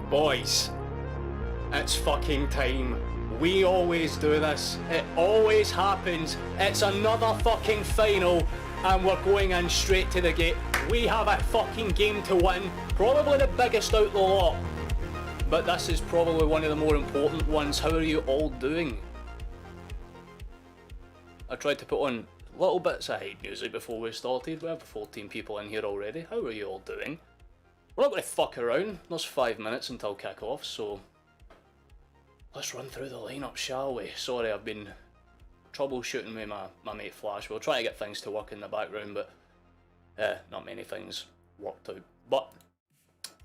Boys, it's fucking time. We always do this. It always happens. It's another fucking final and we're going in straight to the gate. We have a fucking game to win. Probably the biggest out the lot. But this is probably one of the more important ones. How are you all doing? I tried to put on little bits of hype music before we started. We have 14 people in here already. How are you all doing? We're not going to fuck around. There's 5 minutes until kick-off, so let's run through the lineup, shall we? Sorry, I've been troubleshooting with my mate Flash. We'll try to get things to work in the background, but not many things worked out. But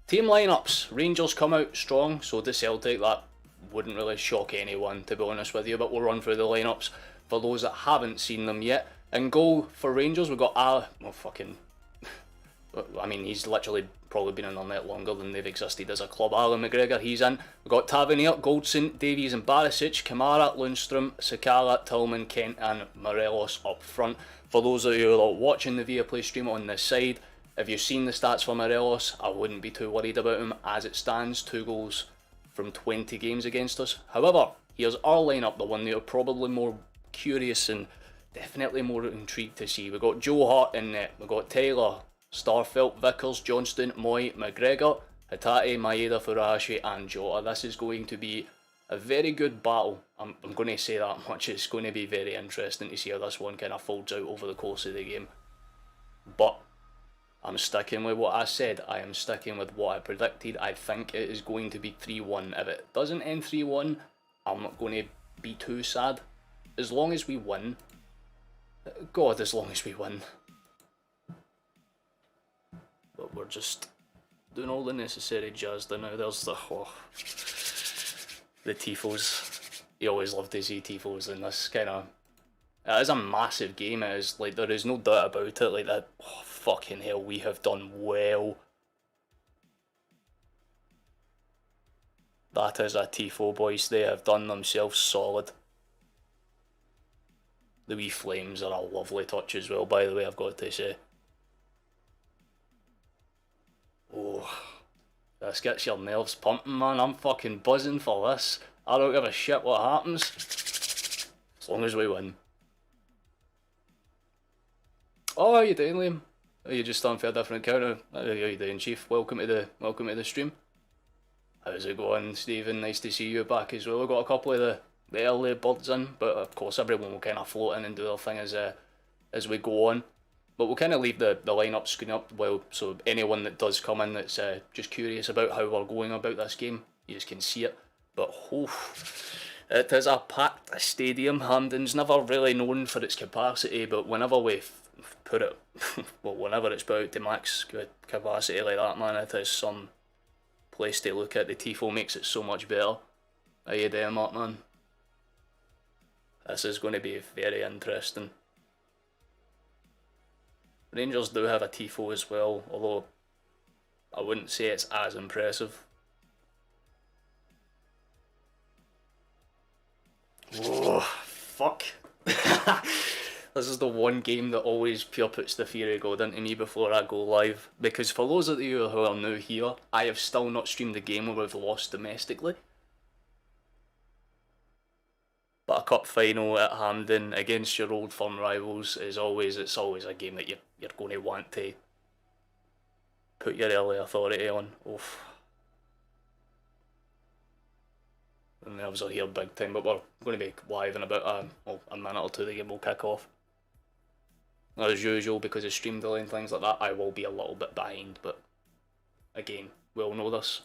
team lineups. Rangers come out strong, so does Celtic. That wouldn't really shock anyone, to be honest with you, but we'll run through the lineups for those that haven't seen them yet. In goal for Rangers, we've got I mean, he's literally probably been in their net longer than they've existed as a club. Alan McGregor, he's in. We've got Tavernier, Goldson, Davies and Barisic, Kamara, Lundstrom, Sakala, Tillman, Kent and Morelos up front. For those of you who are watching the Viaplay stream on this side, if you've seen the stats for Morelos, I wouldn't be too worried about him as it stands. 2 goals from 20 games against us. However, here's our lineup, the one that you're probably more curious and definitely more intrigued to see. We've got Joe Hart in net, we've got Taylor, Starfelt, Vickers, Johnston, Moy, McGregor, Hatate, Maeda, Furuhashi and Jota. This is going to be a very good battle. I'm going to say that much. It's going to be very interesting to see how this one kind of folds out over the course of the game. But I'm sticking with what I said. I am sticking with what I predicted. I think it is going to be 3-1. If it doesn't end 3-1, I'm not going to be too sad. As long as we win. God, as long as we win. But we're just doing all the necessary jazz now. There's the tifos. You always love to see tifos in this kind of. It is a massive game. It is, like, there is no doubt about it. Like that. Oh, fucking hell, we have done well. That is a tifo, boys. They have done themselves solid. The wee flames are a lovely touch as well, by the way, I've got to say. Oh, this gets your nerves pumping, man. I'm fucking buzzing for this. I don't give a shit what happens, as long as we win. Oh, how you doing, Liam? Are you just on for a different counter? How you doing, Chief? Welcome to the stream. How's it going, Stephen? Nice to see you back as well. We've got a couple of the early birds in, but of course everyone will kind of float in and do their thing as we go on. But we'll kind of leave the lineup screen up, so anyone that does come in that's just curious about how we're going about this game, you just can see it. But it is a packed stadium. Hampden's never really known for its capacity, but whenever we put it, well, whenever it's put out to max capacity like that, man, it is some place to look at. The tifo makes it so much better. How you doing, Mark, man? This is going to be very interesting. Rangers do have a tifo as well, although I wouldn't say it's as impressive. Oh, fuck. This is the one game that always pure puts the fear of God into me before I go live. Because for those of you who are new here, I have still not streamed the game where we've lost domestically. But a cup final at Hampden against your old firm rivals is always a game that you're going to want to put your early authority on. Oof. The nerves are here big time, but we're going to be live in about a minute or two. The game will kick off. As usual, because of stream delay and things like that, I will be a little bit behind, but again, we all know this.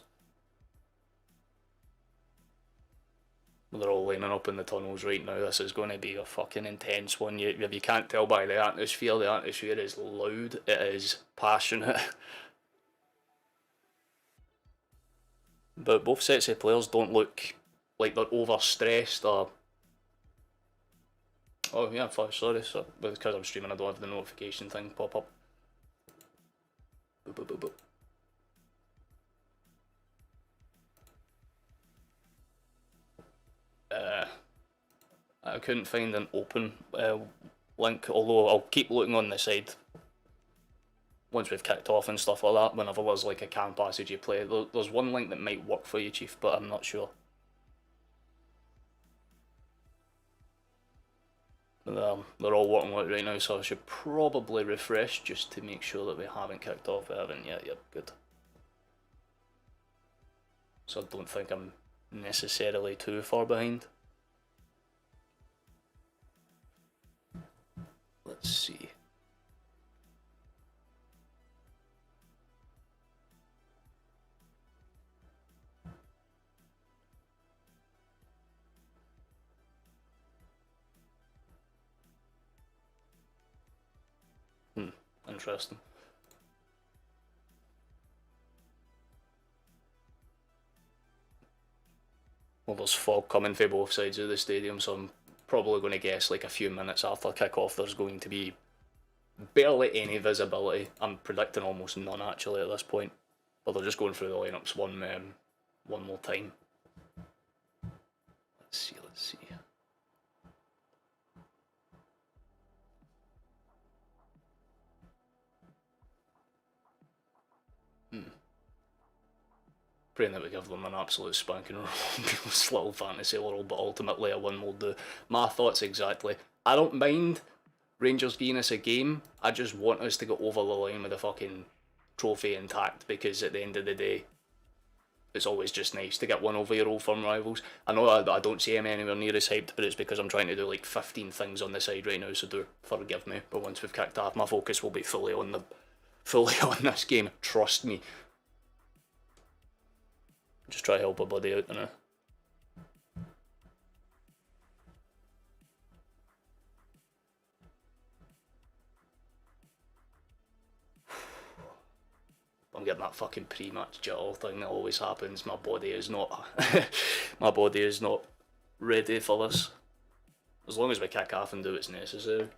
They're all lining up in the tunnels right now. This is going to be a fucking intense one. If you can't tell by the atmosphere is loud, it is passionate. But both sets of players don't look like they're overstressed or... Oh yeah, sorry, because I'm streaming I don't have the notification thing pop up. Boop, boop, boop, boop. I couldn't find an open link, although I'll keep looking on the side. once we've kicked off and stuff like that, whenever there's like a can passage you play, there's one link that might work for you, Chief, but I'm not sure. They're all working on it right now, so I should probably refresh just to make sure that we haven't kicked off. We haven't yet. Yep, good. So I don't think I'm necessarily too far behind. Let's see. Interesting. Well, there's fog coming from both sides of the stadium, so I'm probably going to guess like a few minutes after kick-off there's going to be barely any visibility. I'm predicting almost none actually at this point, but they're just going through the lineups one more time. Let's see. Praying that we give them an absolute spanking around this little fantasy world, but ultimately a win will do. My thoughts exactly. I don't mind Rangers giving us a game, I just want us to get over the line with the fucking trophy intact, because at the end of the day, it's always just nice to get one over your old firm rivals. I know I don't see him anywhere near as hyped, but it's because I'm trying to do like 15 things on the side right now, so do forgive me. But once we've kicked off, my focus will be fully on this game, trust me. Just try to help a buddy out, innit? I'm getting that fucking pre-match jitter thing that always happens. My body is not my body is not ready for this. As long as we kick off and do what's necessary.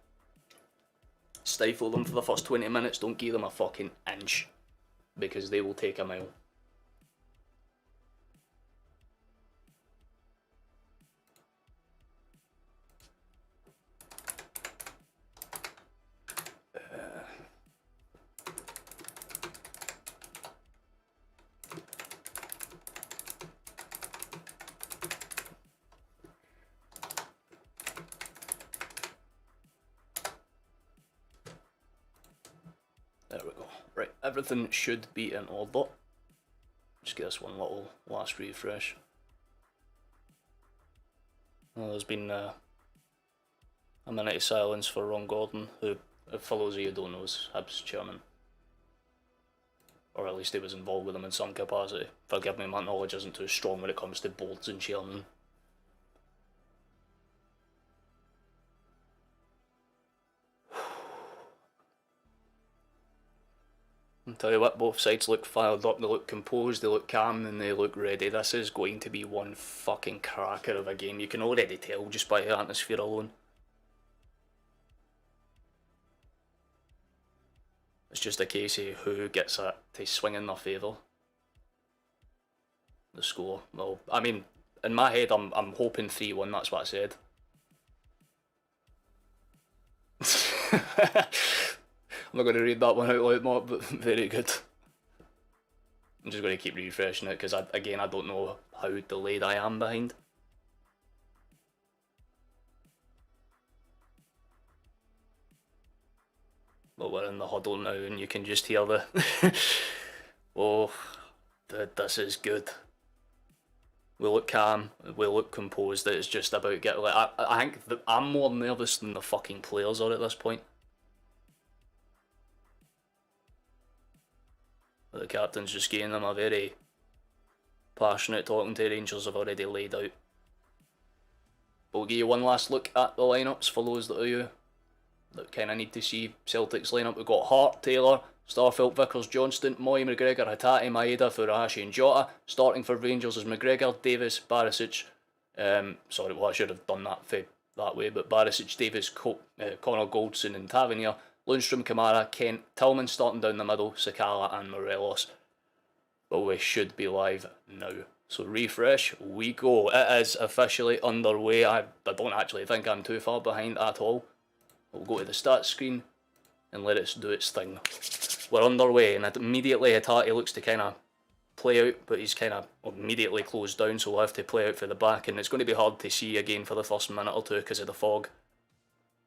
Stifle them for the first 20 minutes, don't give them a fucking inch, because they will take a mile. There we go. Right, everything should be in order. Just get this one little last refresh. Well, there's been a minute of silence for Ron Gordon, who, for those of you who don't know, is Hibs chairman. Or at least he was involved with them in some capacity. Forgive me, my knowledge isn't too strong when it comes to boards and chairmen. I'll tell you what, both sides look fired up, they look composed, they look calm, and they look ready. This is going to be one fucking cracker of a game. You can already tell just by the atmosphere alone. It's just a case of who gets it to swing in their favour. The score. Well, I mean, in my head, I'm hoping 3-1, that's what I said. I'm not going to read that one out loud, Mark, but very good. I'm just going to keep refreshing it, because again, I don't know how delayed I am behind. But we're in the huddle now, and you can just hear the... Oh, this is good. We look calm, we look composed, it's just about getting... Like, I think that I'm more nervous than the fucking players are at this point. The captain's just giving them a very passionate talking to. Rangers have already laid out. We'll give you one last look at the lineups for those that are you that kind of need to see Celtic's lineup. We've got Hart, Taylor, Starfelt, Vickers, Johnston, Moy, McGregor, Hatate, Maeda, Furuhashi and Jota. Starting for Rangers is McGregor, Davis, Barisic. Sorry, well I should have done that that way, but Barisic, Davis, Connor Goldson and Tavernier. Lundstrom, Kamara, Kent, Tillman starting down the middle, Sakala and Morelos. But we should be live now. So refresh, we go. It is officially underway. I don't actually think I'm too far behind at all. We'll go to the stats screen and let it do its thing. we're underway, and immediately Hatate looks to kind of play out, but he's kind of immediately closed down, so we'll have to play out for the back, and it's going to be hard to see again for the first minute or two because of the fog.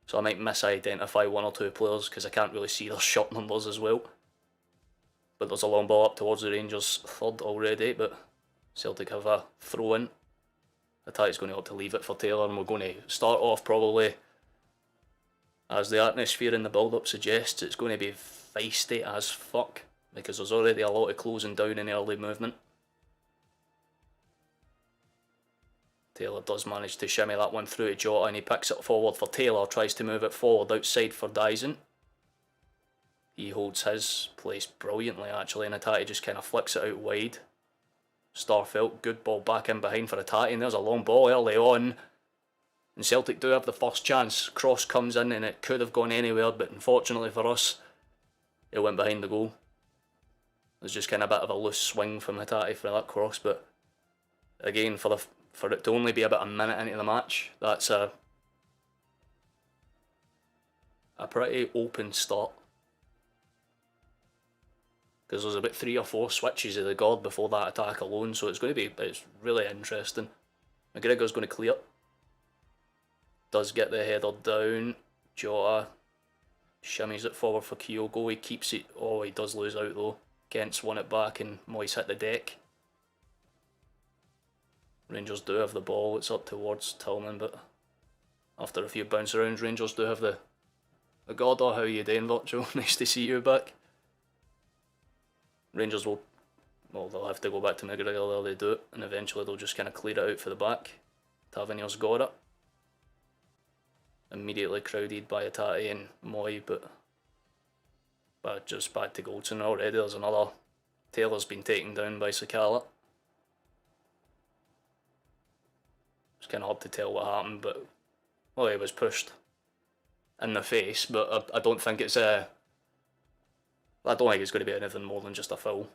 So I might misidentify one or two players because I can't really see their shot numbers as well. But there's a long ball up towards the Rangers' third already, but Celtic have a throw in. Hatate's going to have to leave it for Taylor, and we're going to start off probably, as the atmosphere in the build-up suggests, it's going to be feisty as fuck, because there's already a lot of closing down in early movement. Taylor does manage to shimmy that one through to Jota, and he picks it forward for Taylor, tries to move it forward outside for Dyson. He holds his place brilliantly actually, and Hatate just kind of flicks it out wide. Starfelt, good ball back in behind for Hatate, and there's a long ball early on. And Celtic do have the first chance. Cross comes in and it could have gone anywhere, but unfortunately for us, it went behind the goal. It was just kind of a bit of a loose swing from Hatate for that cross, but again, for it to only be about a minute into the match, that's a pretty open start. Because there's about 3 or 4 switches of the guard before that attack alone, so it's really interesting. McGregor's going to clear. Does get the header down. Jota shimmies it forward for Kyogo. He keeps it. Oh, he does lose out though. Kent's won it back and Moyes hit the deck. Rangers do have the ball. It's up towards Tillman, but after a few bounce arounds, Rangers do have the guard. Oh, how are you doing, Virtual? Nice to see you back. Rangers they'll have to go back to McGregor while they do it, and eventually they'll just kind of clear it out for the back. Tavernier's got it. Immediately crowded by Hatate and Moy, but just back to Goldson already. There's another. Taylor's been taken down by Sakala. It's kind of hard to tell what happened, but he was pushed in the face, but I don't think it's I don't think it's going to be anything more than just a full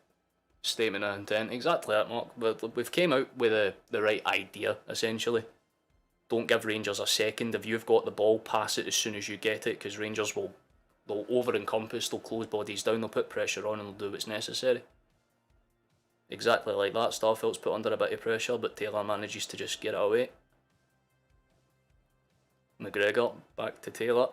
statement of intent. Exactly that, Mark. But we've came out with the right idea, essentially. Don't give Rangers a second. If you've got the ball, pass it as soon as you get it, because Rangers they'll over-encompass, they'll close bodies down, they'll put pressure on, and they'll do what's necessary. Exactly like that. Starfelt's put under a bit of pressure, but Taylor manages to just get it away. McGregor, back to Taylor.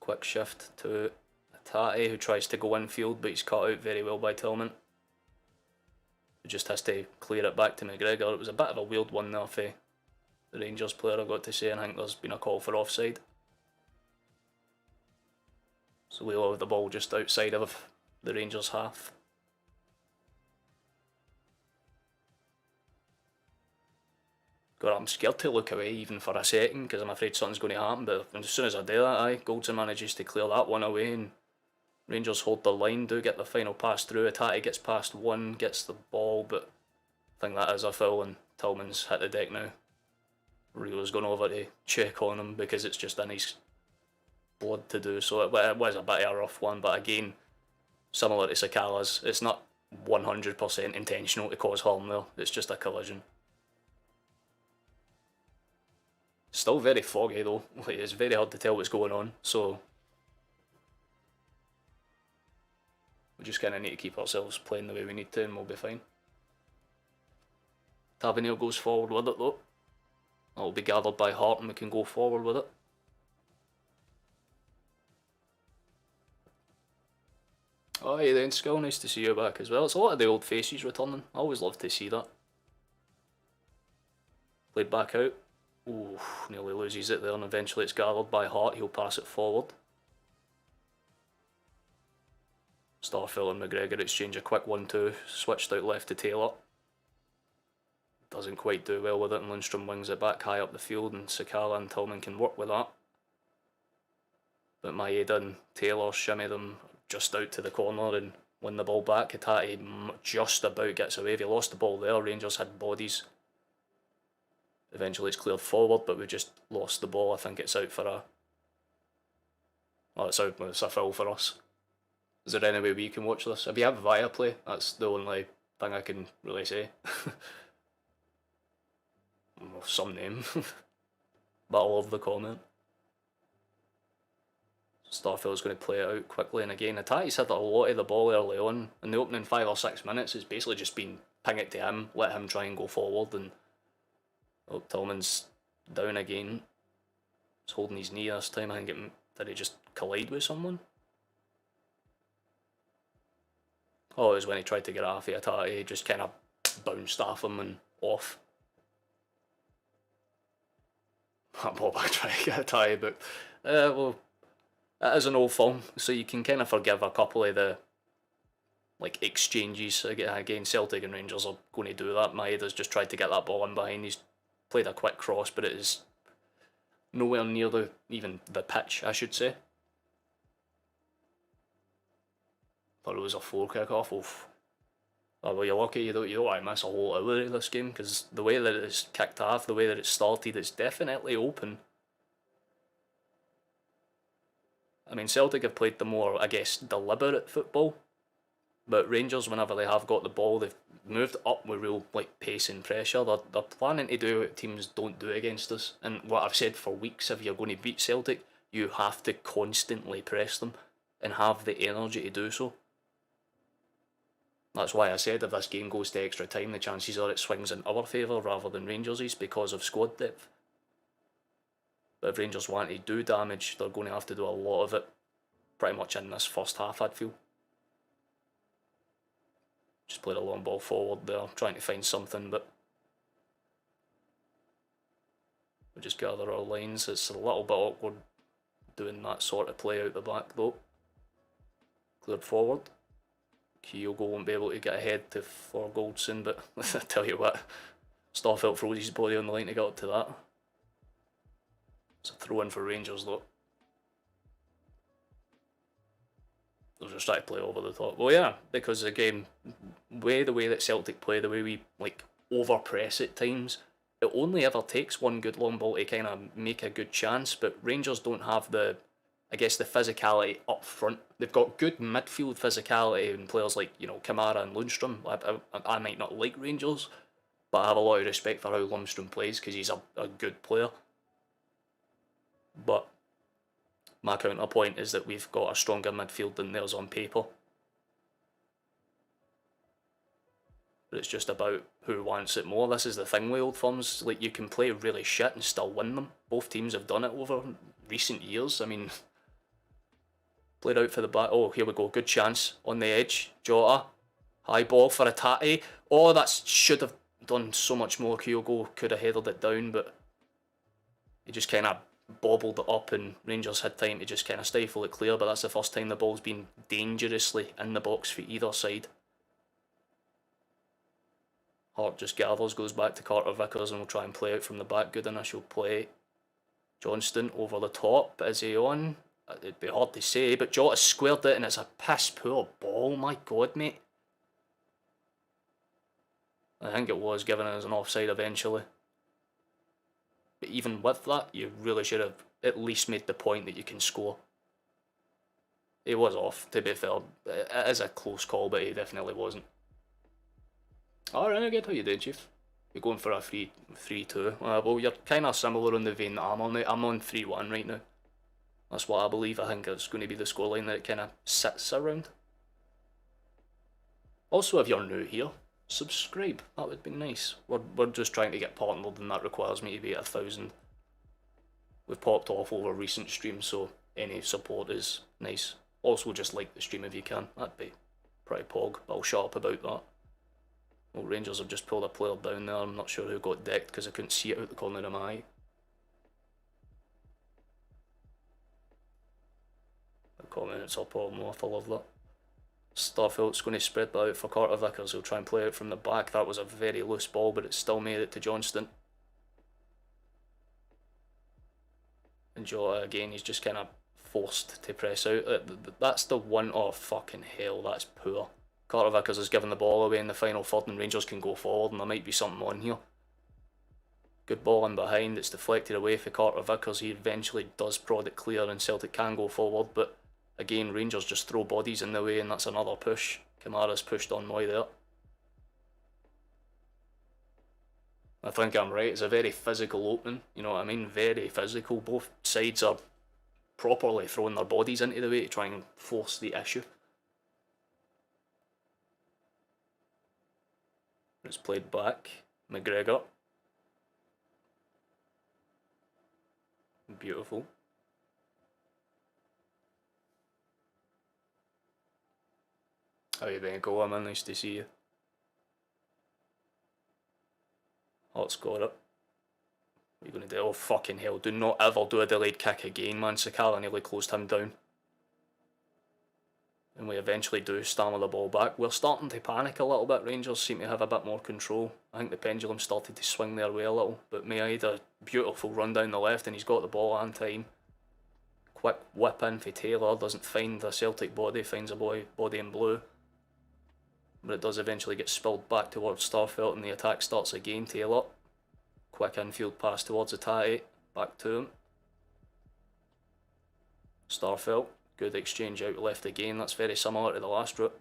Quick shift to Hatate, who tries to go infield, but he's cut out very well by Tillman. He just has to clear it back to McGregor. It was a bit of a weird one there for the Rangers player, I've got to say, and I think there's been a call for offside. So we'll have the ball just outside of the Rangers half. God, I'm scared to look away even for a second because I'm afraid something's going to happen, but as soon as I do that, Goldson manages to clear that one away, and Rangers hold the line, do get the final pass through. Hatate gets past one, gets the ball, but I think that is a foul, and Tillman's hit the deck now. Rio's gone over to check on him because it's just in his blood to do so. It was a bit of a rough one, but again, similar to Sakala's, it's not 100% intentional to cause harm there. It's just a collision. Still very foggy though. It's very hard to tell what's going on, so we just kind of need to keep ourselves playing the way we need to, and we'll be fine. Tavernier goes forward with it though. It'll be gathered by Hart and we can go forward with it. Oh, hey then, Skull, nice to see you back as well. It's a lot of the old faces returning. I always love to see that. Played back out. Ooh, nearly loses it there, and eventually it's gathered by Hart. He'll pass it forward. Starfelt and McGregor exchange a quick 1-2, switched out left to Taylor. Doesn't quite do well with it, and Lundstrom wings it back high up the field, and Sakala and Tillman can work with that. But Maeda and Taylor shimmy them just out to the corner and win the ball back. Hatate just about gets away. If he lost the ball there, Rangers had bodies. Eventually it's cleared forward, but we just lost the ball. I think it's out for a... Well, it's a foul for us. Is there any way we can watch this? If you have Viaplay, that's the only thing I can really say. Some name. But I'll love the comment. Starfield's going to play it out quickly, and again, Ataki's had a lot of the ball early on. In the opening 5 or 6 minutes, it's basically just been ping it to him, let him try and go forward, and Tillman's down again. He's holding his knee this time. I think did he just collide with someone? Oh, it was when he tried to get off the Ataki, he just kind of bounced off him and off. That ball back trying to get a tie, but well, it is an old film, so you can kind of forgive a couple of the like exchanges. Again, Celtic and Rangers are going to do that. Maeda's just tried to get that ball in behind. He's played a quick cross, but it is nowhere near even the pitch, I should say. Thought it was a 4 kick-off. Oof. Oh, well, you're lucky you don't want to miss a whole hour of this game, because the way that it's kicked off, the way that it started, it's definitely open. I mean, Celtic have played the more, I guess, deliberate football, but Rangers, whenever they have got the ball, they've moved up with real like pace and pressure. They're planning to do what teams don't do against us, and what I've said for weeks, if you're going to beat Celtic, you have to constantly press them and have the energy to do so. That's why I said if this game goes to extra time, the chances are it swings in our favour rather than Rangers' because of squad depth. But if Rangers want to do damage, they're going to have to do a lot of it pretty much in this first half, I'd feel. Just played a long ball forward there, trying to find something, but we just gather our lines. It's a little bit awkward doing that sort of play out the back though. Cleared forward. Kyogo won't be able to get ahead for Goldson, but I tell you what, Starfelt froze his body on the line to get up to that. It's a throw in for Rangers though. They'll just try to play over the top. Well, yeah, because again, the way that Celtic play, the way we like over press at times, it only ever takes one good long ball to kind of make a good chance. But Rangers don't have the, I guess, the physicality up front. They've got good midfield physicality and players like, you know, Kamara and Lundstrom. I might not like Rangers, but I have a lot of respect for how Lundstrom plays because he's a good player. But my counterpoint is that we've got a stronger midfield than theirs on paper. But it's just about who wants it more. This is the thing with old firms. Like, you can play really shit and still win them. Both teams have done it over recent years. I mean, played out for the back. Oh, here we go. Good chance on the edge. Jota. High ball for Atati. Oh, that should have done so much more. Kyogo could have headed it down, but he just kind of bobbled it up and Rangers had time to just kind of stifle it clear, but that's the first time the ball's been dangerously in the box for either side. Hart just gathers, goes back to Carter Vickers and will try and play out from the back. Good initial play. Johnston over the top. Is he on? It'd be hard to say, but Jota squared it and it's a piss poor ball. My God, mate. I think it was given as an offside eventually. But even with that, you really should have at least made the point that you can score. He was off, to be fair. It is a close call, but he definitely wasn't. Alright, I get how you did, Chief. You're going for a 3-2. Well, you're kind of similar in the vein that I'm on. I'm on 3-1 right now. That's what I believe. I think it's going to be the scoreline that it kind of sits around. Also, if you're new here, subscribe. That would be nice. We're just trying to get partnered, and that requires me to be at 1,000. We've popped off over recent streams, so any support is nice. Also, just like the stream if you can. That'd be pretty pog, but I'll shut up about that. Well, Rangers have just pulled a player down there. I'm not sure who got decked because I couldn't see it out the corner of my eye. The comments up all north, I love that. Starfelt's going to spread that out for Carter Vickers. He'll try and play out from the back. That was a very loose ball, but it still made it to Johnston. And Jota again, he's just kind of forced to press out. That's the one. Oh, fucking hell, that's poor. Carter Vickers has given the ball away in the final third and Rangers can go forward and there might be something on here. Good ball in behind, it's deflected away for Carter Vickers. He eventually does prod it clear and Celtic can go forward, but again Rangers just throw bodies in the way and that's another push. Kamara's pushed on Moy there. I think I'm right, it's a very physical opening, you know what I mean? Very physical. Both sides are properly throwing their bodies into the way to try and force the issue. It's played back. McGregor. Beautiful. How you been, man? Nice to see you. Hot scorer. What are you going to do? Oh, fucking hell. Do not ever do a delayed kick again, man. Sakala nearly closed him down. And we eventually do stammer the ball back. We're starting to panic a little bit. Rangers seem to have a bit more control. I think the pendulum started to swing their way a little. But May had a beautiful run down the left and he's got the ball on time. Quick whip in for Taylor. Doesn't find a Celtic body. Finds a body in blue. But it does eventually get spilled back towards Starfelt and the attack starts again. Taylor. Quick infield pass towards Atati. Back to him. Starfelt. Good exchange out left again. That's very similar to the last route.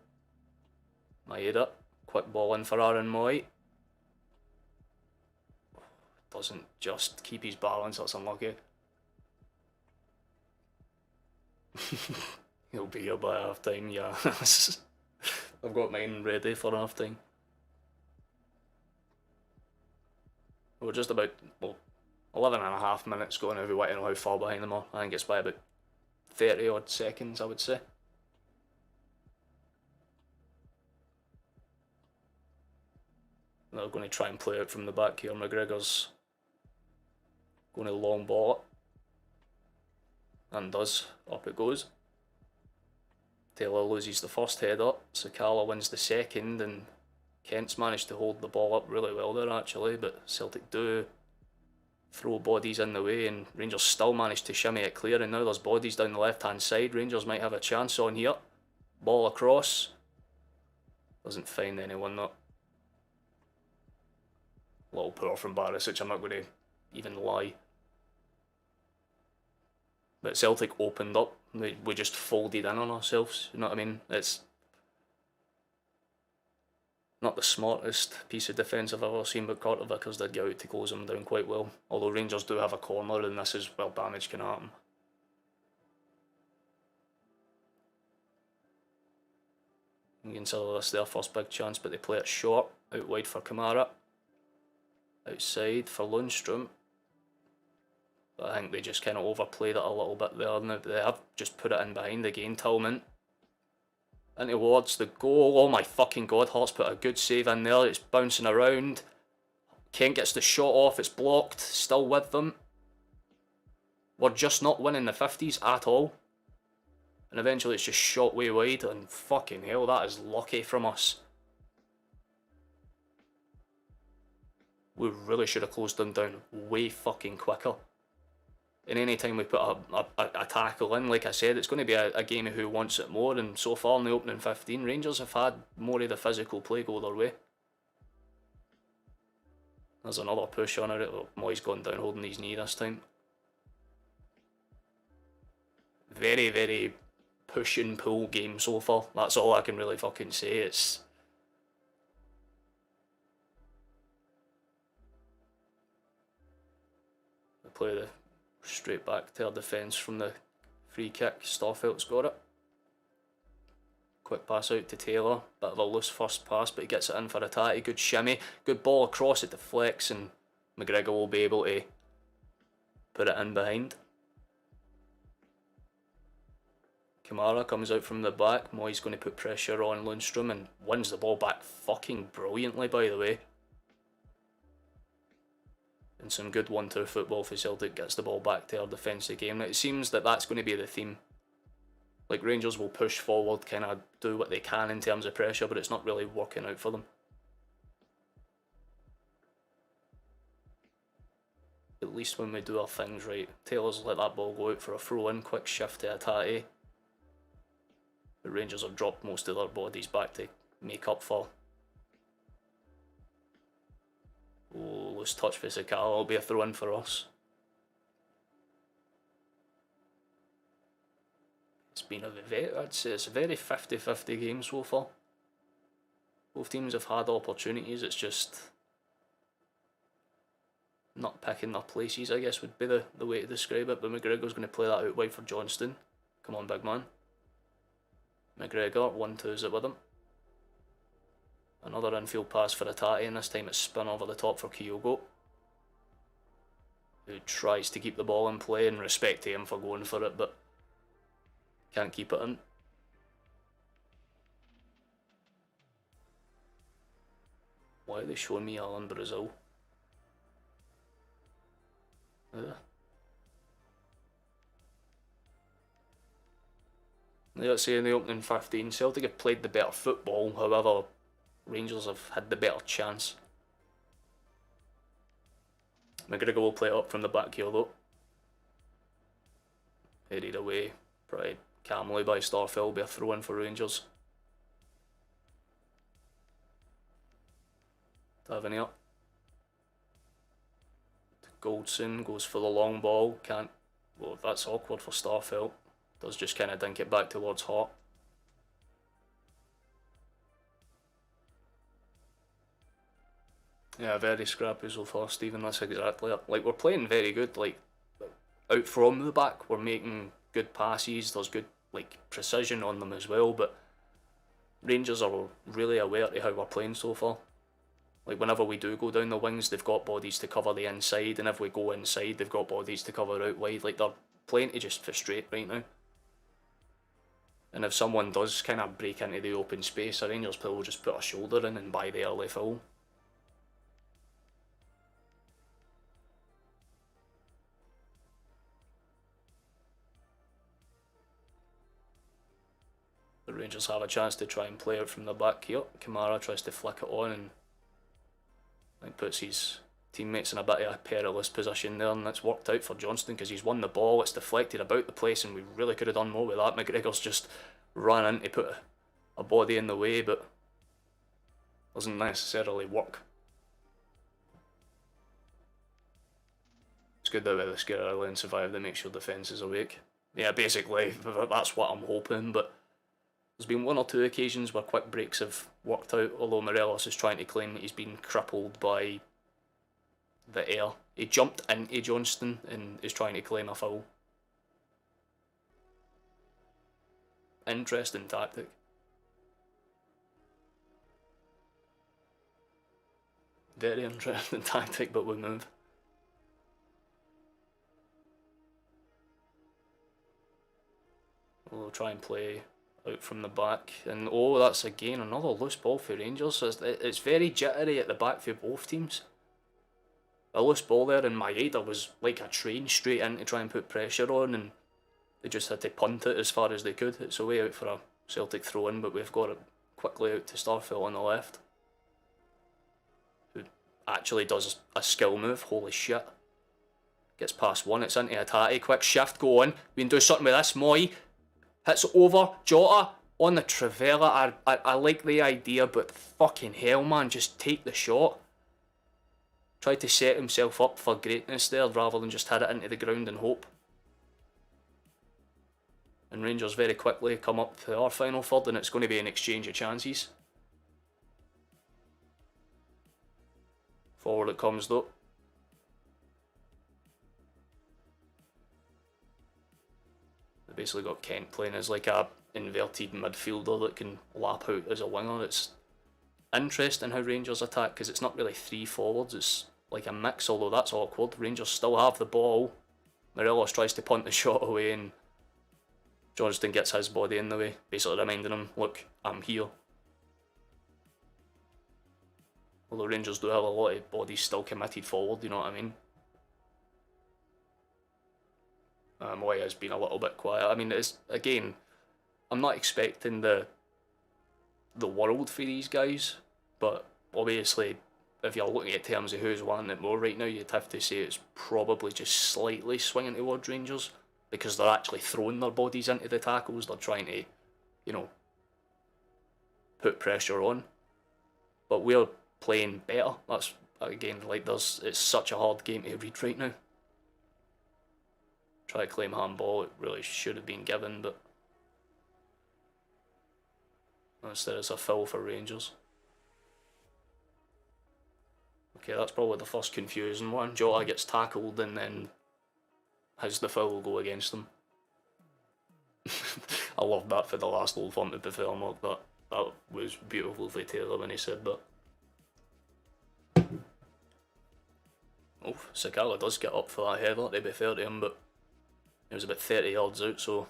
Maeda. Quick ball in for Aaron Moy. Doesn't just keep his balance. That's unlucky. He'll be here by half time, yeah. I've got mine ready for half time. We're just about 11 and a half minutes going now. We want to know how far behind them are. I think it's by about 30 odd seconds, I would say. They're going to try and play out from the back here. McGregor's going to long ball it. And does. Up it goes. Taylor loses the first header. Sakala wins the second. And Kent's managed to hold the ball up really well there actually. But Celtic do throw bodies in the way and Rangers still managed to shimmy it clear, and now there's bodies down the left hand side. Rangers might have a chance on here. Ball across. Doesn't find anyone though. Little poor from Barisic, I'm not going to even lie. But Celtic opened up. We just folded in on ourselves, you know what I mean? It's not the smartest piece of defence I've ever seen, but Carter Vickers did get out to close them down quite well. Although Rangers do have a corner, and this is where damage can happen. You can consider this their first big chance, but they play it short, out wide for Kamara. Outside for Lundstrom. But I think they just kind of overplayed it a little bit there. Now they have just put it in behind again. Tillman. And towards the goal. Oh my fucking god, Hart's put a good save in there. It's bouncing around. Kent gets the shot off. It's blocked. Still with them. We're just not winning the 50s at all. And eventually it's just shot way wide. And fucking hell, that is lucky from us. We really should have closed them down way fucking quicker. And any time we put a tackle in, like I said, it's going to be a game of who wants it more. And so far in the opening 15, Rangers have had more of the physical play go their way. There's another push on it. Oh, Moy's gone down holding his knee this time. Very, very push and pull game so far. That's all I can really fucking say. It's... we play the... straight back to our defence from the free kick. Starfelt's got it. Quick pass out to Taylor. Bit of a loose first pass, but he gets it in for Atati. Good shimmy. Good ball across, it deflects, and McGregor will be able to put it in behind. Kamara comes out from the back. Moy's going to put pressure on Lundstrom and wins the ball back fucking brilliantly, by the way. And some good 1-2 football for Celtic, gets the ball back to our defensive game. Now, it seems that that's going to be the theme. Like, Rangers will push forward, kind of do what they can in terms of pressure, but it's not really working out for them. At least when we do our things right. Taylor's let that ball go out for a throw-in, quick shift to Atati. The Rangers have dropped most of their bodies back to make up for. Oh, loose touch for Sakala, will be a throw-in for us. It's been a very, I'd say it's a very 50-50 game so far. Both teams have had opportunities, it's just... not picking their places, I guess would be the way to describe it. But McGregor's going to play that out wide for Johnston. Come on, big man. McGregor 1-2s it with him. Another infield pass for Atati, and this time it's spin over the top for Kyogo, who tries to keep the ball in play, and respect to him for going for it, but can't keep it in. Why are they showing me Alan Brazil? Let's say in the opening 15, Celtic have played the better football, however Rangers have had the better chance. McGregor will play it up from the back here though. Headed away, probably calmly by Starfelt, will be a throw in for Rangers. Tavernier. Goldson goes for the long ball, can't, well that's awkward for Starfelt. Does just kind of dink it back towards Hart. Yeah, very scrappy so far, Stephen. That's exactly it. Like, we're playing very good. Like, out from the back, we're making good passes. There's good, like, precision on them as well. But Rangers are really aware of how we're playing so far. Like, whenever we do go down the wings, they've got bodies to cover the inside. And if we go inside, they've got bodies to cover out wide. Like, they're playing to just frustrate right now. And if someone does kind of break into the open space, a Rangers player will just put a shoulder in and buy the early foul. The Rangers have a chance to try and play out from the back here. Kamara tries to flick it on and like puts his teammates in a bit of a perilous position there, and that's worked out for Johnston because he's won the ball, it's deflected about the place, and we really could have done more with that. McGregor's just ran in to put a body in the way, but doesn't necessarily work. It's good that we scare early and survive to make sure defence is awake. Yeah, basically, that's what I'm hoping, but there's been one or two occasions where quick breaks have worked out, although Morelos is trying to claim that he's been crippled by the air. He jumped into Johnston and is trying to claim a foul. Interesting tactic. Very interesting tactic, but we move. We'll try and play out from the back, and oh, that's again another loose ball for Rangers. So it's very jittery at the back for both teams. A loose ball there, and Maeda was like a train straight in to try and put pressure on, and they just had to punt it as far as they could. It's a way out for a Celtic throw in, but we've got it quickly out to Starfelt on the left, who actually does a skill move. Holy shit. Gets past one, it's into Atati, quick shift, go on. We can do something with this. Moy hits over, Jota on the Trivela. I like the idea, but fucking hell, man, just take the shot. Tried to set himself up for greatness there rather than just hit it into the ground and hope. And Rangers very quickly come up to our final third, and it's going to be an exchange of chances. Forward it comes though. Basically got Kent playing as like a inverted midfielder that can lap out as a winger. It's interesting how Rangers attack because it's not really three forwards, it's like a mix, although that's awkward. Rangers still have the ball. Morelos tries to punt the shot away and Johnston gets his body in the way, basically reminding him, look, I'm here. Although Rangers do have a lot of bodies still committed forward, you know what I mean? Moy has been a little bit quiet. I mean, it's again, I'm not expecting the world for these guys, but obviously, if you're looking at terms of who's wanting it more right now, you'd have to say it's probably just slightly swinging towards Rangers because they're actually throwing their bodies into the tackles. They're trying to, you know, put pressure on, but we're playing better. That's again like it's such a hard game to read right now. Try to claim handball, it really should have been given, but instead it's a foul for Rangers. Okay, that's probably the first confusing one. Jota gets tackled and then has the foul go against him. I loved that for the last Old Firm, to be fair, Mark. That was beautiful for Taylor when he said that. Oh, Sakala does get up for that header, to be fair to him, but it was about 30 yards out, so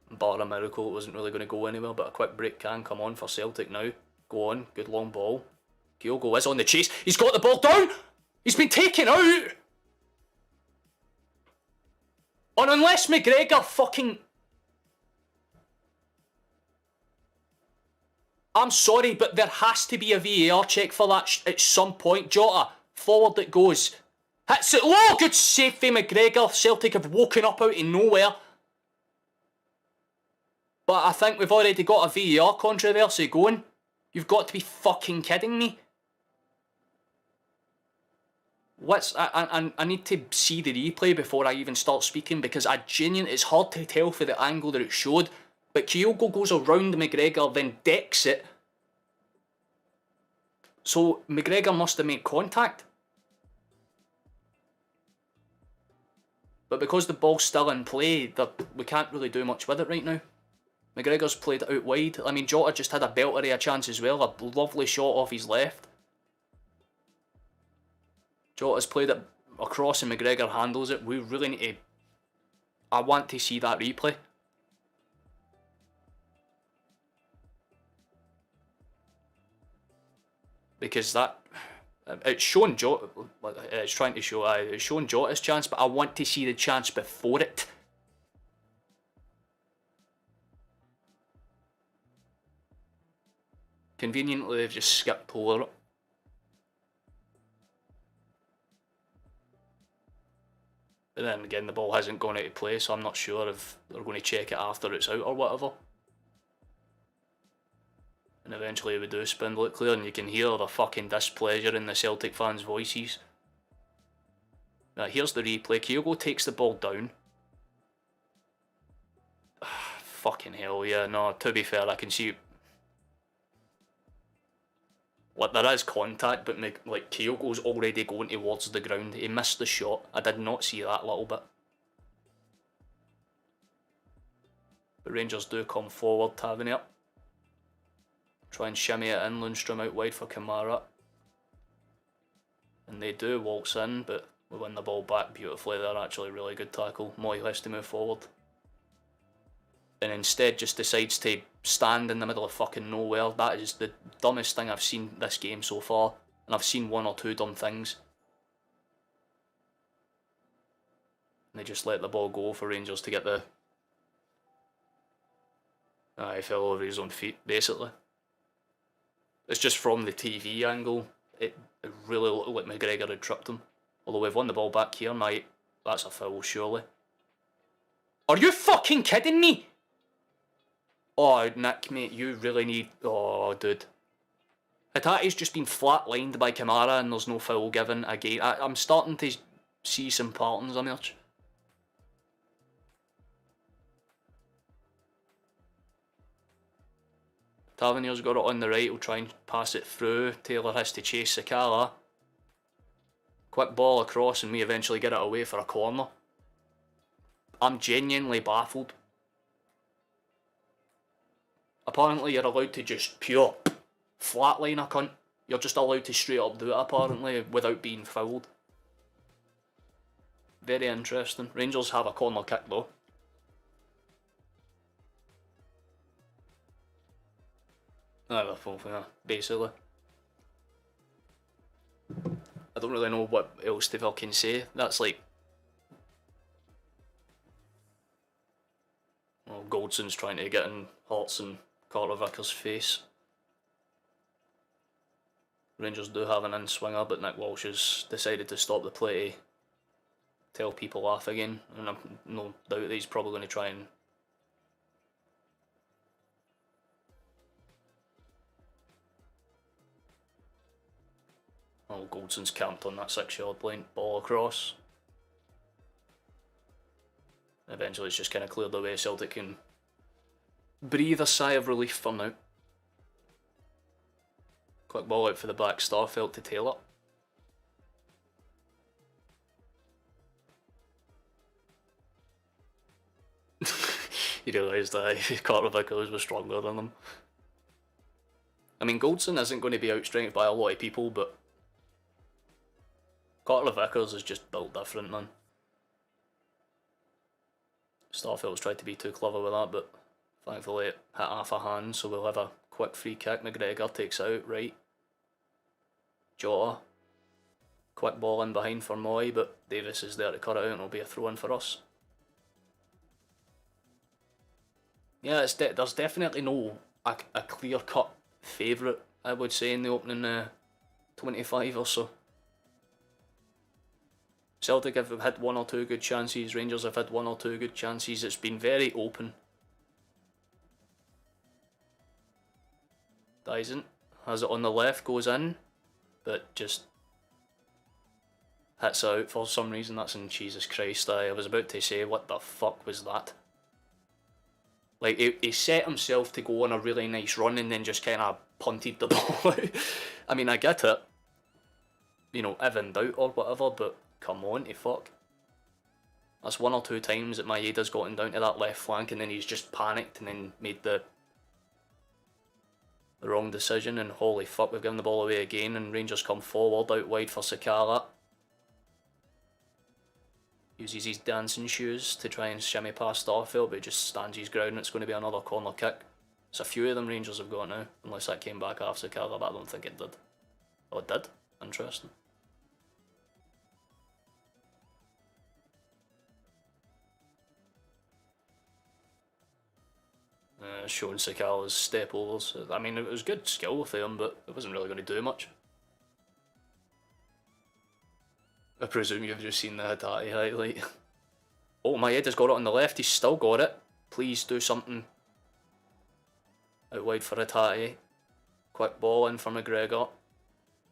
bar a miracle it wasn't really going to go anywhere, but a quick break can come on for Celtic now. Go on, good long ball. Kyogo is on the chase, he's got the ball down! He's been taken out! And unless McGregor fucking... I'm sorry, but there has to be a VAR check for that at some point. Jota, forward it goes. Hits it low, good save for McGregor. Celtic have woken up out of nowhere. But I think we've already got a VAR controversy going. You've got to be fucking kidding me. I need to see the replay before I even start speaking, because it's hard to tell for the angle that it showed. But Kyogo goes around McGregor, then decks it. So McGregor must have made contact. But because the ball's still in play, we can't really do much with it right now. McGregor's played it out wide. I mean, Jota just had a belter of a chance as well. A lovely shot off his left. Jota's played it across and McGregor handles it. We really need to... I want to see that replay. Because it's showing Jota, it's trying to show, it's showing Jota's chance, but I want to see the chance before it. Conveniently, they've just skipped over it. But then again, the ball hasn't gone out of play, so I'm not sure if they're going to check it after it's out or whatever. And eventually we do spindle it clear, and you can hear the fucking displeasure in the Celtic fans' voices. Right, here's the replay. Kyogo takes the ball down. Fucking hell, yeah, no, to be fair, I can see... Like, there is contact, but like, Kyogo's already going towards the ground. He missed the shot. I did not see that little bit. But Rangers do come forward, Tavernier. Try and shimmy it in, Lundstrom out wide for Kamara. And they do waltz in, but we win the ball back beautifully there. Actually, really good tackle. Moy has to move forward. And instead just decides to stand in the middle of fucking nowhere. That is the dumbest thing I've seen this game so far. And I've seen one or two dumb things. And they just let the ball go for Rangers to get the... he fell over his own feet, basically. It's just from the TV angle, it really looked like McGregor had tripped him. Although we've won the ball back here, mate. That's a foul, surely. Are you fucking kidding me? Oh, Nick, mate, you really need... Oh, dude. Hatate's just been flat-lined by Kamara and there's no foul given again. I'm starting to see some patterns emerge. Tavernier's got it on the right, he'll try and pass it through. Taylor has to chase Sakala. Quick ball across and we eventually get it away for a corner. I'm genuinely baffled. Apparently you're allowed to just pure flatline a cunt. You're just allowed to straight up do it apparently without being fouled. Very interesting. Rangers have a corner kick though. Basically. I don't really know what else to fucking say. That's like... Well, Goldson's trying to get in Hearts and Carter Vickers' face. Rangers do have an in-swinger, but Nick Walsh has decided to stop the play to tell people off again. And I've no doubt that he's probably going to try and... Oh, Goldson's camped on that 6-yard line, ball across. Eventually it's just kind of cleared away. Celtic can breathe a sigh of relief for now. Quick ball out for the back, Starfelt to Taylor. You realised that Carter Vickers was stronger than them. I mean, Goldson isn't going to be outstrengthed by a lot of people, but Carter Vickers is just built different, man. Starfield's tried to be too clever with that, but thankfully it hit half a hand, so we'll have a quick free kick. McGregor takes it out, right. Jota. Quick ball in behind for Moy, but Davis is there to cut it out and it'll be a throw in for us. Yeah, there's definitely no a clear-cut favourite, I would say, in the opening 25 or so. Celtic have had one or two good chances, Rangers have had one or two good chances. It's been very open. Dyson has it on the left, goes in, but just hits out for some reason. That's in Jesus Christ. I was about to say, what the fuck was that? Like, he set himself to go on a really nice run and then just kind of punted the ball. I mean, I get it. You know, if in doubt or whatever, but come on, to fuck. That's one or two times that Maeda's gotten down to that left flank and then he's just panicked and then made the wrong decision, and holy fuck, we've given the ball away again, and Rangers come forward out wide for Sakala. Uses his dancing shoes to try and shimmy past Starfield, but he just stands his ground and it's going to be another corner kick. It's a few of them Rangers have got now, unless that came back after Sakala, but I don't think it did. Oh, it did? Interesting. Showing Sakala's step overs. I mean, it was good skill for him, but it wasn't really going to do much. I presume you've just seen the Hatate highlight. Oh, Maeda's got it on the left, he's still got it. Please do something. Out wide for Hatate. Quick ball in for McGregor.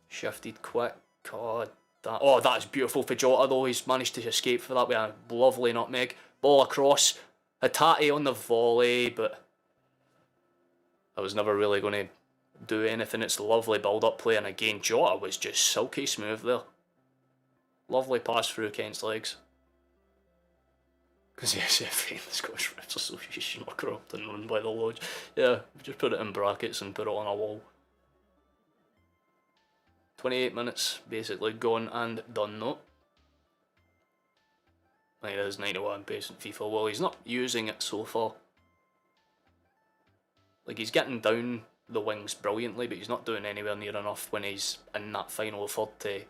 Shifted quick. God, that's beautiful for Jota though. He's managed to escape for that with a lovely nutmeg. Ball across. Hatate on the volley, but I was never really going to do anything. It's lovely build-up play, and again, Jota was just silky smooth there. Lovely pass through Kent's legs. Because the SFA, the Scottish Refs Association, are corrupt and run by the Lodge. Yeah, just put it in brackets and put it on a wall. 28 minutes basically gone and done though. Like, it is 91 pace in FIFA. Well, he's not using it so far. Like, he's getting down the wings brilliantly, but he's not doing anywhere near enough when he's in that final third to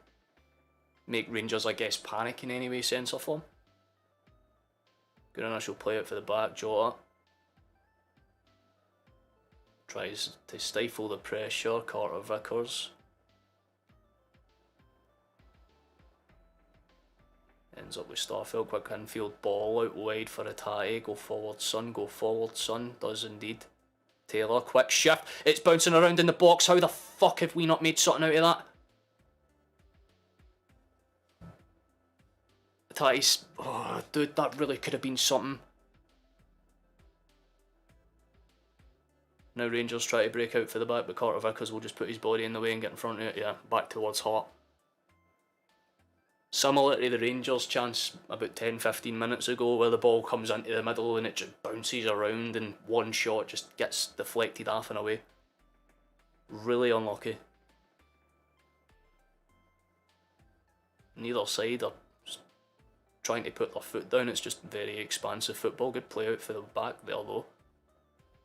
make Rangers, I guess, panic in any way, sense or form. Good initial play out for the back. Jota tries to stifle the pressure. Carter Vickers ends up with Starfield. Quick infield ball out wide for Hatate. Go forward, son. Go forward, son. Does indeed. Taylor, quick shift. It's bouncing around in the box. How the fuck have we not made something out of that? Hatate's... Oh, dude, that really could have been something. Now Rangers try to break out for the back, but Carter Vickers will just put his body in the way and get in front of it. Yeah, back towards Hart. Similar to the Rangers chance about 10-15 minutes ago, where the ball comes into the middle and it just bounces around and one shot just gets deflected half and away. Really unlucky. Neither side are trying to put their foot down. It's just very expansive football. Good play out for the back there though.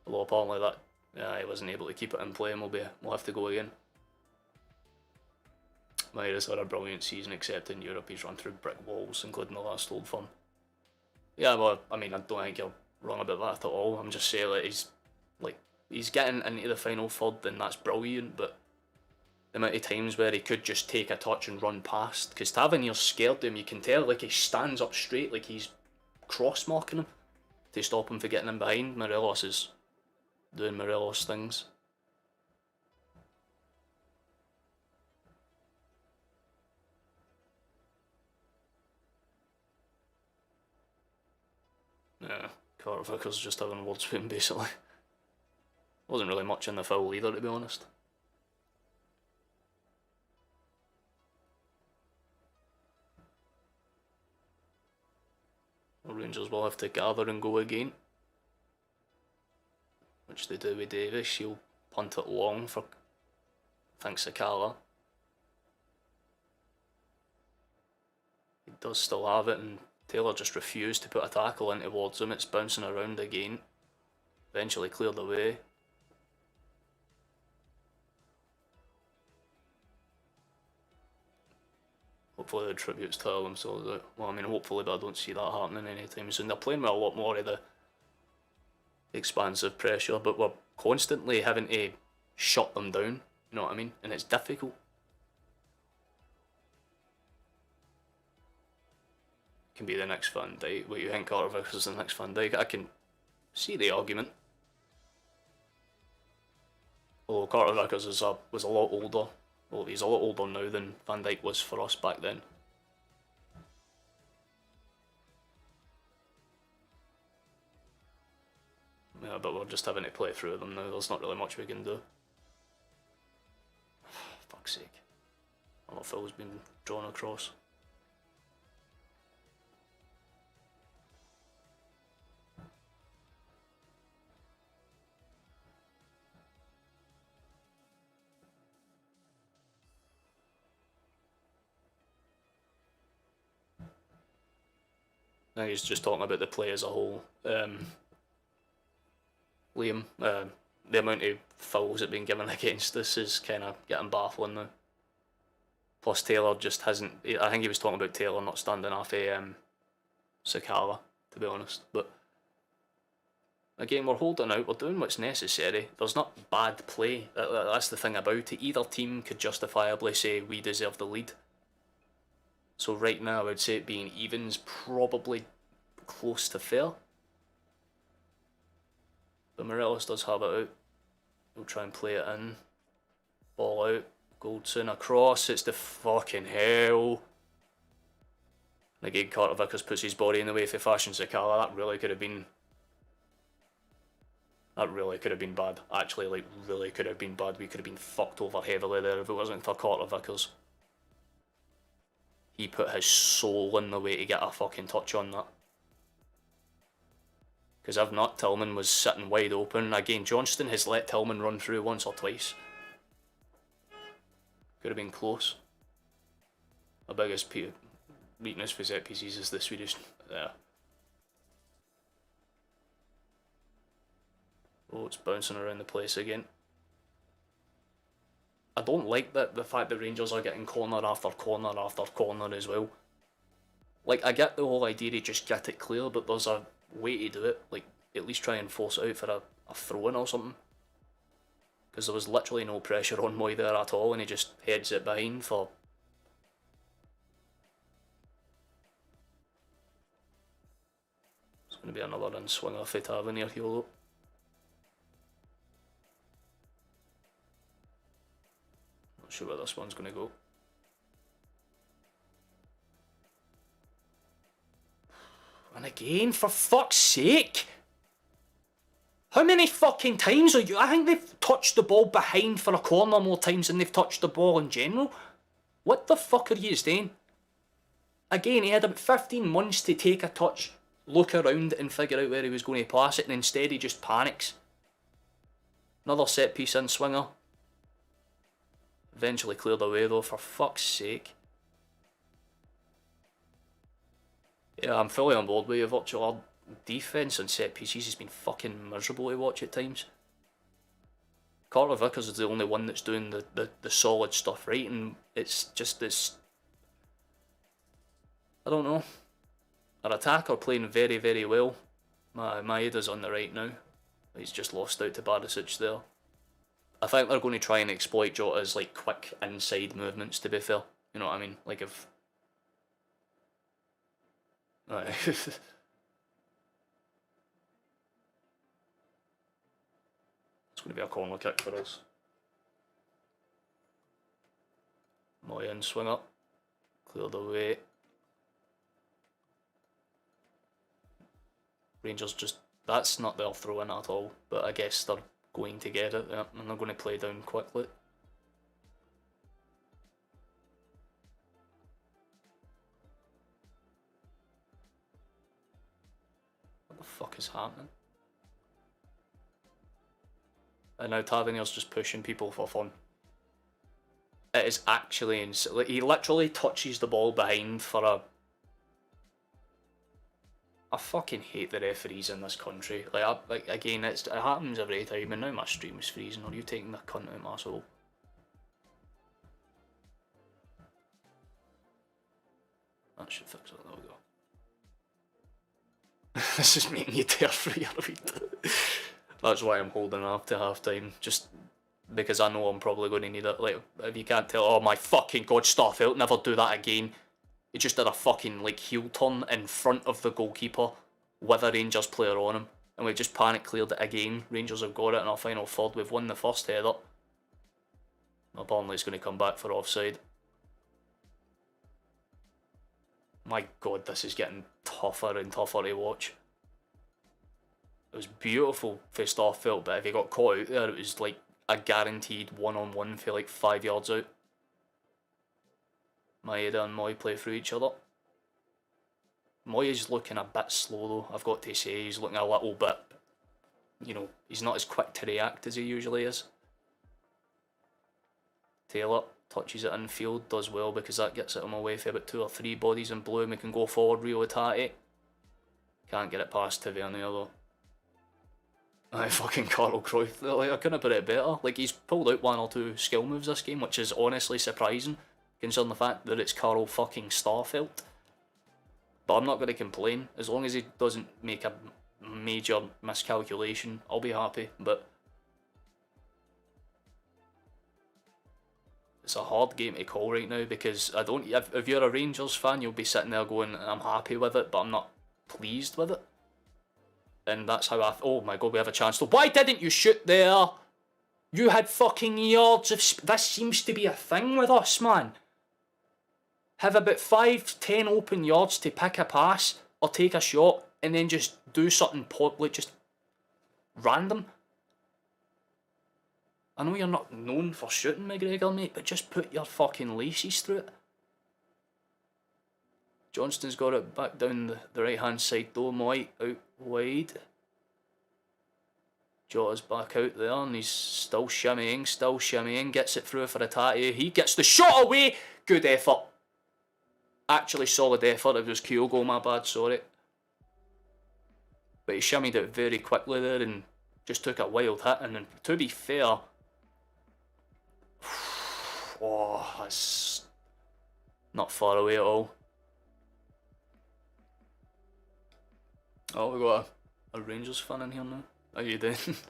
Although apparently that, yeah, he wasn't able to keep it in play, and we'll have to go again. Maira's had a brilliant season, except in Europe he's run through brick walls, including the last Old Firm. Yeah, well, I mean, I don't think you're wrong about that at all. I'm just saying that he's getting into the final third, and that's brilliant, but the amount of times where he could just take a touch and run past, because Tavernier's scared him, you can tell, like, he stands up straight, like he's cross-marking him to stop him from getting in behind. Morelos is doing Morelos things. Yeah, Carter Vickers just having words with him basically. Wasn't really much in the foul either, to be honest. The Rangers will have to gather and go again. which they do with Davis. He'll punt it long for, I think, Sakala. He does still have it, and Taylor just refused to put a tackle in towards him. It's bouncing around again. Eventually cleared away. Hopefully the tributes tell themselves out. Well, I mean, hopefully, but I don't see that happening anytime soon. They're playing with a lot more of the expansive pressure, but we're constantly having to shut them down, you know what I mean? And it's difficult. Can be the next Van Dijk. What you think Carter Vickers is the next Van Dijk? I can see the argument. Although Carter Vickers was a lot older. Well, he's a lot older now than Van Dijk was for us back then. Yeah, but we're just having to play through them now. There's not really much we can do. Fuck's sake. Another foul's been drawn across. I think he's just talking about the play as a whole. Liam, the amount of fouls that have been given against us is kind of getting baffling now. Plus Taylor just hasn't, I think he was talking about Taylor not standing off Sakala, to be honest. But again, we're holding out, we're doing what's necessary. There's not bad play, that's the thing about it. Either team could justifiably say we deserve the lead. So right now I would say it being even's probably close to fair. But Morelos does have it out. We'll try and play it in. Ball out. Goldson across. It's the fucking hell. And again, Carter Vickers puts his body in the way for Fashion Sakala. That really could have been bad. Actually, like, really could have been bad. We could have been fucked over heavily there if it wasn't for Carter Vickers. He put his soul in the way to get a fucking touch on that. Because if not, Tillman was sitting wide open. Again, Johnston has let Tillman run through once or twice. Could have been close. My biggest weakness for set pieces is the Swedish. Oh, it's bouncing around the place again. I don't like the fact that Rangers are getting corner after corner after corner as well. Like, I get the whole idea to just get it clear, but there's a way to do it. Like, at least try and force it out for a throw-in or something. Because there was literally no pressure on Moy there at all, and he just heads it behind for... It's going to be another in-swinger for Tavernier here, though. Not sure where this one's going to go. And again, for fuck's sake! How many fucking times are you... I think they've touched the ball behind for a corner more times than they've touched the ball in general. What the fuck are you doing? Again, he had about 15 months to take a touch, look around and figure out where he was going to pass it, and instead he just panics. Another set piece in swinger. Eventually cleared away though, for fuck's sake. Yeah, I'm fully on board with you, Virtual. Our defence and set pieces has been fucking miserable to watch at times. Carter Vickers is the only one that's doing the solid stuff right, and it's just this... I don't know. Our attacker playing very, very well. Maeda's on the right now. He's just lost out to Barisic there. I think they're going to try and exploit Jota's like quick inside movements, to be fair. You know what I mean? Like if... Right. It's going to be a corner kick for us. Moyen swing up. Cleared away. Rangers just... That's not their throw-in at all, but I guess they're going to get it, yeah, and they're going to play down quickly. What the fuck is happening? And now Tavernier's just pushing people for fun. It is actually insane. Like, he literally touches the ball behind for a... I fucking hate the referees in this country. Like, again, it happens every time, and now my stream is freezing. Are you taking the cunt out of my soul? That should fix it. There we go. This is making you tear for your read. That's why I'm holding up to half time. Just because I know I'm probably going to need it. Like, if you can't tell, oh my fucking god, Starfield, never do that again. He just did a fucking, like, heel turn in front of the goalkeeper with a Rangers player on him. And we just panic cleared it again. Rangers have got it in our final third. We've won the first header. Apparently it's going to come back for offside. My god, this is getting tougher and tougher to watch. It was beautiful for Starfield, but if he got caught out there, it was like a guaranteed one-on-one for like 5 yards out. Maeda and Moy play through each other. Moy is looking a bit slow though, I've got to say. He's looking a little bit, you know, he's not as quick to react as he usually is. Taylor touches it infield, does well because that gets it him away for about 2 or 3 bodies in blue and we can go forward. Rio Tati can't get it past Tavernier though. Aye, fucking Carl Cruyff. Like, I couldn't have put it better. Like, he's pulled out 1 or 2 skill moves this game, which is honestly surprising, considering the fact that it's Carl fucking Starfield. But I'm not going to complain. As long as he doesn't make a major miscalculation, I'll be happy. But it's a hard game to call right now because I don't. If you're a Rangers fan, you'll be sitting there going, I'm happy with it, but I'm not pleased with it. And that's how oh my god, we have a chance to... Why didn't you shoot there? You had fucking yards of... This seems to be a thing with us, man. Have about 5-10 open yards to pick a pass or take a shot and then just do something like just random. I know you're not known for shooting, McGregor, mate, but just put your fucking laces through it. Johnston's got it back down the right-hand side though. Moy out wide. Jota's back out there and he's still shimmying, gets it through for Atati. He gets the shot away! Good effort. Actually solid effort. It was Kyogo, my bad, sorry. But he shimmied it very quickly there and just took a wild hit. And then, to be fair... Oh, that's not far away at all. Oh, we got a Rangers fan in here now. How you doing? It's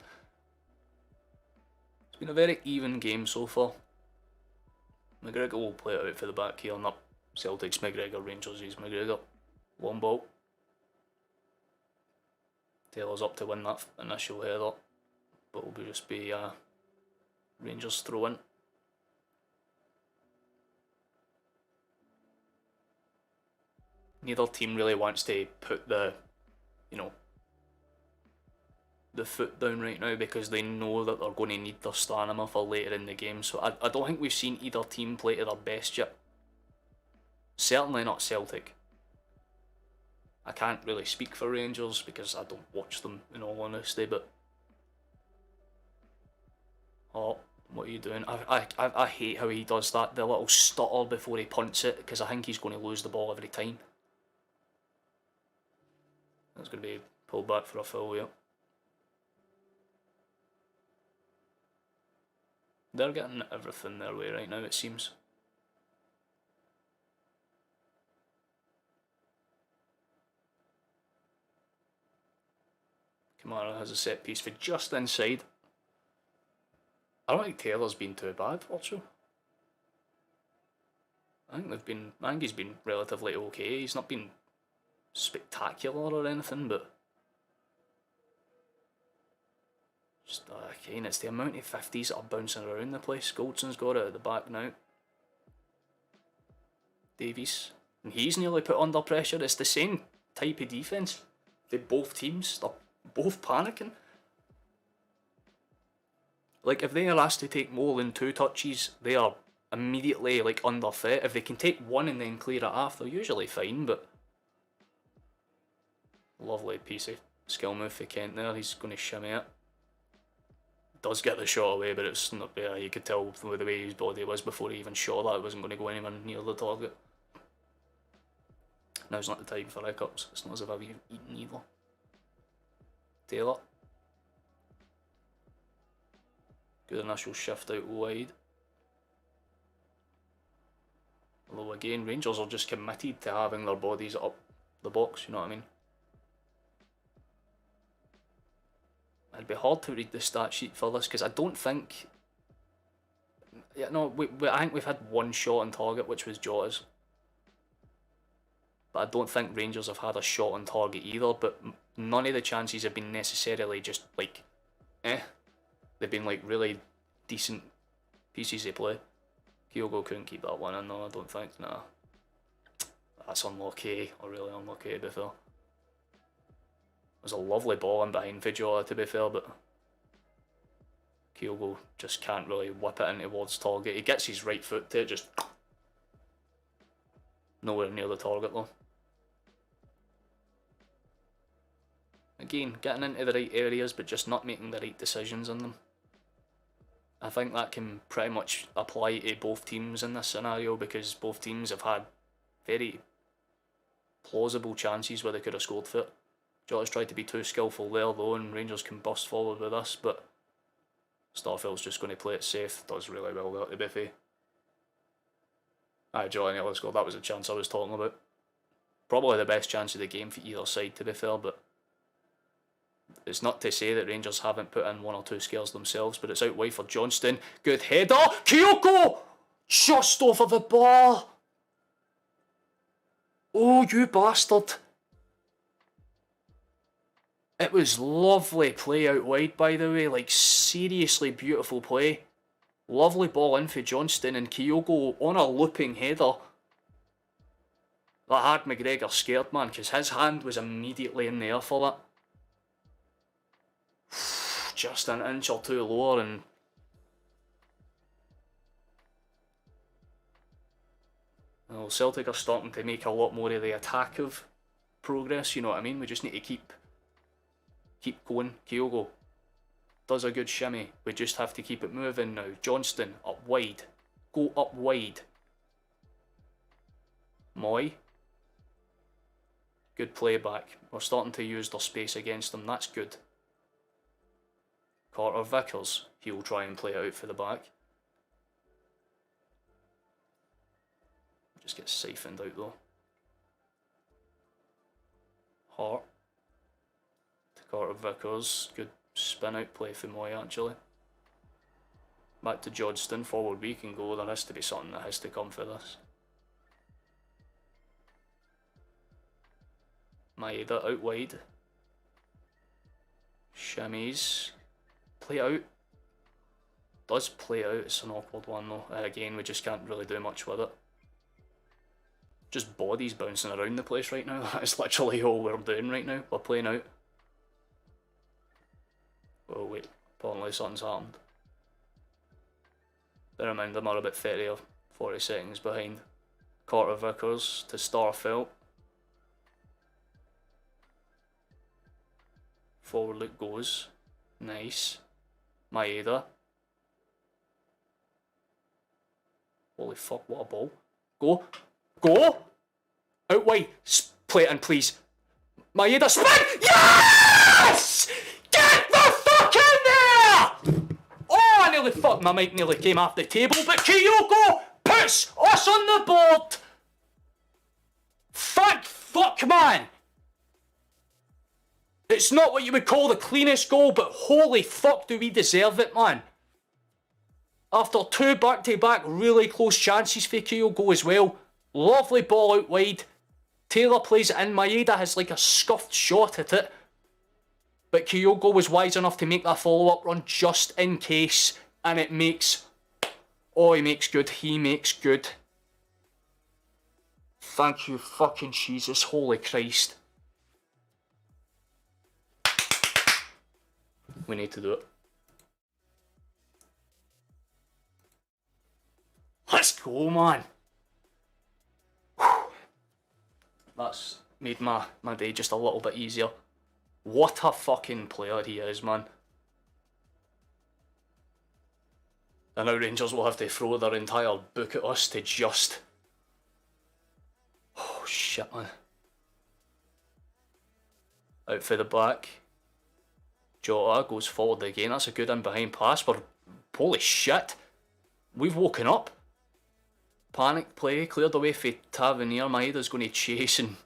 been a very even game so far. McGregor will play it out for the back here, not Celtic's McGregor, Rangers is McGregor. Long ball. Taylor's up to win that initial header, but it will just be Rangers throw in. Neither team really wants to put the, you know, the foot down right now because they know that they're going to need their stamina for later in the game. So I don't think we've seen either team play to their best yet. Certainly not Celtic. I can't really speak for Rangers because I don't watch them in all honesty, but... Oh, what are you doing? I hate how he does that, the little stutter before he punts it, because I think he's going to lose the ball every time. That's going to be pulled back for a foul, yeah. They're getting everything their way right now, it seems. Kamara has a set piece for just inside. I don't think Taylor's been too bad, also. I think he's been relatively okay. He's not been spectacular or anything, but just again, it's the amount of 50s that are bouncing around the place. Goldson's got it at the back now. Davies, and he's nearly put under pressure. It's the same type of defence. Both teams, they're both panicking. Like, if they are asked to take more than 2 touches, they are immediately like under threat. If they can take 1 and then clear it off, they're usually fine, but... Lovely piece of skill move for Kent there. He's going to shimmy it. Does get the shot away, but it's not. Yeah, you could tell from the way his body was before he even shot that it wasn't going to go anywhere near the target. Now's not the time for hiccups. It's not as if I've eaten either. Taylor. Good initial shift out wide. Although again, Rangers are just committed to having their bodies up the box, you know what I mean? It'd be hard to read the stat sheet for this because I don't think... Yeah, no, I think we've had one shot on target, which was Jota's. But I don't think Rangers have had a shot on target either, but none of the chances have been necessarily just like, They've been like really decent pieces of play. Kyogo couldn't keep that one in though, I don't think. Nah. That's unlucky, or really unlucky to be fair. It was a lovely ball in behind for Jota to be fair, but Kyogo just can't really whip it in towards target. He gets his right foot to it, just nowhere near the target though. Again, getting into the right areas but just not making the right decisions in them. I think that can pretty much apply to both teams in this scenario because both teams have had very plausible chances where they could have scored for it. Jota's tried to be too skillful there though, and Rangers can burst forward with this, but Starfield's just going to play it safe. Does really well there to be fair. Aye, Jota nearly scored. That was a chance I was talking about. Probably the best chance of the game for either side to be fair, but it's not to say that Rangers haven't put in one or two scares themselves, but it's out wide for Johnston. Good header. Kyogo! Just over the bar. Oh, you bastard. It was lovely play out wide, by the way. Like, seriously beautiful play. Lovely ball in for Johnston, and Kyogo on a looping header. That had McGregor scared, man, because his hand was immediately in the air for that. Just an inch or two lower, and well, Celtic are starting to make a lot more of the attack of progress, you know what I mean? We just need to keep going. Kyogo does a good shimmy. We just have to keep it moving now. Johnston up wide. Go up wide. Moy. Good playback. We're starting to use their space against them. That's good. Carter Vickers. He'll try and play it out for the back. Just gets siphoned out though. Hart. To Carter Vickers. Good spin out play for Moy actually. Back to Johnston. Forward we can go. There has to be something that has to come for this. Maeda out wide. Shimmies. Play out. Does play out. It's an awkward one though. Again, we just can't really do much with it. Just bodies bouncing around the place right now. That is literally all we're doing right now. We're playing out. Oh wait, apparently something's happened. Bear in mind, I'm about 30 or 40 seconds behind. Carter Vickers to Starfelt. Forward look goes. Nice. Maeda. Holy fuck, what a ball. Go. Go! Out wide. Play it in, please. Maeda spin! Yes! Get the fuck in there! Oh, I nearly fucked. My mic nearly came off the table, but Kyogo puts us on the board! Thank fuck, man! It's not what you would call the cleanest goal, but holy fuck do we deserve it, man. After two back-to-back really close chances for Kyogo as well. Lovely ball out wide. Taylor plays it in. Maeda has like a scuffed shot at it. But Kyogo was wise enough to make that follow-up run just in case. And it makes... Oh, he makes good. He makes good. Thank you fucking Jesus. Holy Christ. We need to do it. Let's go, man. Whew. That's made my day just a little bit easier. What a fucking player he is, man. And now Rangers will have to throw their entire book at us to just... Oh shit, man. Out for the back. Jota goes forward again. That's a good in behind pass. But holy shit. We've woken up. Panic play. Cleared away for Tavernier. Maeda's going to chase and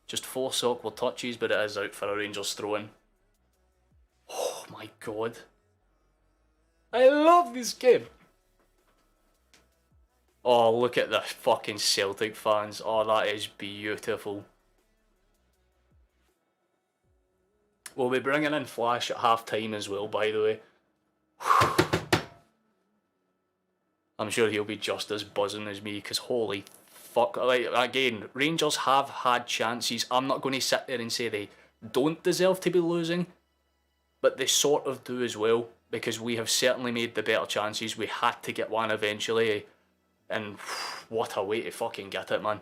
just force awkward touches. But it is out for a Rangers throw in. Oh my god. I love this game. Oh, look at the fucking Celtic fans. Oh, that is beautiful. We'll be bringing in Flash at half time as well, by the way. I'm sure he'll be just as buzzing as me, because holy fuck. Like, again, Rangers have had chances. I'm not going to sit there and say they don't deserve to be losing, but they sort of do as well, because we have certainly made the better chances. We had to get one eventually, and what a way to fucking get it, man.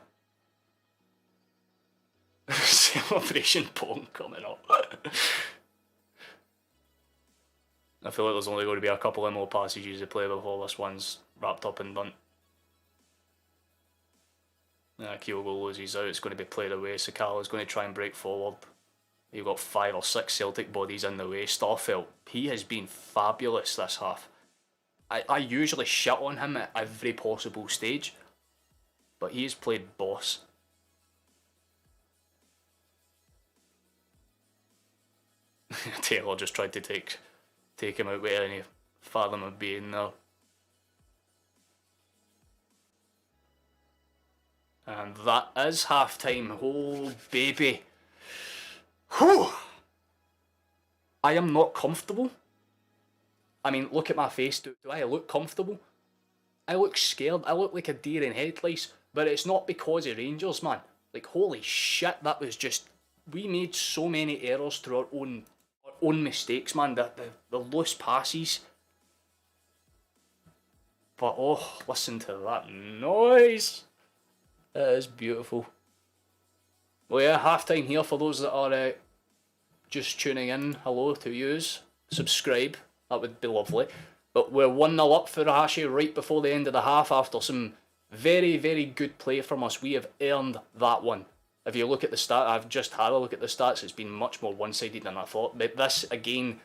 Celebration Pong coming up. I feel like there's only going to be a couple of more passages to play before this one's wrapped up and done. Kyogo loses out, it's going to be played away. Sakala's going to try and break forward. You've got 5 or 6 Celtic bodies in the way. Starfelt, he has been fabulous this half. I usually shit on him at every possible stage, but he's played boss. Taylor just tried to take him out with any fathom of being there. And that is half time. Oh baby. Whew. I am not comfortable. I mean, look at my face. Do I look comfortable? I look scared. I look like a deer in headlights. But it's not because of Rangers, man. Like, holy shit, that was just... We made so many errors through our own mistakes, man. The loose passes. But, oh, listen to that noise. It is beautiful. Well, yeah, half time here for those that are just tuning in. Hello to yous. Subscribe. That would be lovely. But we're 1-0 up for Rahashi right before the end of the half after some very, very good play from us. We have earned that one. If you look at the stat, I've just had a look at the stats, it's been much more one-sided than I thought. But this, again,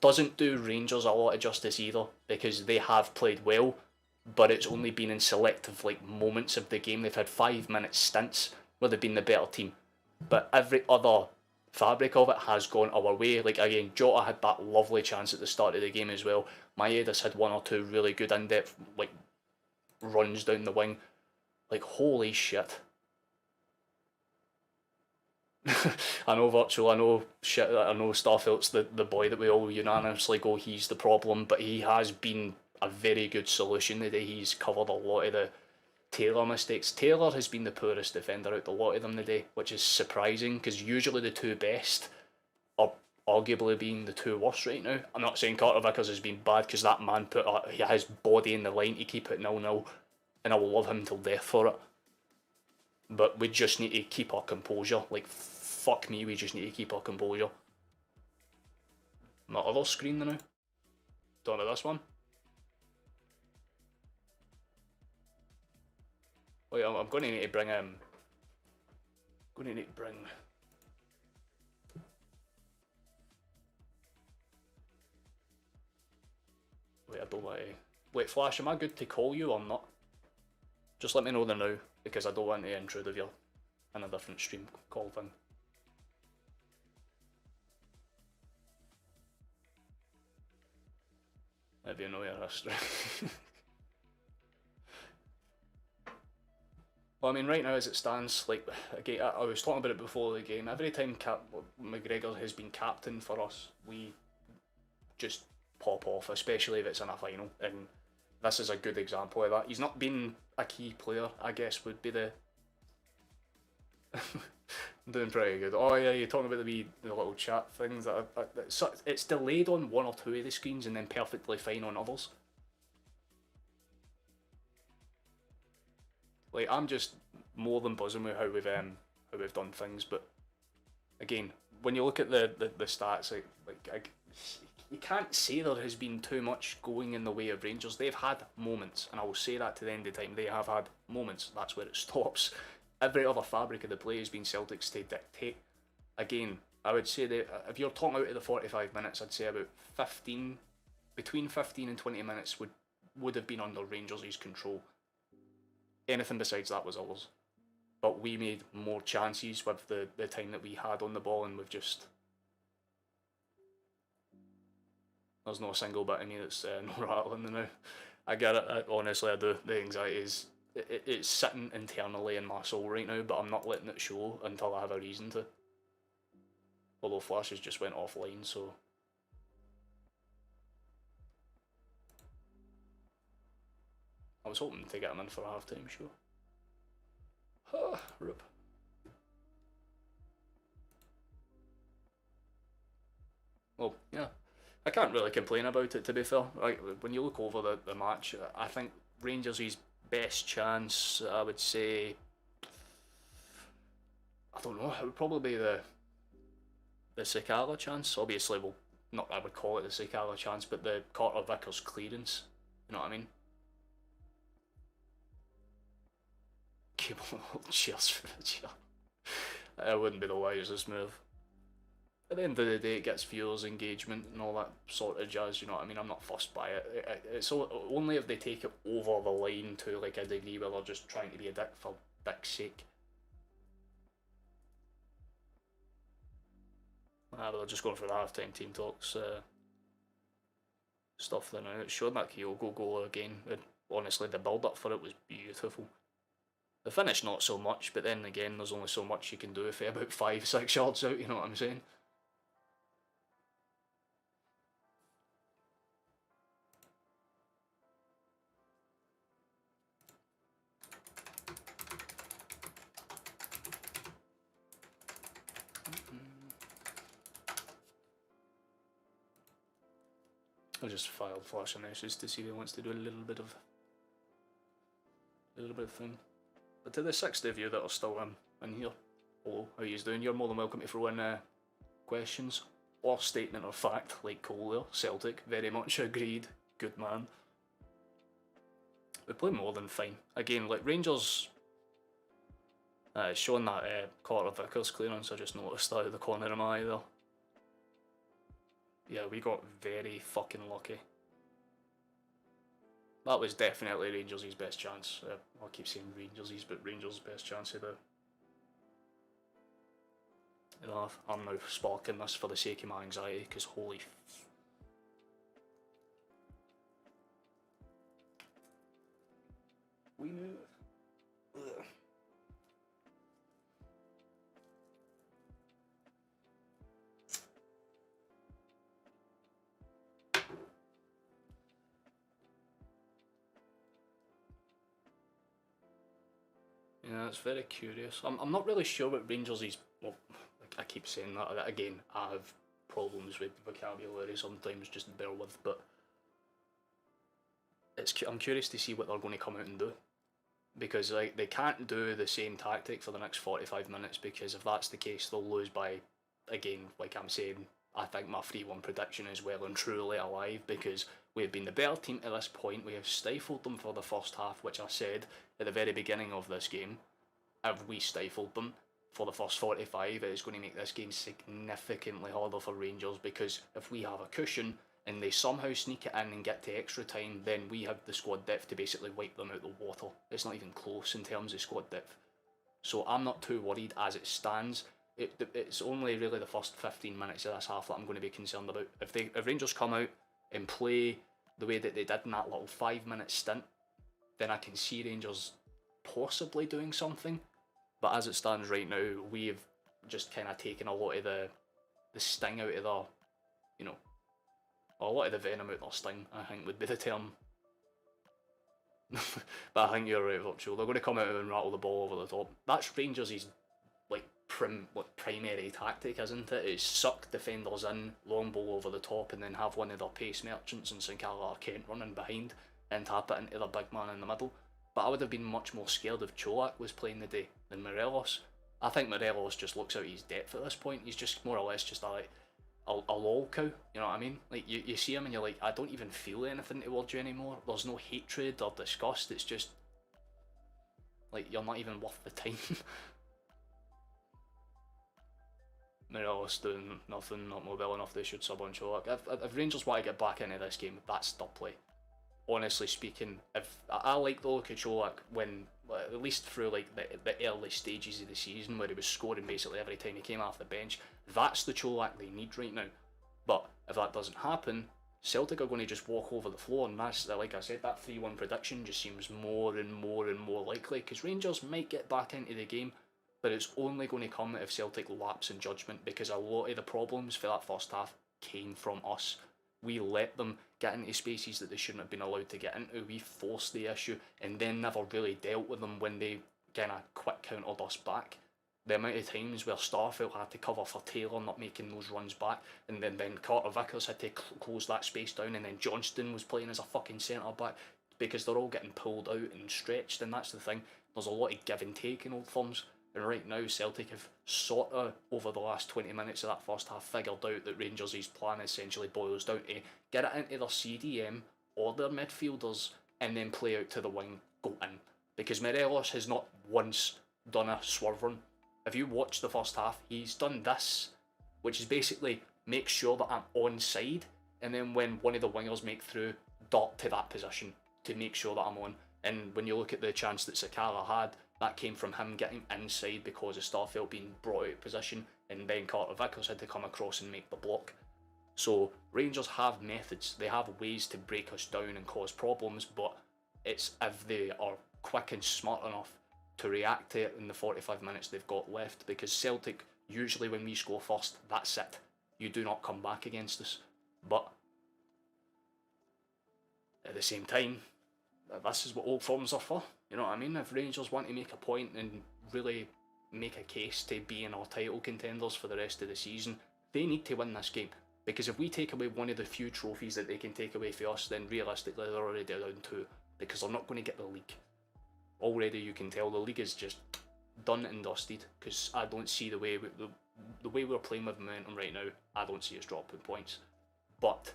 doesn't do Rangers a lot of justice either, because they have played well, but it's only been in selective moments of the game. They've had 5-minute stints where they've been the better team. But every other fabric of it has gone our way. Like, again, Jota had that lovely chance at the start of the game as well. Maeda's had 1 or 2 really good in-depth runs down the wing. Like, holy shit. I know Virtual, I know Starfelt's the boy that we all unanimously go, he's the problem, but he has been a very good solution today. He's covered a lot of the Taylor mistakes. Taylor has been the poorest defender out the lot of them today, which is surprising, because usually the 2 best are arguably being the 2 worst right now. I'm not saying Carter Vickers has been bad, because that man put his body in the line to keep it 0-0, and I will love him till death for it. But we just need to keep our composure. Like, fuck me, we just need to keep our composure. My other screen now. Don't know this one. Wait, I'm going to need to bring Wait, I don't want to... Wait, Flash, am I good to call you or not? Just let me know now, because I don't want to intrude if you're in a different stream call thing. Maybe you know your history. Well, I mean, right now as it stands, like, again, I was talking about it before the game, every time McGregor has been captain for us, we just pop off, especially if it's in a final, and this is a good example of that. He's not been a key player, I guess, would be the... I'm doing pretty good. Oh yeah, you're talking about the little chat things. It's delayed on 1 or 2 of the screens and then perfectly fine on others. Like, I'm just more than buzzing with how we've done things. But again, when you look at the stats, you can't say there has been too much going in the way of Rangers. They've had moments, and I will say that to the end of time. They have had moments. That's where it stops. Every other fabric of the play has been Celtic's to dictate. Again, I would say that if you're talking out of the 45 minutes, I'd say about 15, between 15 and 20 minutes would have been under Rangers' control. Anything besides that was ours. But we made more chances with the time that we had on the ball, and we've just... There's not a single bit of me that's not rattling now. I get it, honestly I do. The anxiety is... It's sitting internally in my soul right now, but I'm not letting it show until I have a reason to. Although flashes just went offline, so... I was hoping to get him in for a half-time show. Rip. Well, yeah. I can't really complain about it, to be fair. Like, when you look over the match, I think Rangers' best chance, I would say... I don't know, it would probably be the Sakala chance. Obviously, well, not I would call it the Sakala chance, but the Carter Vickers clearance. You know what I mean? Cheers for the cheer. It wouldn't be the wisest move. At the end of the day, it gets viewers' engagement and all that sort of jazz, you know what I mean? I'm not fussed by it. It's only if they take it over the line to like a degree where they're just trying to be a dick for dick's sake. But they're just going for the half-time team talks stuff there now. It's showing that Kyogo goal again, and honestly the build-up for it was beautiful. The finish not so much, but then again there's only so much you can do if you're about 5-6 yards out, you know what I'm saying? I just filed flash messages to see if he wants to do a little bit of thing. But to the 60 of you that are still in here, hello, how you doing? You're more than welcome to throw in questions or statement of fact, like Cole there. Celtic, very much agreed, good man. We play more than fine. Again, like Rangers, showing that Carter Vickers clearance, I just noticed out of the corner of my eye there. Yeah, we got very fucking lucky. That was definitely Rangers' best chance. I keep saying Rangers', but Rangers' best chance of the... I'm now sparking this for the sake of my anxiety, because holy... We move... Ugh. Yeah, it's very curious. I'm not really sure what Rangers is. Well, like I keep saying that again. I have problems with vocabulary sometimes. Just bear with. But I'm curious to see what they're going to come out and do, because like they can't do the same tactic for the next 45 minutes. Because if that's the case, they'll lose by, again, like I'm saying. I think my 3-1 prediction is well and truly alive, because we've been the better team to this point. We have stifled them for the first half, which I said at the very beginning of this game. If we stifled them for the first 45, it is going to make this game significantly harder for Rangers, because if we have a cushion and they somehow sneak it in and get to extra time, then we have the squad depth to basically wipe them out the water. It's not even close in terms of squad depth. So I'm not too worried as it stands. It's only really the first 15 minutes of this half that I'm going to be concerned about. If Rangers come out and play the way that they did in that little 5-minute stint, then I can see Rangers possibly doing something. But as it stands right now, we've just kind of taken a lot of the sting out of their, you know, or a lot of the venom out of their sting, I think would be the term. But I think you're right, Virtual. They're going to come out and rattle the ball over the top. That's Rangers' like primary tactic, isn't it? Is suck defenders in, long ball over the top, and then have one of their pace merchants and Sinclair or Kent running behind and tap it into the big man in the middle. But I would have been much more scared if Cholak was playing the day than Morelos. I think Morelos just looks out his depth at this point. He's just more or less just like a lol cow, you know what I mean? Like, you see him and you're like, I don't even feel anything towards you anymore. There's no hatred or disgust, it's just, like, you're not even worth the time. Morelos doing nothing, not mobile enough, they should sub on Cholak. If Rangers want to get back into this game, that's their play. Honestly speaking, if I like the look of Cholak when, at least through like the early stages of the season where he was scoring basically every time he came off the bench, that's the Cholak they need right now. But if that doesn't happen, Celtic are going to just walk over the floor, and that's, like I said, that 3-1 prediction just seems more and more and more likely, because Rangers might get back into the game, but it's only going to come if Celtic lapse in judgment, because a lot of the problems for that first half came from us. We let them get into spaces that they shouldn't have been allowed to get into. We forced the issue and then never really dealt with them when they kind of quick countered us back. The amount of times where Starfield had to cover for Taylor not making those runs back, and then Carter Vickers had to close that space down, and then Johnston was playing as a fucking centre back, because they're all getting pulled out and stretched, and that's the thing. There's a lot of give and take in Old Firms. And right now, Celtic have sort of, over the last 20 minutes of that first half, figured out that Rangers' plan essentially boils down to get it into their CDM or their midfielders and then play out to the wing, go in. Because Morelos has not once done a swerve run. If you watch the first half, he's done this, which is basically make sure that I'm onside, and then when one of the wingers make through, dart to that position to make sure that I'm on. And when you look at the chance that Sakala had, that came from him getting inside because of Starfield being brought out of position, and then Carter Vickers had to come across and make the block. So Rangers have methods, they have ways to break us down and cause problems, but it's if they are quick and smart enough to react to it in the 45 minutes they've got left, because Celtic, usually when we score first, that's it. You do not come back against us. But at the same time, this is what Old Firms are for. You know what I mean? If Rangers want to make a point and really make a case to being our title contenders for the rest of the season, they need to win this game. Because if we take away one of the few trophies that they can take away for us, then realistically they're already down 2, because they're not going to get the league. Already you can tell the league is just done and dusted, because I don't see the way we're playing with momentum right now, I don't see us dropping points. But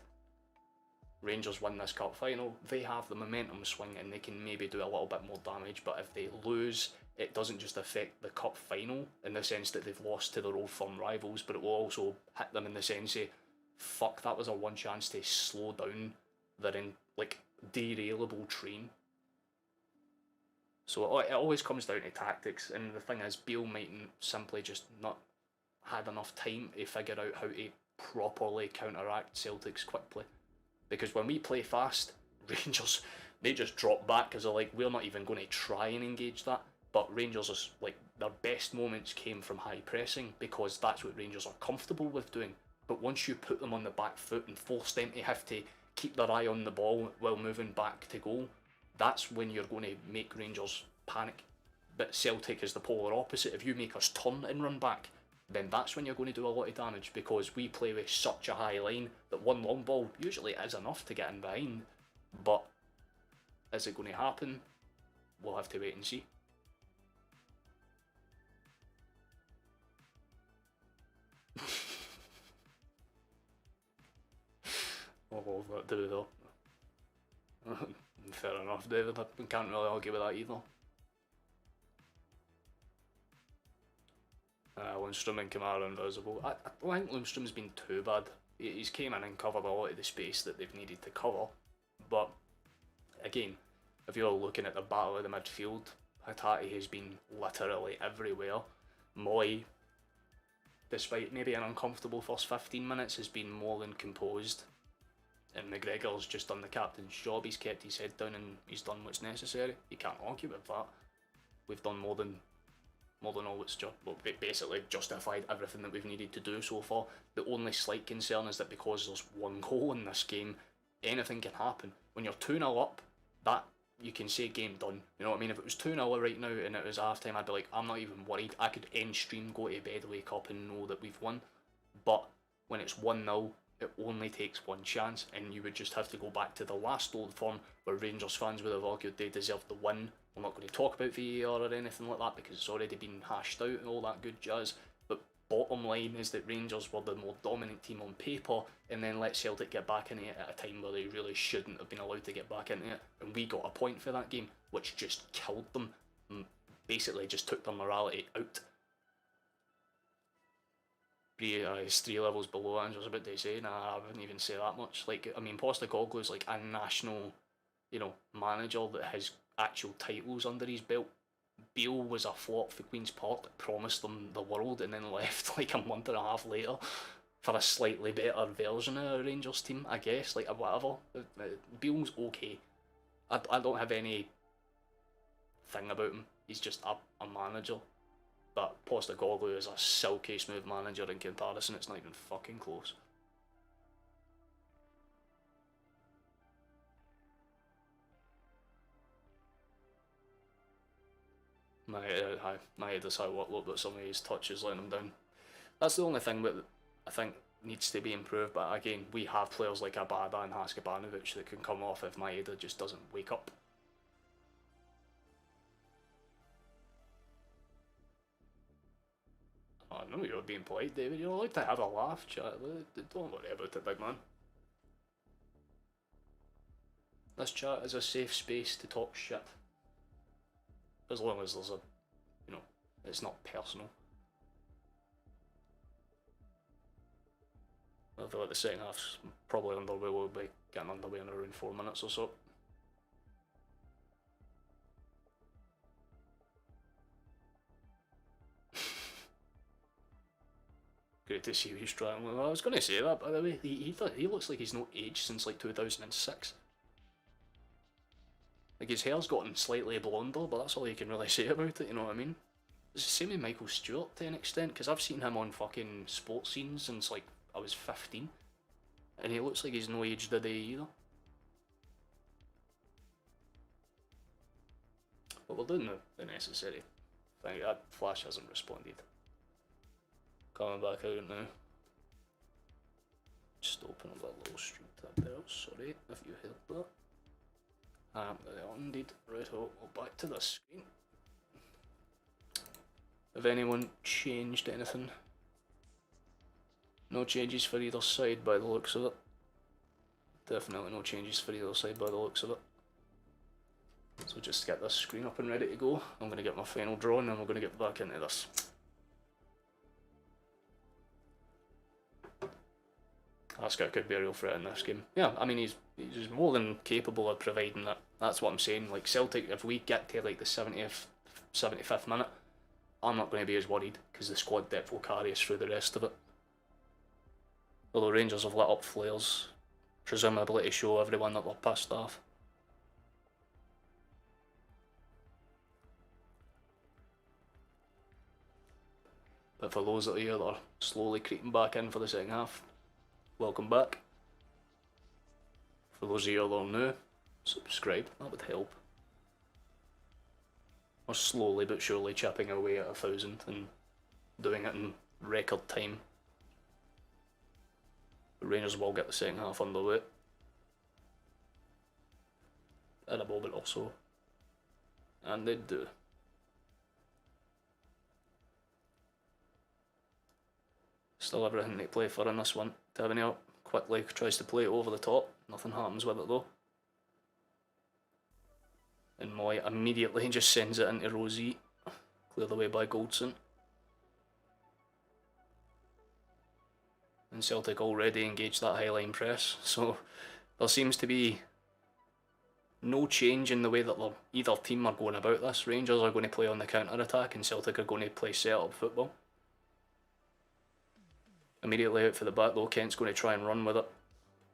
Rangers win this cup final, they have the momentum swing and they can maybe do a little bit more damage, but if they lose, it doesn't just affect the cup final in the sense that they've lost to their Old Firm rivals, but it will also hit them in the sense of, fuck, that was our one chance to slow down their derailable train. So it always comes down to tactics, and the thing is, Beale mightn't simply just not had enough time to figure out how to properly counteract Celtic's quick play. Because when we play fast, Rangers, they just drop back because they're like, we're not even going to try and engage that. But Rangers, is like, their best moments came from high pressing, because that's what Rangers are comfortable with doing. But once you put them on the back foot and force them to have to keep their eye on the ball while moving back to goal, that's when you're going to make Rangers panic. But Celtic is the polar opposite. If you make us turn and run back, then that's when you're going to do a lot of damage, because we play with such a high line that one long ball usually is enough to get in behind. But is it going to happen? We'll have to wait and see. What have got to do though? Fair enough, David. I can't really argue with that either. Lundstrom and Kamara invisible. I don't think Lundstrom's been too bad. He's came in and covered a lot of the space that they've needed to cover. But again, if you're looking at the battle of the midfield, Hatate has been literally everywhere. Moy, despite maybe an uncomfortable first 15 minutes, has been more than composed. And McGregor's just done the captain's job. He's kept his head down and he's done what's necessary. You can't argue with that. We've done more than all that's basically justified everything that we've needed to do so far. The only slight concern is that because there's one goal in this game, anything can happen. When you're 2-0 up, that you can say game done. You know what I mean? If it was 2-0 right now and it was half time, I'd be like, I'm not even worried. I could end stream, go to bed, wake up and know that we've won. But when it's 1-0, it only takes one chance, and you would just have to go back to the last Old Firm where Rangers fans would have argued they deserved the win. I'm not going to talk about VAR or anything like that because it's already been hashed out and all that good jazz, but bottom line is that Rangers were the more dominant team on paper, and then let Celtic get back into it at a time where they really shouldn't have been allowed to get back into it, and we got a point for that game, which just killed them, basically just took their morality out. He's 3 levels below, I was about to say. Nah, I wouldn't even say that much. Like, I mean, Postecoglou's like a national, manager that has actual titles under his belt. Beale was a flop for Queen's Park that promised them the world and then left like a month and a half later for a slightly better version of a Rangers team, I guess. Like, whatever. Beale's okay. I don't have any thing about him. He's just a manager. But Postecoglou is a silky smooth manager in comparison. It's not even fucking close. My head is high workload, but some of his touches letting him down. That's the only thing that I think needs to be improved. But again, we have players like Abada and Haskabanovic that can come off if Maeda just doesn't wake up. I know you're being polite, David. You're allowed to have a laugh, chat. Don't worry about it, big man. This chat is a safe space to talk shit. As long as there's it's not personal. I feel like the second half's probably underway. We'll be getting underway in around 4 minutes or so. Great to see you strong. Well, I was going to say that, by the way. He looks like he's not aged since like 2006. Like, his hair's gotten slightly blonder, but that's all you can really say about it, you know what I mean? It's the same with Michael Stewart to an extent, because I've seen him on fucking sports scenes since like I was 15. And he looks like he's no aged a day either. But we're doing the necessary thing. That Flash hasn't responded. Coming back out now. Just open up that little stream tab there, sorry if you heard that. There indeed. Right, we'll back to the screen. Have anyone changed anything? No changes for either side by the looks of it. Definitely no changes for either side by the looks of it. So just get this screen up and ready to go. I'm going to get my final draw and then we're going to get back into this. Ascot could be a real threat in this game. Yeah, I mean, he's more than capable of providing that. That's what I'm saying. Like, Celtic, if we get to like the 70th, 75th minute, I'm not going to be as worried because the squad depth will carry us through the rest of it. Although Rangers have lit up flares, presumably to show everyone that they're pissed off. But for those that are here that are slowly creeping back in for the second half, welcome back. For those of you that are new, subscribe, that would help. We're slowly but surely chipping away at 1,000 and doing it in record time. The Rangers will get the second half underway. In a moment or so. And they do. Still everything to play for in this one. Tavernier quickly tries to play it over the top. Nothing happens with it though. And Moy immediately just sends it into Rosie. Cleared away by Goldson. And Celtic already engaged that high line press. So there seems to be no change in the way that either team are going about this. Rangers are going to play on the counter attack and Celtic are going to play set up football. Immediately out for the back though, Kent's going to try and run with it.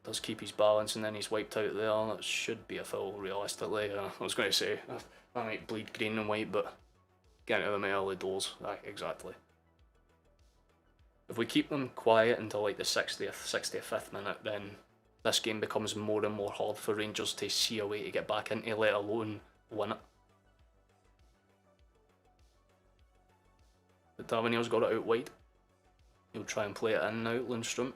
Does keep his balance and then he's wiped out there. That should be a foul realistically. I was going to say, that might bleed green and white, but getting to them early doors, exactly. If we keep them quiet until like the 60th, 65th minute, then this game becomes more and more hard for Rangers to see a way to get back into, let alone win it. But Tavernier's got it out wide. He'll try and play it in now, Lundstrom.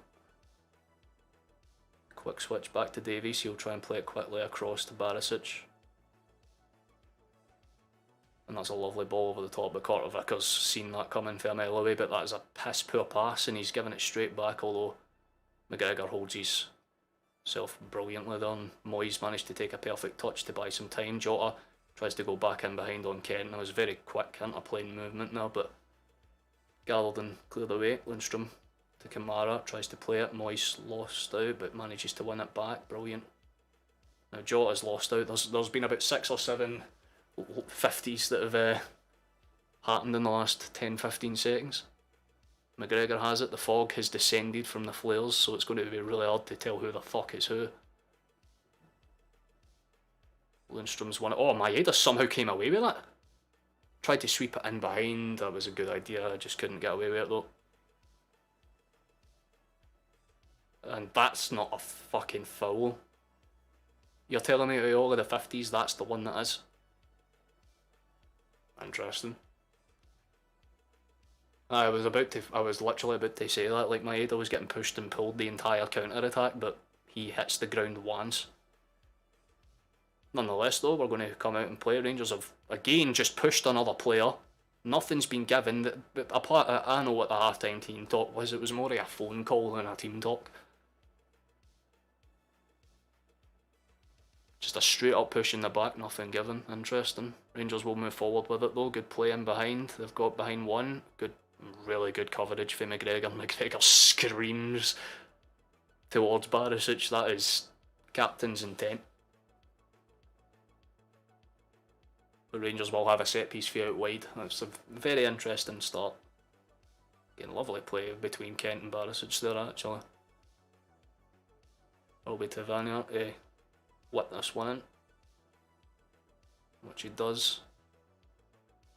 Quick switch back to Davies, he'll try and play it quickly across to Barisic. And that's a lovely ball over the top, but Carter Vickers seen that coming from a mile away, but that is a piss poor pass, and he's giving it straight back, although McGregor holds his self brilliantly there, and Moyes managed to take a perfect touch to buy some time. Jota tries to go back in behind on Kent. It was very quick interplaying movement there, but gathered and cleared away. Lundstrom to Kamara, tries to play it. Moyes lost out, but manages to win it back. Brilliant. Now Jota's lost out. There's been about 6 or 7 50s that have happened in the last 10-15 seconds. McGregor has it. The fog has descended from the flares, so it's going to be really hard to tell who the fuck is who. Lundstrom's won it. Oh, Maeda somehow came away with it. Tried to sweep it in behind. That was a good idea. I just couldn't get away with it though. And that's not a fucking foul. You're telling me out of all of the 50s, that's the one that is? Interesting. I was literally about to say that, like Maeda was getting pushed and pulled the entire counter attack, but he hits the ground once. Nonetheless though, we're going to come out and play. Rangers have again just pushed another player. Nothing's been given. Apart, I know what the half-time team talk was. It was more of a phone call than a team talk. Just a straight up push in the back, nothing given. Interesting. Rangers will move forward with it though. Good play in behind. They've got behind one. Good, really good coverage for McGregor. McGregor screams towards Barisic. That is captain's intent. The Rangers will have a set piece for out wide. That's a very interesting start. Again, lovely play between Kent and Barisic there actually. Robbie Tavernier whip this one in, which he does.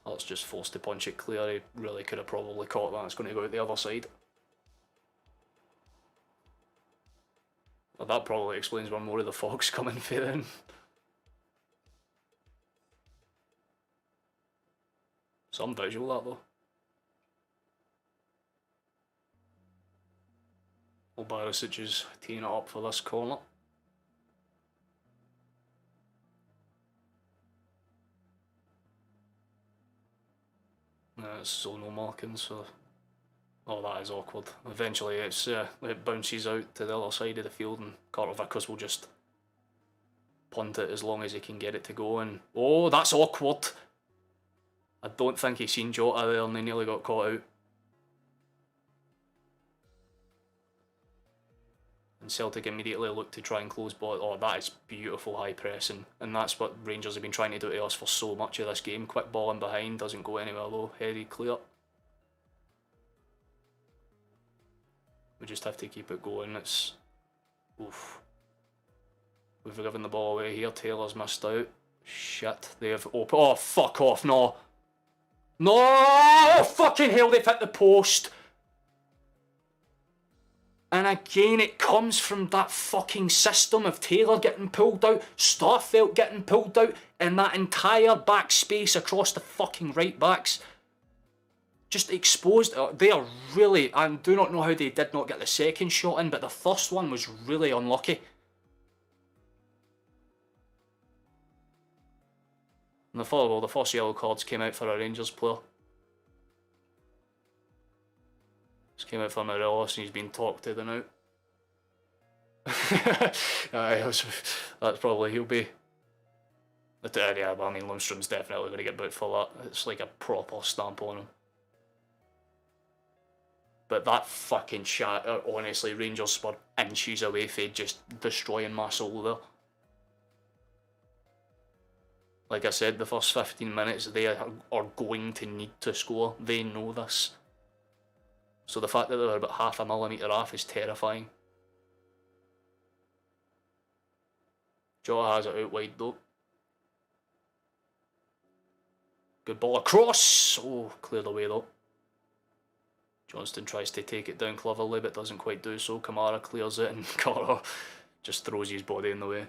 Hearts just forced to punch it clear. He really could have probably caught that. It's going to go out the other side. Well, that probably explains where more of the fog's coming from then. Some visual that though. Well, Barisic is teeing it up for this corner. It's so no marking, so... Oh, that is awkward. Eventually it bounces out to the other side of the field and Carter Vickers will just punt it as long as he can get it to go, and... Oh, that's awkward! I don't think he's seen Jota there and they nearly got caught out. And Celtic immediately looked to try and close ball. Oh, that is beautiful high pressing. And that's what Rangers have been trying to do to us for so much of this game. Quick ball in behind, doesn't go anywhere though. Headed clear. We just have to keep it going. It's... Oof. We've given the ball away here. Taylor's missed out. Shit. They have opened... Oh, fuck off, no! No! Fucking hell, they've hit the post! And again, it comes from that fucking system of Taylor getting pulled out, Starfelt getting pulled out, and that entire back space across the fucking right backs. Just exposed. They are really... I do not know how they did not get the second shot in, but the first one was really unlucky. And the first yellow cards came out for a Rangers player. Came out for Morelos and he's been talked to the now. That's probably he'll be. But yeah, I mean Lundstrom's definitely going to get booked for that. It's like a proper stamp on him. But that fucking shot, honestly, Rangers were inches away from just destroying my soul there. Like I said, the first 15 minutes they are going to need to score. They know this. So the fact that they're about half a millimetre off is terrifying. Jota has it out wide though. Good ball across. Oh, cleared away though. Johnston tries to take it down cleverly but doesn't quite do so. Kamara clears it and Carter just throws his body in the way.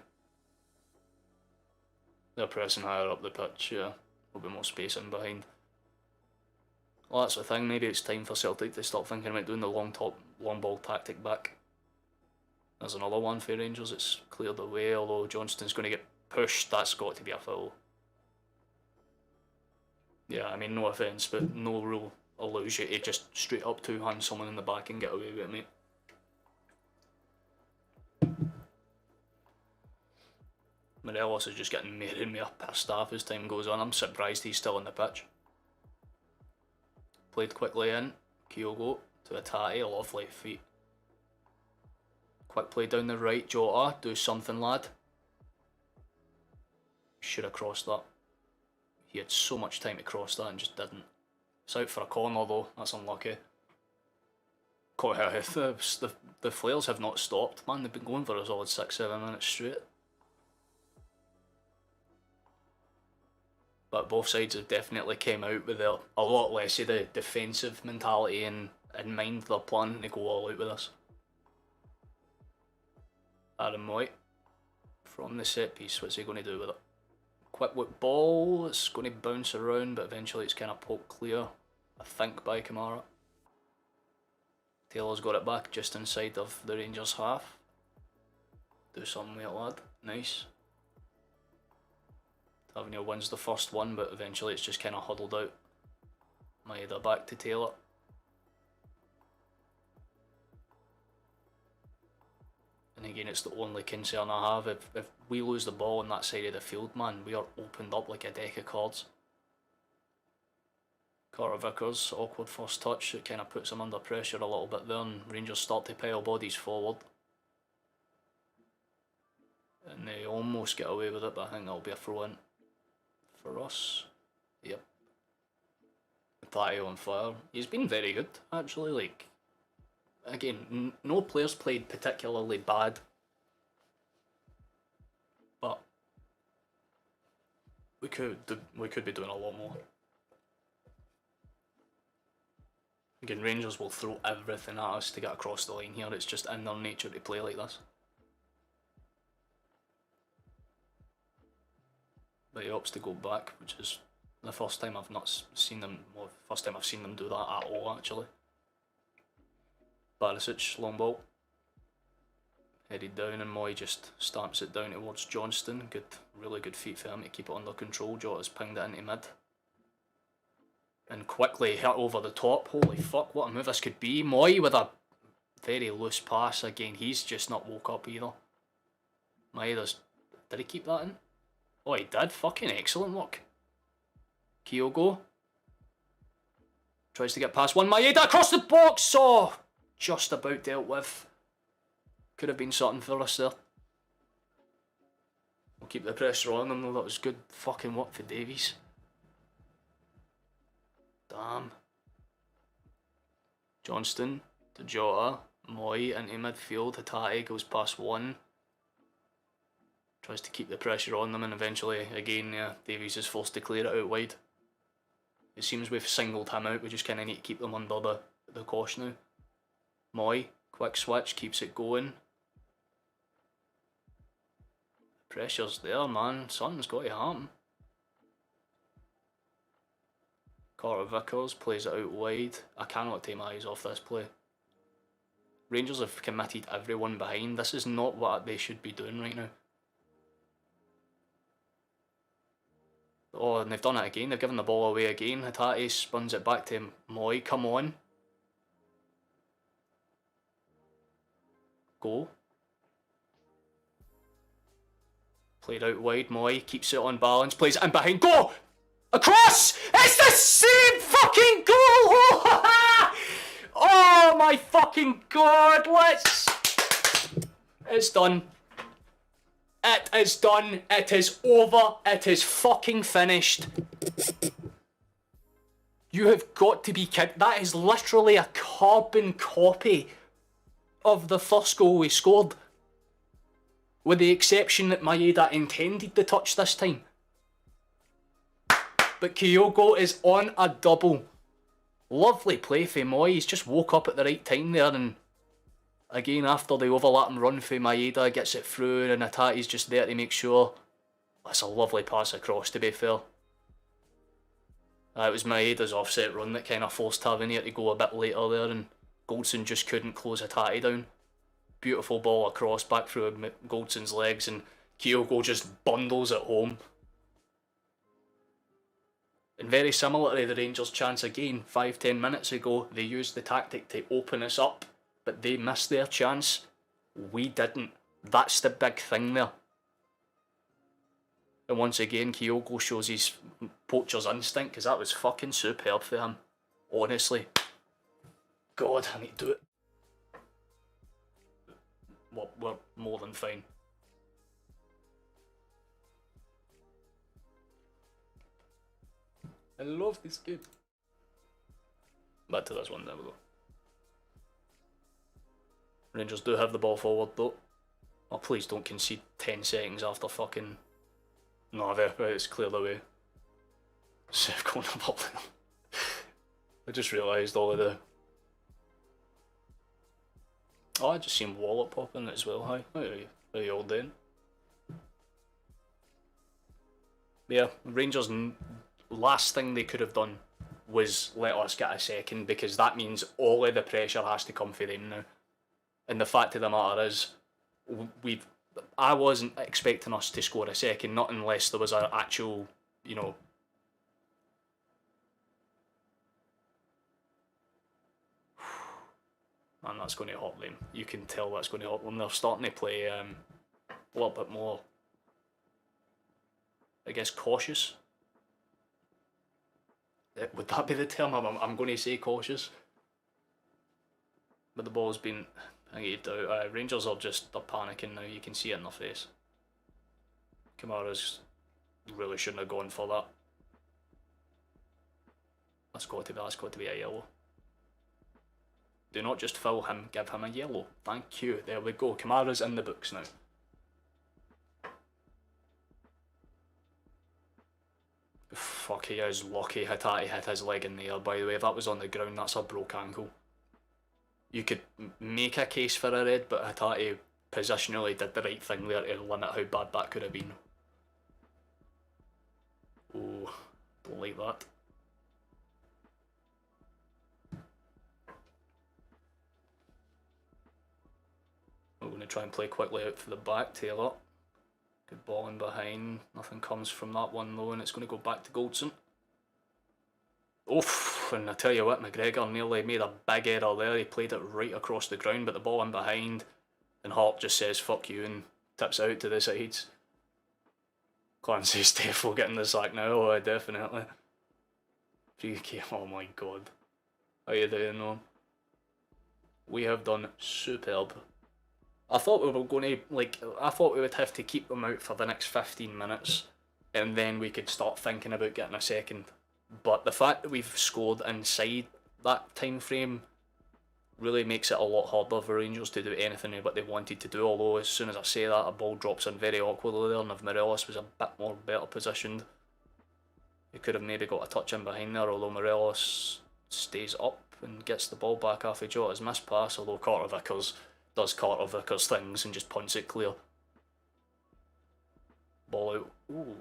They're pressing higher up the pitch, yeah. There'll be more space in behind. Well, that's the thing, maybe it's time for Celtic to start thinking about doing the long ball tactic back. There's another one for Rangers, it's cleared away, although Johnston's going to get pushed, that's got to be a foul. Yeah, I mean, no offence, but no rule allows you to just straight up two-hand someone in the back and get away with it, mate. Morelos is just getting more and more pissed off as time goes on. I'm surprised he's still on the pitch. Played quickly in. Kyogo to Atati, a lovely feet. Quick play down the right, Jota, do something, lad. Should have crossed that. He had so much time to cross that and just didn't. It's out for a corner though, that's unlucky. The flares have not stopped, man. They've been going for a solid 6-7 minutes straight. But both sides have definitely came out with a lot less of the defensive mentality in mind. They're planning to go all out with us. Adam White from the set piece, what's he going to do with it? Quick whip ball, it's going to bounce around, but eventually it's kind of poked clear, I think, by Kamara. Taylor's got it back just inside of the Rangers half. Do something with it, lad. Nice. Tavernier wins the first one, but eventually it's just kind of huddled out. Maeda back to Taylor. And again, it's the only concern I have. If we lose the ball on that side of the field, man, we are opened up like a deck of cards. Carter Vickers, awkward first touch. It kind of puts him under pressure a little bit there, and Rangers start to pile bodies forward. And they almost get away with it, but I think that'll be a throw-in for us. Yep. Patio on fire. He's been very good, actually. Like, again, no players played particularly bad, but we could be doing a lot more. Again, Rangers will throw everything at us to get across the line here. It's just in their nature to play like this. But he opts to go back, which is the first time I've not seen them. Well, first time I've seen them do that at all, actually. Barisic, long ball. Headed down, and Moy just stamps it down towards Johnston. Good, really good feet for him to keep it under control. Jota's pinged it into mid. And quickly hit over the top. Holy fuck, what a move this could be. Moy with a very loose pass. Again, he's just not woke up either. Maeda's... Did he keep that in? Oh, he did. Fucking excellent work. Kyogo. Tries to get past one. Maeda across the box. Oh, just about dealt with. Could have been something for us there. We'll keep the pressure on them though. That was good fucking work for Davies. Damn. Johnston to Jota. Moy into midfield. Hatate goes past one. Tries to keep the pressure on them, and eventually, again, Davies is forced to clear it out wide. It seems we've singled him out. We just kind of need to keep them under the cosh now. Moy, quick switch, keeps it going. The pressure's there, man. Something's got to happen. Carter Vickers plays it out wide. I cannot take my eyes off this play. Rangers have committed everyone behind. This is not what they should be doing right now. Oh, and they've done it again. They've given the ball away again. Hatate spuns it back to Moy. Come on. Go. Played out wide. Moy keeps it on balance. Plays it in behind. Go! Across! It's the same fucking goal! Oh my fucking god! It's done. It is done. It is over. It is fucking finished. You have got to be kidding. That is literally a carbon copy of the first goal we scored. With the exception that Maeda intended the touch this time. But Kyogo is on a double. Lovely play for Moy. He's just woke up at the right time there, and again, after the overlapping run for Maeda, gets it through, and Atate's just there to make sure. That's a lovely pass across, to be fair. It was Maeda's offset run that kind of forced Tavernier to go a bit later there, and Goldson just couldn't close Hatate down. Beautiful ball across, back through Goldson's legs, and Kyogo just bundles it home. And very similar to the Rangers' chance again, 5-10 minutes ago, they used the tactic to open us up, but they missed their chance. We didn't. That's the big thing there. And once again, Kyogo shows his poacher's instinct, because that was fucking superb for him. Honestly. God, I need to do it. Well, we're more than fine. I love this game. Back to this one, there we go. Rangers do have the ball forward though. Oh, please don't concede 10 seconds after fucking... No, it's cleared away. Save corner ball. I just realised all of the... Oh, I just seen Wallet pop in as well. Hi, how are you all doing? Yeah, Rangers' last thing they could have done was let us get a second, because that means all of the pressure has to come for them now. And the fact of the matter is, I wasn't expecting us to score a second, not unless there was an actual, you know... Man, that's going to hurt them. You can tell that's going to hurt them. They're starting to play a little bit more, I guess, cautious. Would that be the term? I'm going to say cautious. But the ball's been hanged out. Rangers are just, they're panicking now. You can see it in their face. Kamara's really shouldn't have gone for that. That's got to be a yellow. Do not just foul him, give him a yellow. Thank you. There we go. Kamara's in the books now. Fuck, he is lucky Hatate hit his leg in the air, by the way. If that was on the ground, that's a broke ankle. You could make a case for a red, but Hatate positionally did the right thing there to limit how bad that could have been. Oh, don't like that. We're going to try and play quickly out for the back, Taylor. Good ball in behind. Nothing comes from that one though, and it's going to go back to Goldson. Oof, and I tell you what, McGregor nearly made a big error there. He played it right across the ground, but the ball in behind, and Hart just says fuck you and tips out to the sides. Clancy's definitely getting the sack now. Oh, definitely. GK, oh my god. How you doing though? We have done superb. I thought we were going to, I thought we would have to keep them out for the next 15 minutes and then we could start thinking about getting a second. But the fact that we've scored inside that time frame really makes it a lot harder for Rangers to do anything what they wanted to do. Although as soon as I say that, a ball drops in very awkwardly there, and if Morelos was a bit more better positioned, he could have maybe got a touch in behind there, although Morelos stays up and gets the ball back after Jota's missed pass, although Carter Vickers does Carter Vickers things and just punts it clear. Ball out. Ooh.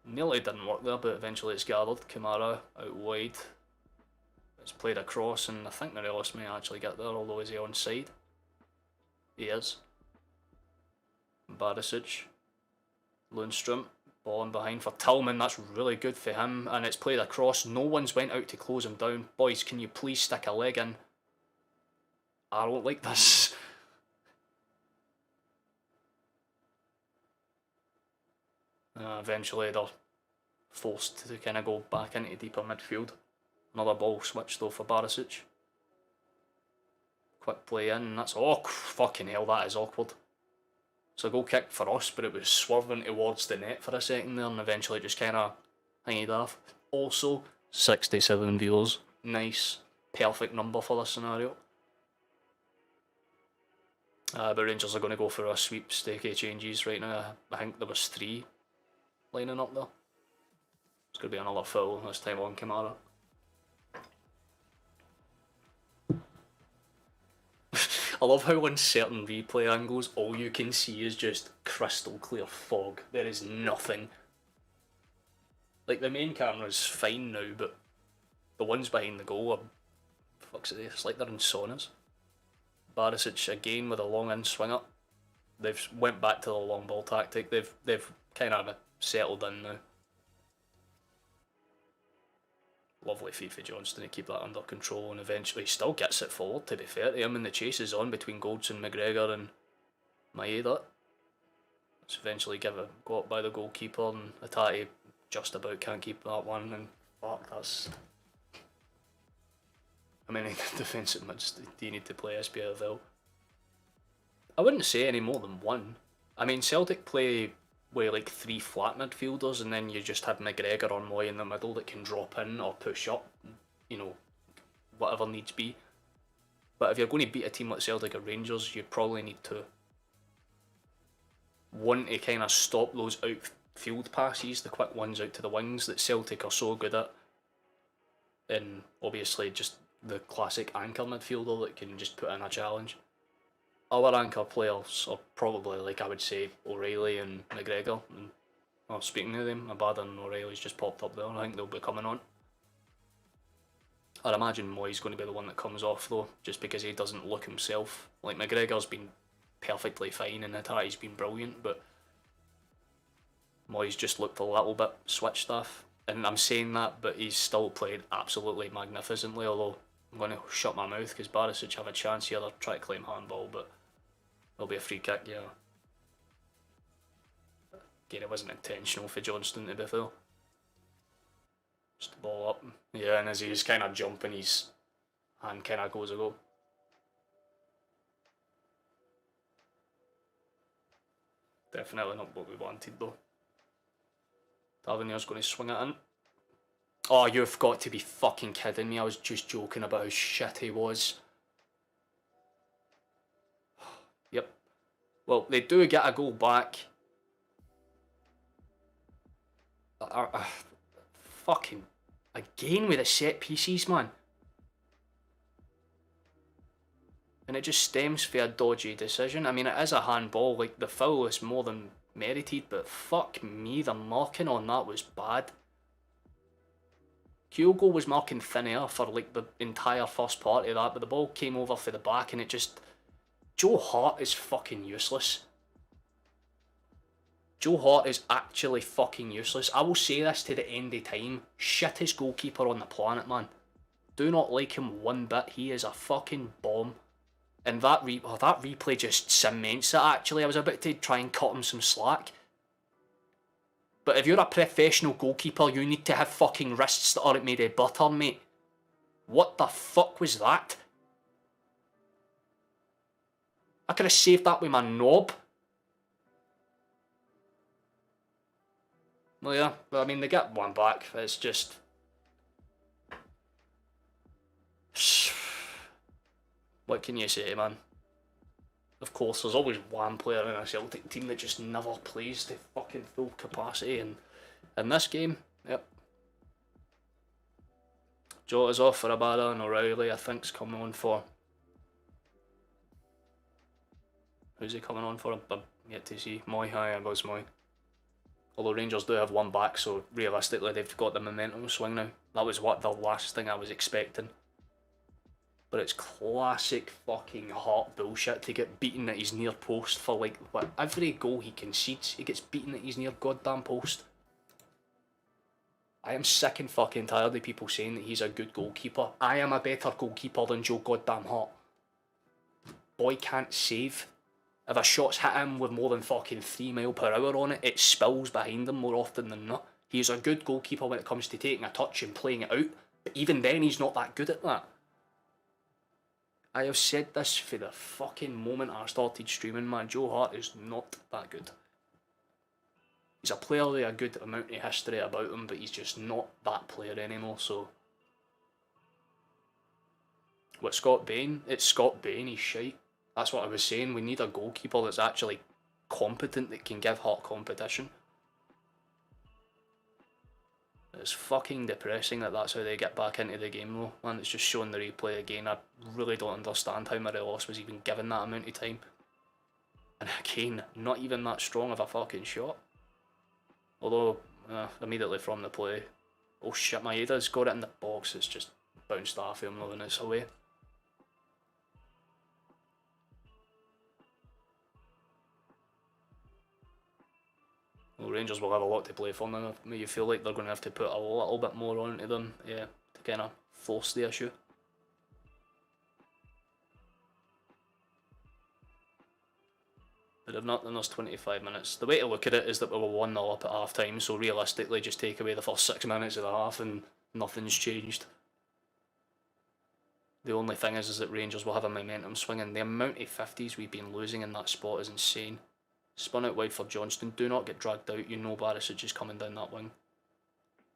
Nearly didn't work there, but eventually it's gathered. Kamara out wide. It's played across, and I think Morelos may actually get there, although is he onside? He is. Barisic. Lundstrom. Ball in behind for Tillman. That's really good for him, and it's played across. No one's went out to close him down. Boys, can you please stick a leg in? I don't like this. Eventually they're forced to kind of go back into deeper midfield. Another ball switch though for Barisic. Quick play in, that's... Oh, fucking hell, that is awkward. It's a goal kick for us, but it was swerving towards the net for a second there and eventually just kind of hanged off. Also, 67 viewers. Nice. Perfect number for this scenario. But Rangers are going to go for a sweepstakey changes right now. I think there was 3 lining up there. It's going to be another foul this time on Kamara. I love how on certain replay angles all you can see is just crystal clear fog. There is nothing. Like the main camera's fine now, but the ones behind the goal are... Fuck's it, it's like they're in saunas. Barisic again with a long in swing up. They've went back to the long ball tactic. They've kind of settled in now. lovely feat for Johnston to keep that under control, and eventually he still gets it forward, to be fair to him, and the chase is on between Goldson, McGregor and Maeda. It's eventually got up by the goalkeeper, and Atati just about can't keep that one, and fuck, that's... I mean, defensive mids, do you need to play SPFL? I wouldn't say any more than one. I mean, Celtic play with like 3 flat midfielders, and then you just have McGregor or Moy in the middle that can drop in or push up, you know, whatever needs be. But if you're going to beat a team like Celtic or Rangers, you probably need to want to kind of stop those outfield passes, the quick ones out to the wings that Celtic are so good at. And obviously just the classic anchor midfielder that can just put in a challenge. Our anchor players are probably, like I would say, O'Reilly and McGregor. And, well, speaking of them, Abada and O'Reilly's just popped up there. I think they'll be coming on. I'd imagine Moy's going to be the one that comes off though, just because he doesn't look himself. Like, McGregor's been perfectly fine and Atati's been brilliant, but Moy's just looked a little bit switched off. And I'm saying that, but he's still played absolutely magnificently, although I'm going to shut my mouth because Barisic have a chance here. They'll try to claim handball, but there'll be a free kick, yeah. Again, it wasn't intentional for Johnston, to be fair. Just the ball up. Yeah, and as he's kind of jumping, his hand kind of goes a go. Definitely not what we wanted, though. Tavernier's going to swing it in. Oh, you've got to be fucking kidding me. I was just joking about how shit he was. Yep. Well, they do get a goal back. Fucking... Again with the set pieces, man. And it just stems from a dodgy decision. I mean, it is a handball. Like, the foul is more than merited, but fuck me, the marking on that was bad. Kyogo was marking thin air for like the entire first part of that, but the ball came over for the back and it just... Joe Hart is fucking useless. Joe Hart is actually fucking useless. I will say this to the end of time. Shittest goalkeeper on the planet, man. Do not like him one bit. He is a fucking bomb. And that replay just cements it, actually. I was about to try and cut him some slack. But if you're a professional goalkeeper, you need to have fucking wrists that aren't made of butter, mate. What the fuck was that? I could have saved that with my knob. Well, yeah, but I mean, they get one back. It's just... What can you say, man? Of course, there's always one player in a Celtic team that just never plays to fucking full capacity, and in this game, yep. Jota's off for Abada, and O'Reilly, I think's coming on for... Who's he coming on for? I'm yet to see. Moy, hi, I was Moy. Although Rangers do have one back, so realistically they've got the momentum swing now. That was what the last thing I was expecting. But it's classic fucking Hart bullshit to get beaten at his near post for like, what, every goal he concedes, he gets beaten at his near goddamn post. I am sick and fucking tired of people saying that he's a good goalkeeper. I am a better goalkeeper than Joe goddamn Hart. Boy can't save. If a shot's hit him with more than fucking 3 miles per hour on it, it spills behind him more often than not. He's a good goalkeeper when it comes to taking a touch and playing it out, but even then he's not that good at that. I have said this for the fucking moment I started streaming, man. Joe Hart is not that good. He's a player with a good amount of history about him, but he's just not that player anymore, so... What, Scott Bain? It's Scott Bain, he's shite. That's what I was saying, we need a goalkeeper that's actually competent, that can give Hart competition. It's fucking depressing that that's how they get back into the game though. Man, it's just showing the replay again. I really don't understand how Morelos was even given that amount of time. And again, not even that strong of a fucking shot. Although, immediately from the play, oh shit, Maeda's got it in the box, it's just bounced off him though and it's away. Well, Rangers will have a lot to play for now. You feel like they're going to have to put a little bit more onto them, yeah, kind of force the issue. But they've not done us 25 minutes. The way to look at it is that we were 1-0 up at half time, so realistically just take away the first 6 minutes of the half and nothing's changed. The only thing is that Rangers will have a momentum swing, and the amount of 50s we've been losing in that spot is insane. Spun out wide for Johnston. Do not get dragged out. You know Barisic is coming down that wing.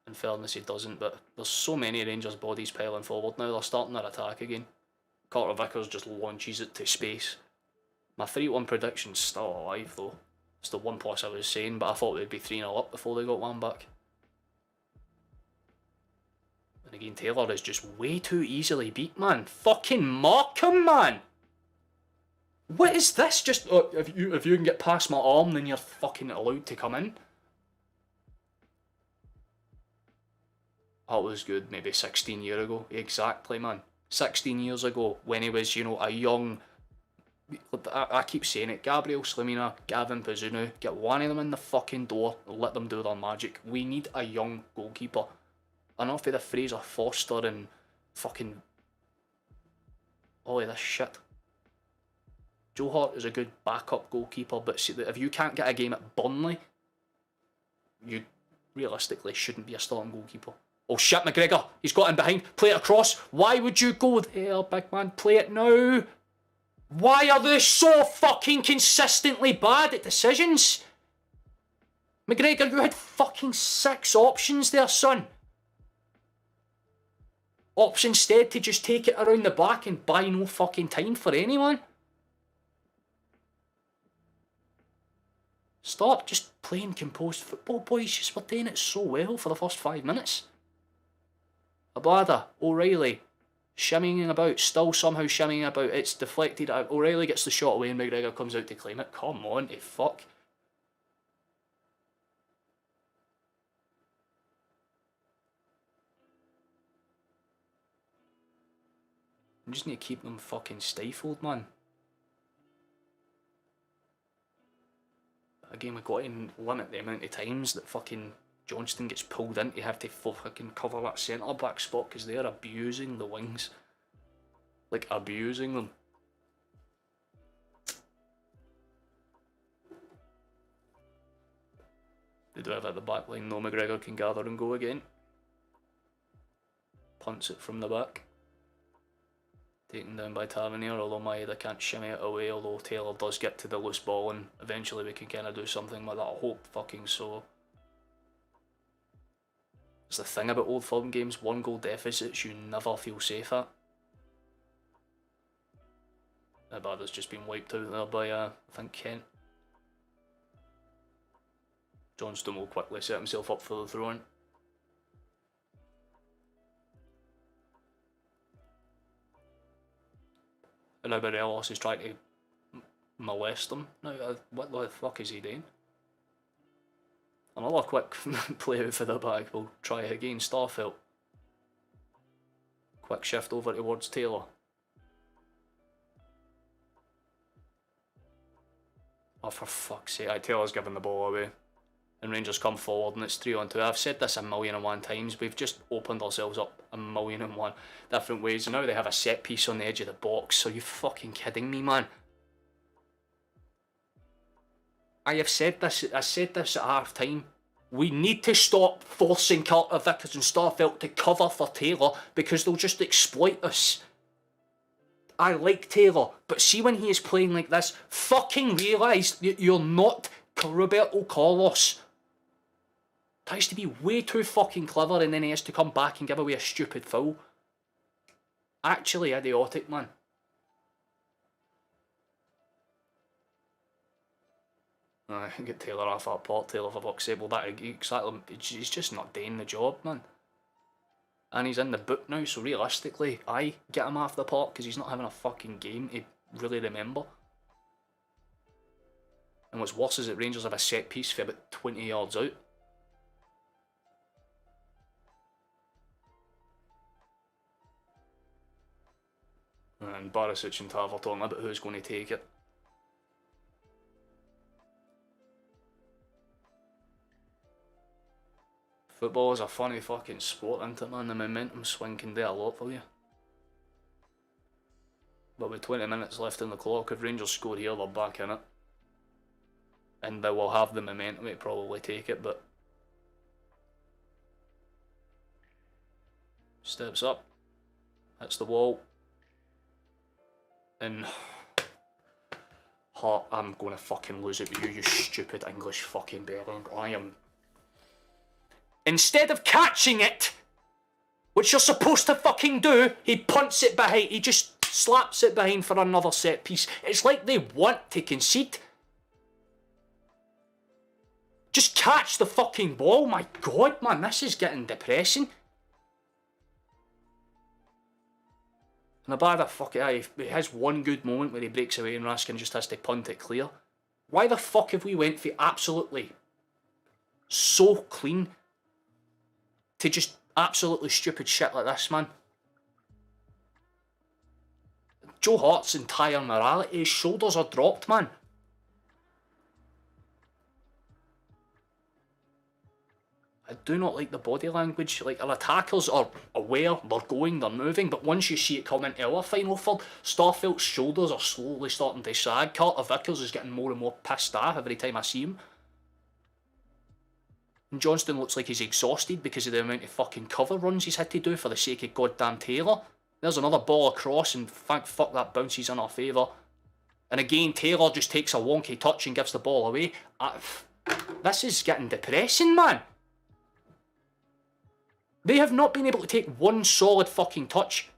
In fairness, he doesn't, but there's so many Rangers bodies piling forward now. They're starting their attack again. Carter Vickers just launches it to space. My 3-1 prediction's still alive though. It's the one plus I was saying, but I thought they'd be 3-0 up before they got one back. And again, Taylor is just way too easily beat, man. Fucking mark him, man! What is this? Just, if you can get past my arm, then you're fucking allowed to come in. That was good, maybe 16 years ago. Exactly, man. 16 years ago, when he was, you know, a young... I keep saying it, Gabriel Slimina, Gavin Pazunu, get one of them in the fucking door, let them do their magic. We need a young goalkeeper. Enough of the Fraser Forster and fucking all of this shit. Joe Hart is a good backup goalkeeper, but see, if you can't get a game at Burnley, you realistically shouldn't be a starting goalkeeper. Oh shit, McGregor, he's got in behind, play it across. Why would you go there, big man? Play it now. Why are they so fucking consistently bad at decisions? McGregor, you had fucking 6 options there, son. Opts instead to just take it around the back and buy no fucking time for anyone. Stop just playing composed football, boys. Just were doing it so well for the first 5 minutes. Abada, O'Reilly, shimmying about, still somehow shimmying about. It's deflected. O'Reilly gets the shot away and McGregor comes out to claim it. Come on, to fuck. I just need to keep them fucking stifled, man. Again, we've got to limit the amount of times that fucking Johnston gets pulled in to have to fucking cover that centre back spot because they're abusing the wings. Like, abusing them. They do have it at the back line though. McGregor can gather and go again. Punts it from the back. Taken down by Tavernier, although Maeda can't shimmy it away, although Taylor does get to the loose ball and eventually we can kind of do something with that. I hope fucking so. It's the thing about Old Firm games, 1-goal deficits you never feel safe at. Abada's just been wiped out there by, I think, Kent. Johnston will quickly set himself up for the throw-in. And now Morelos is trying to molest him. Now, what the fuck is he doing? Another quick play out for the bag. We'll try it again. Starfelt. Quick shift over towards Taylor. Oh, for fuck's sake. Taylor's giving the ball away. And Rangers come forward and it's 3-on-2. I've said this 1,000,001 times. We've just opened ourselves up 1,000,001 different ways. And now they have a set piece on the edge of the box. Are you fucking kidding me, man? I have said this. I said this at half time. We need to stop forcing Carter Vickers and Starfelt to cover for Taylor because they'll just exploit us. I like Taylor, but see when he is playing like this, fucking realise you're not Roberto Carlos. Tries to be way too fucking clever and then he has to come back and give away a stupid foul. Actually idiotic, man. I can get Taylor off that part, Taylor for fuck's sake. Well, that exactly, he's just not doing the job, man. And he's in the book now, so realistically, I get him off the park because he's not having a fucking game to really remember. And what's worse is that Rangers have a set piece for about 20 yards out. And Barisic and Tav are talking about who's going to take it. Football is a funny fucking sport, isn't it, man? The momentum swing can do a lot for you. But with 20 minutes left in the clock, if Rangers score here, they're back in it. And they will have the momentum to probably take it, but... Steps up. Hits the wall. And... Hart, I'm going to fucking lose it with you, you stupid English fucking Berlin. I am... Instead of catching it, which you're supposed to fucking do, he punts it behind. He just slaps it behind for another set piece. It's like they want to concede. Just catch the fucking ball. My God, man, this is getting depressing. And about that fucking, he has one good moment where he breaks away and Raskin just has to punt it clear. Why the fuck have we went for absolutely so clean to just absolutely stupid shit like this, man? Joe Hart's entire morality, his shoulders are dropped, man. I do not like the body language. Like, our attackers are aware, they're going, they're moving, but once you see it come into our final third, Starfelt's shoulders are slowly starting to sag. Carter Vickers is getting more and more pissed off every time I see him. And Johnston looks like he's exhausted because of the amount of fucking cover runs he's had to do for the sake of goddamn Taylor. There's another ball across and thank fuck that bounces in our favour. And again, Taylor just takes a wonky touch and gives the ball away. This is getting depressing, man. They have not been able to take one solid fucking touch.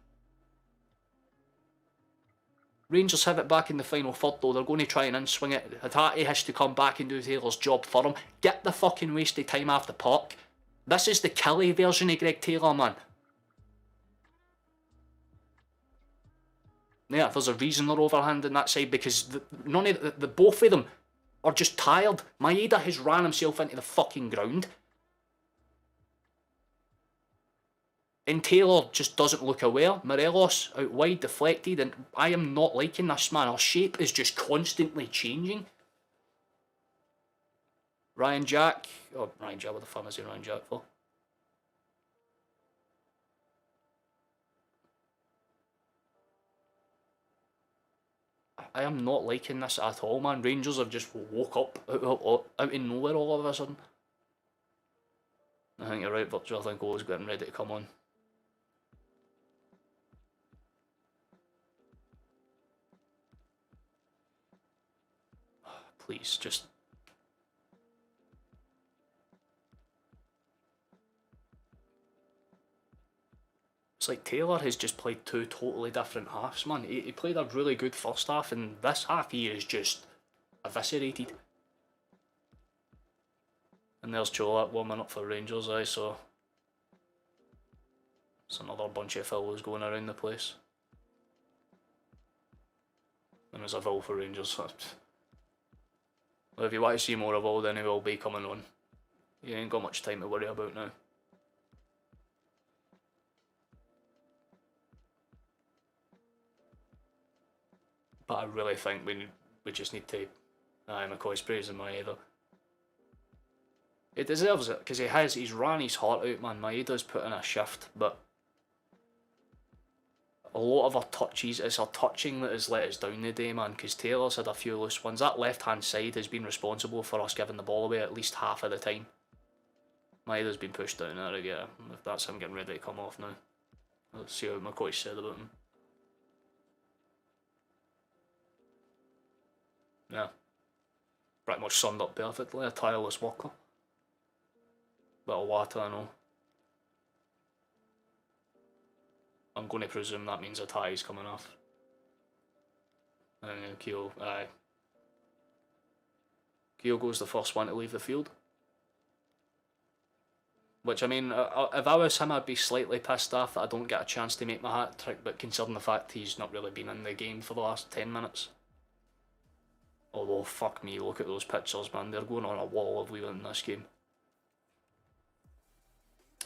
Rangers have it back in the final third though. They're going to try and in-swing it. Hatate has to come back and do Taylor's job for him. Get the fucking wasted time off the park. This is the Kelly version of Greg Taylor, man. Yeah, there's a reason they're overhanding that side because both of them are just tired. Maeda has ran himself into the fucking ground. And Taylor just doesn't look aware. Morelos out wide, deflected, and I am not liking this, man. Our shape is just constantly changing. Ryan Jack. Oh, Ryan Jack, what the fuck is he Ryan Jack for? I am not liking this at all, man. Rangers have just woke up out of nowhere all of a sudden. I think you're right, Virtual. I think O's getting ready to come on. Please, just... It's like Taylor has just played two totally different halves, man. He played a really good first half, and this half he is just eviscerated. And there's Chola, 1 minute for Rangers, so... It's another bunch of fouls going around the place. And there's a foul for Rangers. Well, if you want to see more of all, then he will be coming on. You ain't got much time to worry about now. But I really think we just need to... McCoy's praising Maeda. He deserves it, because he's ran his heart out, man. Maeda's put in a shift, but... A lot of our touches, it's our touching that has let us down today, man, because Taylor's had a few loose ones. That left-hand side has been responsible for us giving the ball away at least half of the time. Maeda's been pushed down there again. If that's him getting ready to come off now. Let's see what McCoy said about him. Yeah. Pretty much summed up perfectly. A tireless worker. Bit of water, I know. I'm going to presume that means a tie is coming off. And Keogh, Keogh goes the first one to leave the field. Which, I mean, if I was him, I'd be slightly pissed off that I don't get a chance to make my hat trick, but considering the fact he's not really been in the game for the last 10 minutes. Although, fuck me, look at those pictures, man. They're going on a wall of leaving in this game.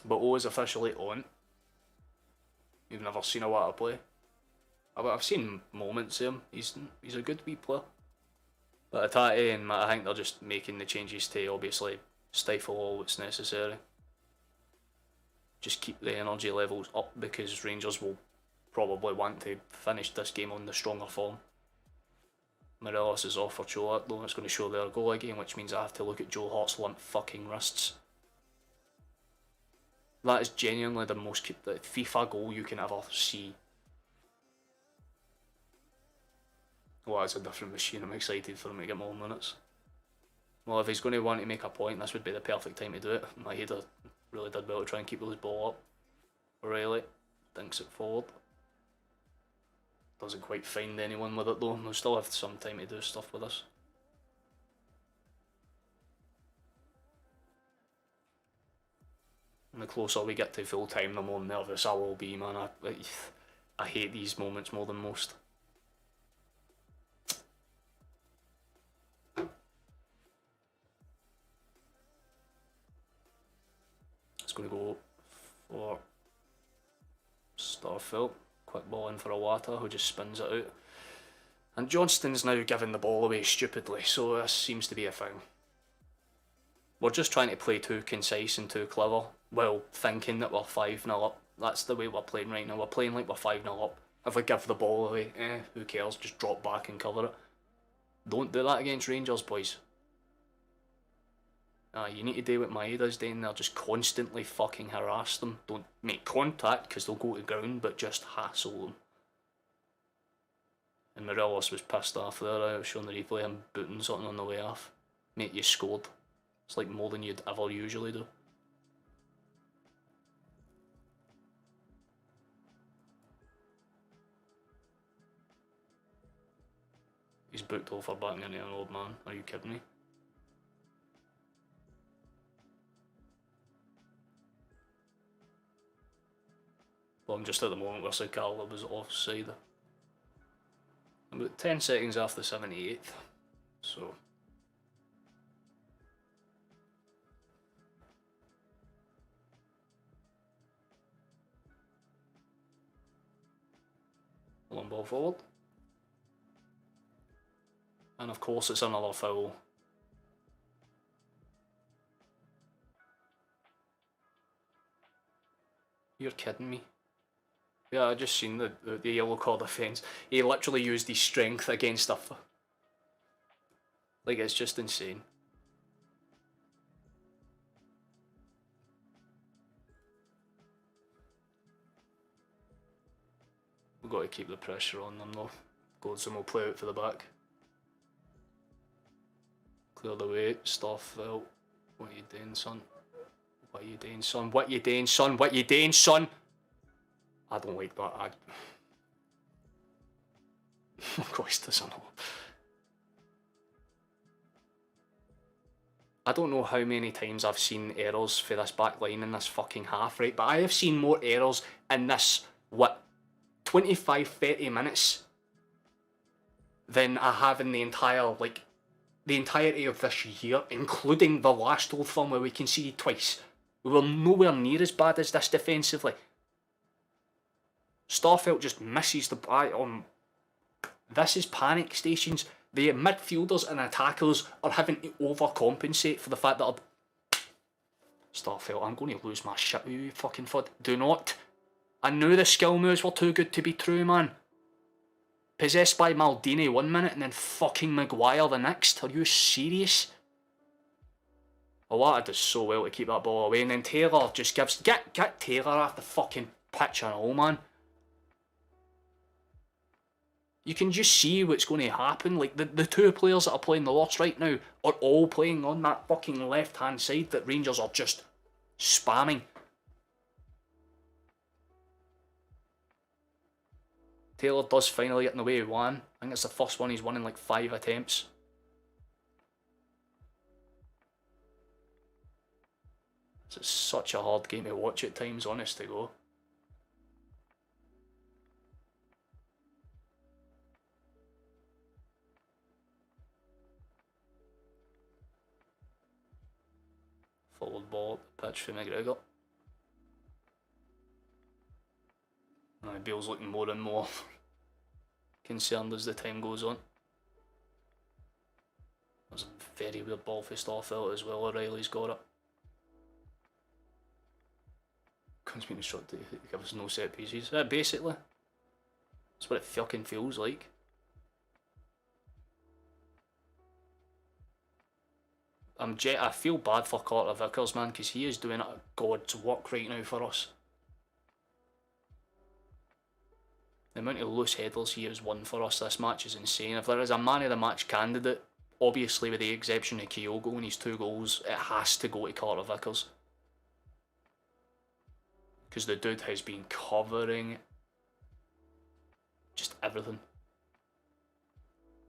But O is officially on. You've never seen a Water play. I've seen moments of him. He's a good wee player. But Hatate and I think they're just making the changes to obviously stifle all that's necessary. just keep the energy levels up, because Rangers will probably want to finish this game on the stronger form. Morelos is off for Cholak though. It's going to show their goal again, which means I have to look at Joe Hart's limp fucking wrists. That is genuinely the most FIFA goal you can ever see. Well, it's a different machine. I'm excited for him to get more minutes. Well, if he's going to want to make a point, this would be the perfect time to do it. Maeda really did well to try and keep this ball up. Riley dinks it forward. Doesn't quite find anyone with it though. They'll still have some time to do stuff with this. And the closer we get to full time, the more nervous I will be, man. I hate these moments more than most. It's going to go for Starfelt. Quick ball in for Iwata, who just spins it out. And Johnston's now giving the ball away stupidly, so this seems to be a thing. We're just trying to play too concise and too clever, while thinking that we're 5-0 up. That's the way we're playing right now. We're playing like we're 5-0 up. If we give the ball away, who cares? Just drop back and cover it. Don't do that against Rangers, boys. You need to do what Maeda's doing there, just constantly fucking harass them. Don't make contact, because they'll go to ground, but just hassle them. And Morelos was pissed off there. I was showing the replay, him booting something on the way off. Mate, you scored. It's like more than you'd ever usually do. He's booked over backing into an old man. Are you kidding me? Well, I'm just at the moment where Sakala was offside. About 10 seconds after the 78th. So. Long ball forward. And of course it's another foul. You're kidding me. Yeah, I just seen the yellow card offence. He literally used his strength against a... Like, it's just insane. We've got to keep the pressure on them though. Godson will play out for the back. Clear the way, Starfelt. What are you doing, son? What are you doing, son? What are you doing, son? What are you doing, son? I don't like that. Of course it doesn't. I don't know how many times I've seen errors for this back line in this fucking half, right? But I have seen more errors in this, 25-30 minutes than I have in the entire, the entirety of this year, including the last Old Firm where we conceded twice. We were nowhere near as bad as this defensively. Starfelt just misses the... This is panic stations. The midfielders and attackers are having to overcompensate for the fact that... Starfelt, I'm going to lose my shit with you, fucking fud. Do not. I knew the skill moves were too good to be true, man. Possessed by Maldini 1 minute and then fucking Maguire the next. Are you serious? Iwata does so well to keep that ball away, and then Taylor just gives... Get Taylor off the fucking pitch and all, man. You can just see what's going to happen. Like, the two players that are playing the worst right now are all playing on that fucking left-hand side that Rangers are just spamming. Taylor does finally get in the way of one. I think it's the first one he's won in like 5 attempts. It's such a hard game to watch at times, honest to go. Forward ball up the pitch for McGregor. Bale's looking more and more concerned as the time goes on. That was a very weird ball for Starfelt as well. O'Reilly's got it. It's been instructed to give us no set pieces. Basically, that's what it fucking feels like. I feel bad for Carter Vickers, man, because he is doing God's work right now for us. The amount of loose headers he has won for us this match is insane. If there is a man of the match candidate, obviously with the exception of Kyogo and his 2 goals, it has to go to Carter Vickers. Because the dude has been covering just everything.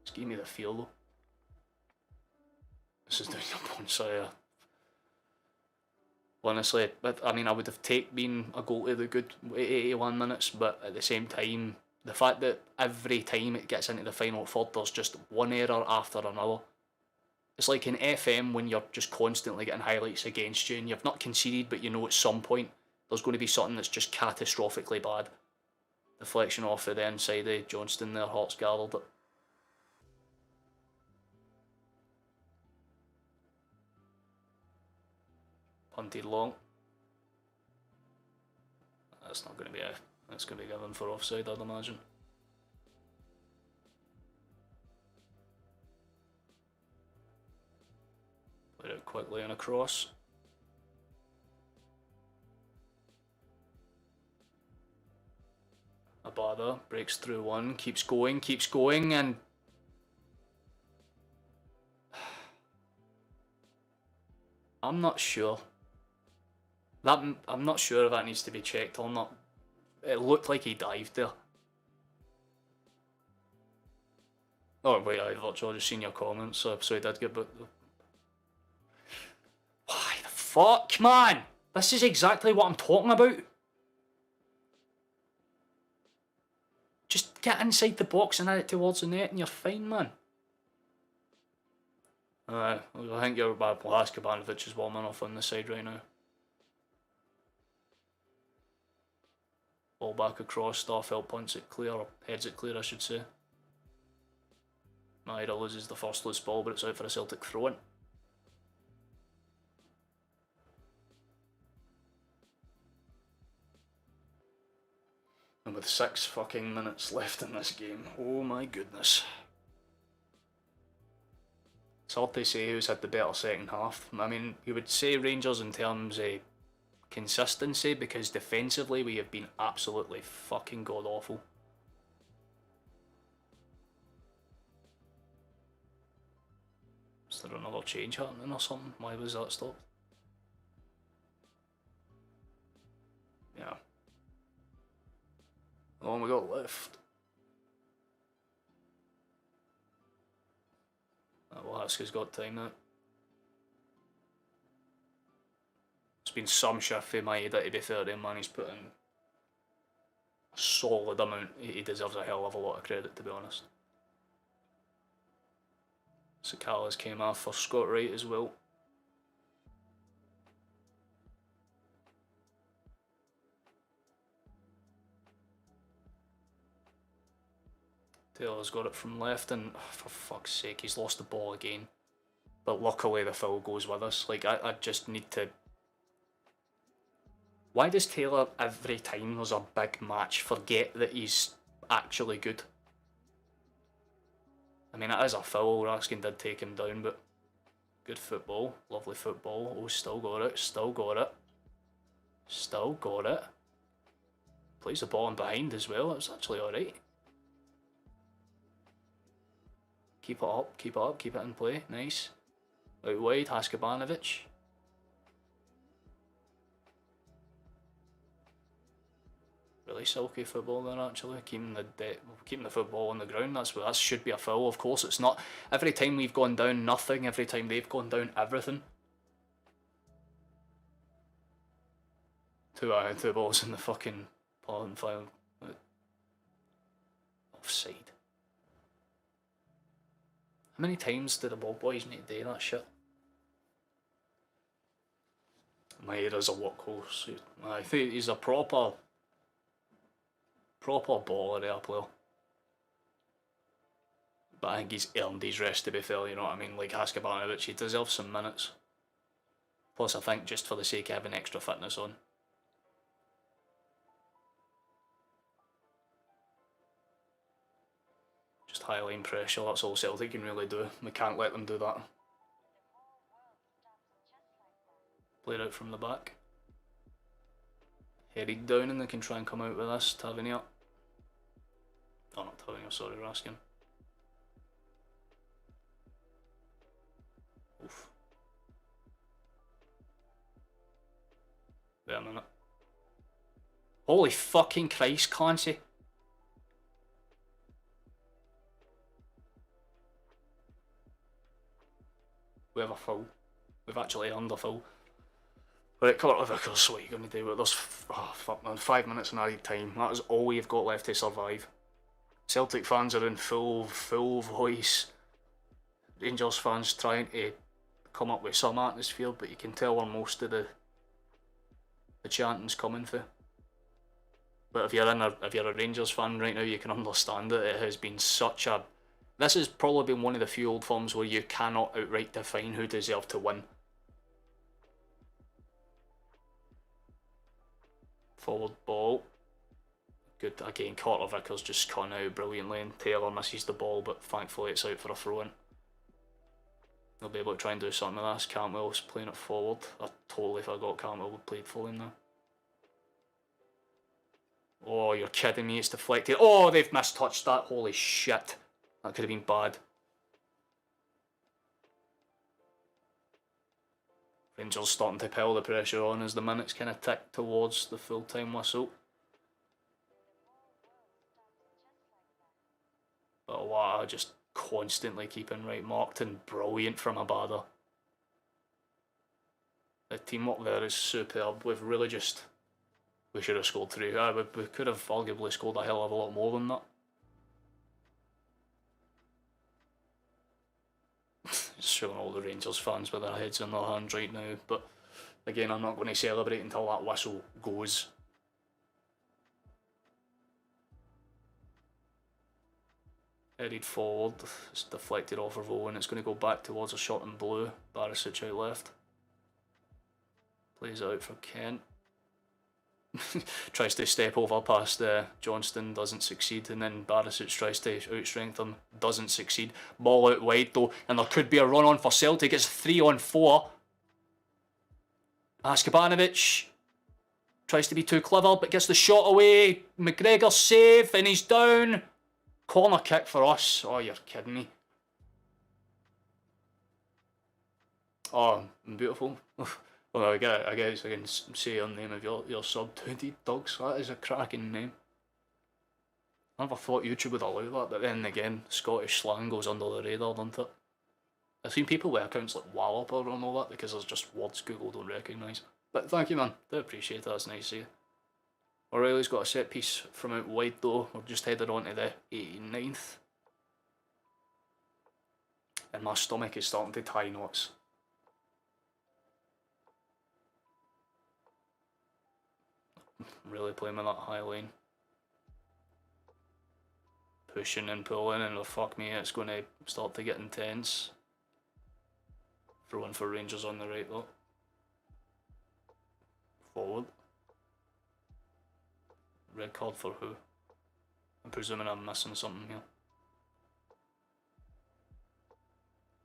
Just give me the feel though. This is doing a bonfire. Honestly, I mean, I would have taken a goal to the good 81 minutes, but at the same time, the fact that every time it gets into the final third, there's just one error after another. It's like in FM when you're just constantly getting highlights against you and you've not conceded, but you know at some point there's going to be something that's just catastrophically bad. Deflection off of the inside of Johnston there, Hearts gathered it. Punted long. That's not going to be that's going to be given for offside, I'd imagine. Played it quickly and across. Abada breaks through one, keeps going, and I'm not sure. I'm not sure if that needs to be checked or not. It looked like he dived there. Oh wait, I've actually just seen your comments, so he did get booked. Why the fuck, man? This is exactly what I'm talking about. Just get inside the box and add it towards the net and you're fine, man. I think you're bad. Haskabanovic is warming off on the side right now. Ball back across, Starfelt punts it clear, or heads it clear I should say. Maeda loses the first loose ball, but it's out for a Celtic throw-in. And with 6 fucking minutes left in this game, oh my goodness. It's hard to say who's had the better second half. I mean, you would say Rangers in terms of consistency, because defensively we have been absolutely fucking god awful. Is there another change happening or something? Why was that stopped? Yeah. How long we got left? Alaska's got time now. It's been some shift for Maeda to be fair to him, man. He's put in a solid amount. He deserves a hell of a lot of credit, to be honest. Sakala's came off for Scott Wright as well. Taylor's got it from left, and oh, for fuck's sake, he's lost the ball again. But luckily the foul goes with us. Like, I just need to... Why does Taylor, every time there's a big match, forget that he's actually good? I mean, it is a foul. Raskin did take him down, but good football. Lovely football. Oh, still got it. Still got it. Still got it. Plays the ball in behind as well. It was actually alright. Keep it up, keep it up, keep it in play. Nice. Out wide, Haskabanovic. Really silky football there, actually. Keeping the football on the ground. That should be a foul. Of course, it's not. Every time we've gone down, nothing. Every time they've gone down, everything. Two balls in the fucking Parliament final. Offside. How many times do the ball boys need to do that shit? Maeda's a workhorse. I think he's a proper baller there, player. But I think he's earned his rest, to be fair, you know what I mean? Like Haskabanovic, he deserves some minutes. Plus, I think just for the sake of having extra fitness on. Just high line pressure, that's all Celtic can really do. We can't let them do that. Played out from the back. Headed down and they can try and come out with this. Tavernier. Oh, not Tavernier, sorry, Raskin. Oof. Wait a minute. Holy fucking Christ, Clancy. We have a foul. We've actually earned a foul. Right, Carter Vickers, what are you going to do with this? Oh, fuck man, 5 minutes in added time. That is all we've got left to survive. Celtic fans are in full voice. Rangers fans trying to come up with some atmosphere, but you can tell where most of the chanting's coming for. But if you're a Rangers fan right now, you can understand it. It has been such a... This has probably been one of the few old firms where you cannot outright define who deserved to win. Forward ball. Good again, Carter Vickers just caught out brilliantly and Taylor misses the ball, but thankfully it's out for a throw in. They'll be able to try and do something with this. Cantwell's playing it forward. I totally forgot Cantwell played for him now. Oh, you're kidding me, it's deflected. Oh, they've mistouched that, holy shit. That could have been bad. Rangers starting to pile the pressure on as the minutes kind of tick towards the full-time whistle. But wow, just constantly keeping right marked and brilliant from Abada. The teamwork there is superb. We've really just... We should have scored 3. We could have arguably scored a hell of a lot more than that. It's showing all the Rangers fans with their heads in their hands right now, but again, I'm not going to celebrate until that whistle goes. Headed forward, it's deflected off of Owen, it's going to go back towards a shot in blue. Barisic out left. Plays it out for Kent. Tries to step over past Johnston, doesn't succeed, and then Barisic tries to outstrength him, doesn't succeed. Ball out wide though, and there could be a run on for Celtic. It's 3-on-4. Askabanovic tries to be too clever, but gets the shot away. McGregor save, and he's down. Corner kick for us. Oh, you're kidding me. Oh, beautiful. Well, I guess I can say your name of your sub, 2D Dogs. That is a cracking name. I never thought YouTube would allow that, but then again, Scottish slang goes under the radar, doesn't it? I've seen people with accounts like Walloper and all that because there's just words Google don't recognise. But thank you, man. Do appreciate that. That's nice of you. O'Reilly's got a set piece from out wide though. We're just headed on to the 89th. And my stomach is starting to tie knots. Really playing with that high line. Pushing and pulling, and fuck me, it's going to start to get intense. Throwing for Rangers on the right though. Forward. Red card for who? I'm presuming I'm missing something here.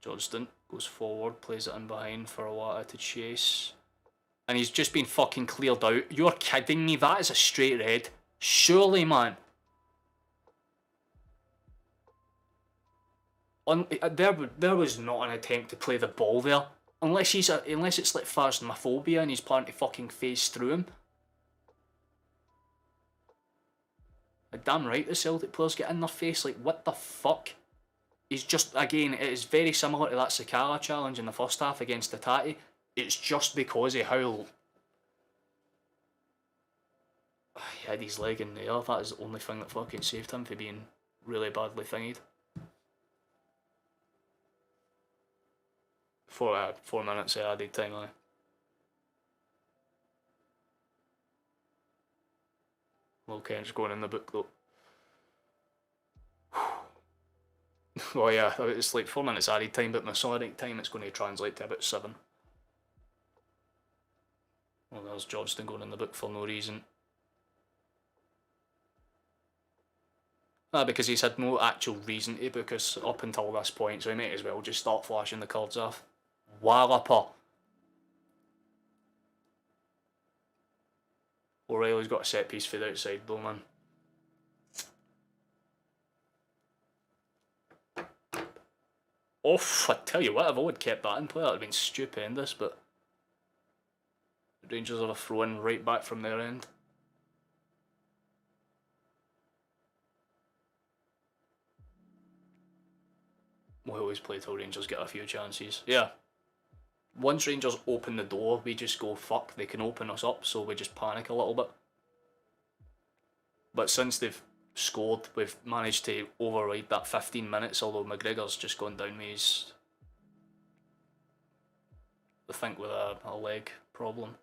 Johnston goes forward, plays it in behind for Awata to chase. And he's just been fucking cleared out. You're kidding me? That is a straight red. Surely, man. There was not an attempt to play the ball there. Unless it's like phasmophobia and he's planning to fucking phase through him. Damn right the Celtic players get in their face. Like, what the fuck? He's just, again, it is very similar to that Sakala challenge in the first half against Tatati. It's just because of how he had his leg in the air. That is the only thing that fucking saved him from being really badly thingied. 4 minutes of added time, aye. Well, Kent's going in the book though. Oh yeah, it's like 4 minutes added time, but Masonic time it's going to translate to about 7. Well, there's Johnston going in the book for no reason. Because he's had no actual reason to book us up until this point, so he may as well just start flashing the cards off. Walloper. O'Reilly's got a set piece for the outside though, man. Oof, I tell you what, if I would kept that in play, that would have been stupendous, but the Rangers have a throw-in right back from their end. We always play till Rangers get a few chances. Yeah. Once Rangers open the door, we just go, fuck, they can open us up, so we just panic a little bit. But since they've scored, we've managed to override that 15 minutes, although McGregor's just gone down with his, I think, with a leg problem.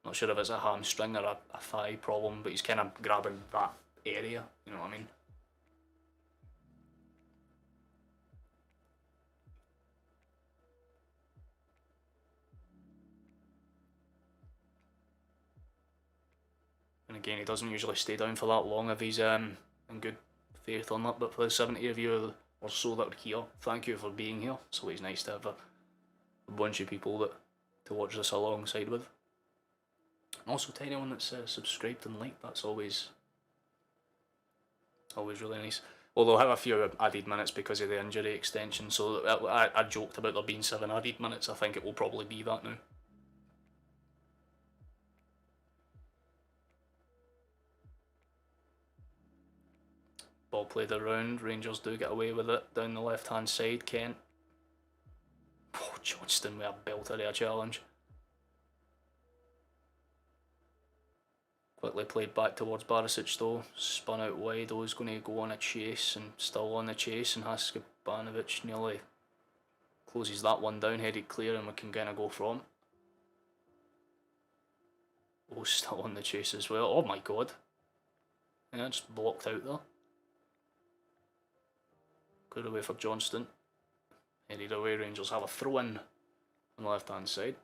Not sure if it's a hamstring or a thigh problem, but he's kind of grabbing that area, you know what I mean? And again, he doesn't usually stay down for that long if he's in good faith on that, but for the 70 of you or so that are here, thank you for being here. It's always nice to have a bunch of people to watch this alongside with. And also to anyone that's subscribed and liked, that's always really nice. Although I have a few added minutes because of the injury extension, so I joked about there being 7 added minutes. I think it will probably be that now. Ball played around, Rangers do get away with it down the left hand side. Kent. Oh, Johnston with a belter of a challenge. Quickly played back towards Barisic though, spun out wide. O's going to go on a chase and still on the chase, and Haskabanovic nearly closes that one down, headed clear, and we can kind of go from. O's still on the chase as well. Oh my god. Yeah, just blocked out there. Good away for Johnston. Headed away, Rangers have a throw in on the left hand side.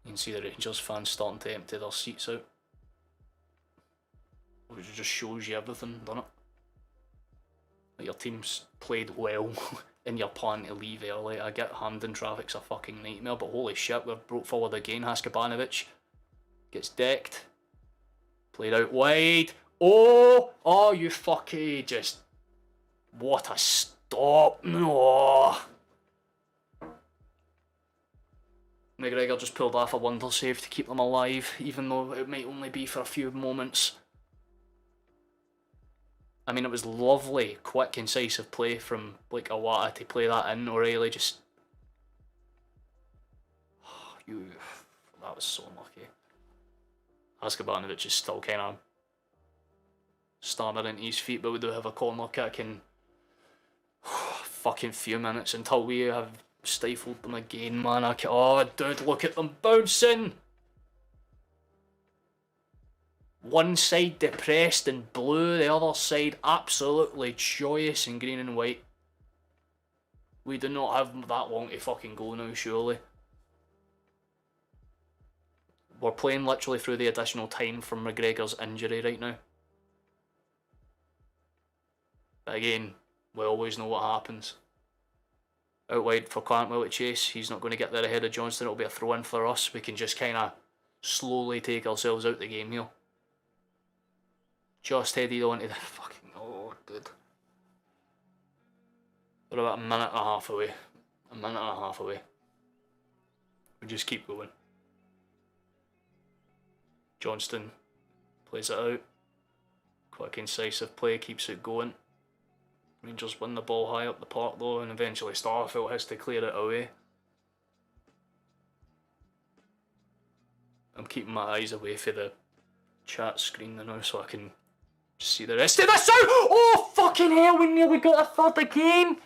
You can see the Rangers fans starting to empty their seats out, which just shows you everything, doesn't it? That your team's played well and you're planning to leave early. I get Hampden traffic's a fucking nightmare, but holy shit, we've brought forward again. Haskabanovic gets decked, played out wide. Oh, you fucking just, what a stop. No. McGregor just pulled off a wonder save to keep them alive, even though it might only be for a few moments. I mean, it was lovely, quick, incisive play from like Awata to play that in. O'Reilly just, that was so unlucky. Haskabanovic is still kind of stammering to his feet, but we do have a corner kick in fucking few minutes until we have stifled them again, man. Oh, dude, look at them bouncing. One side depressed and blue, the other side absolutely joyous in green and white. We do not have that long to fucking go now, surely. We're playing literally through the additional time from McGregor's injury right now. But again, we always know what happens. Out wide for Cantwell to chase. He's not going to get there ahead of Johnston. It'll be a throw in for us. We can just kind of slowly take ourselves out the game here. Just headed on to the fucking... Oh, dude. We're about a minute and a half away. A minute and a half away. We just keep going. Johnston plays it out. Quick, incisive play, keeps it going. Rangers win the ball high up the park though, and eventually Starfield has to clear it away. I'm keeping my eyes away for the chat screen now so I can see the rest of this out! Oh fucking hell, we nearly got a third again!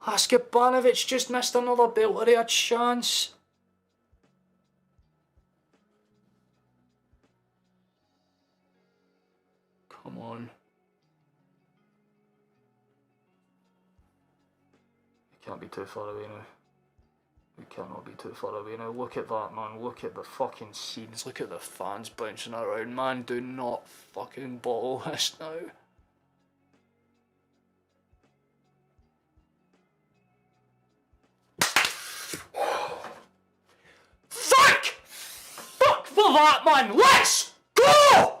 Haskabanovic just missed another belter of a chance. Come on. Can't be too far away now. We cannot be too far away now. Look at that, man. Look at the fucking scenes. Look at the fans bouncing around, man. Do not fucking bottle this now. Fuck for that, man. Let's go!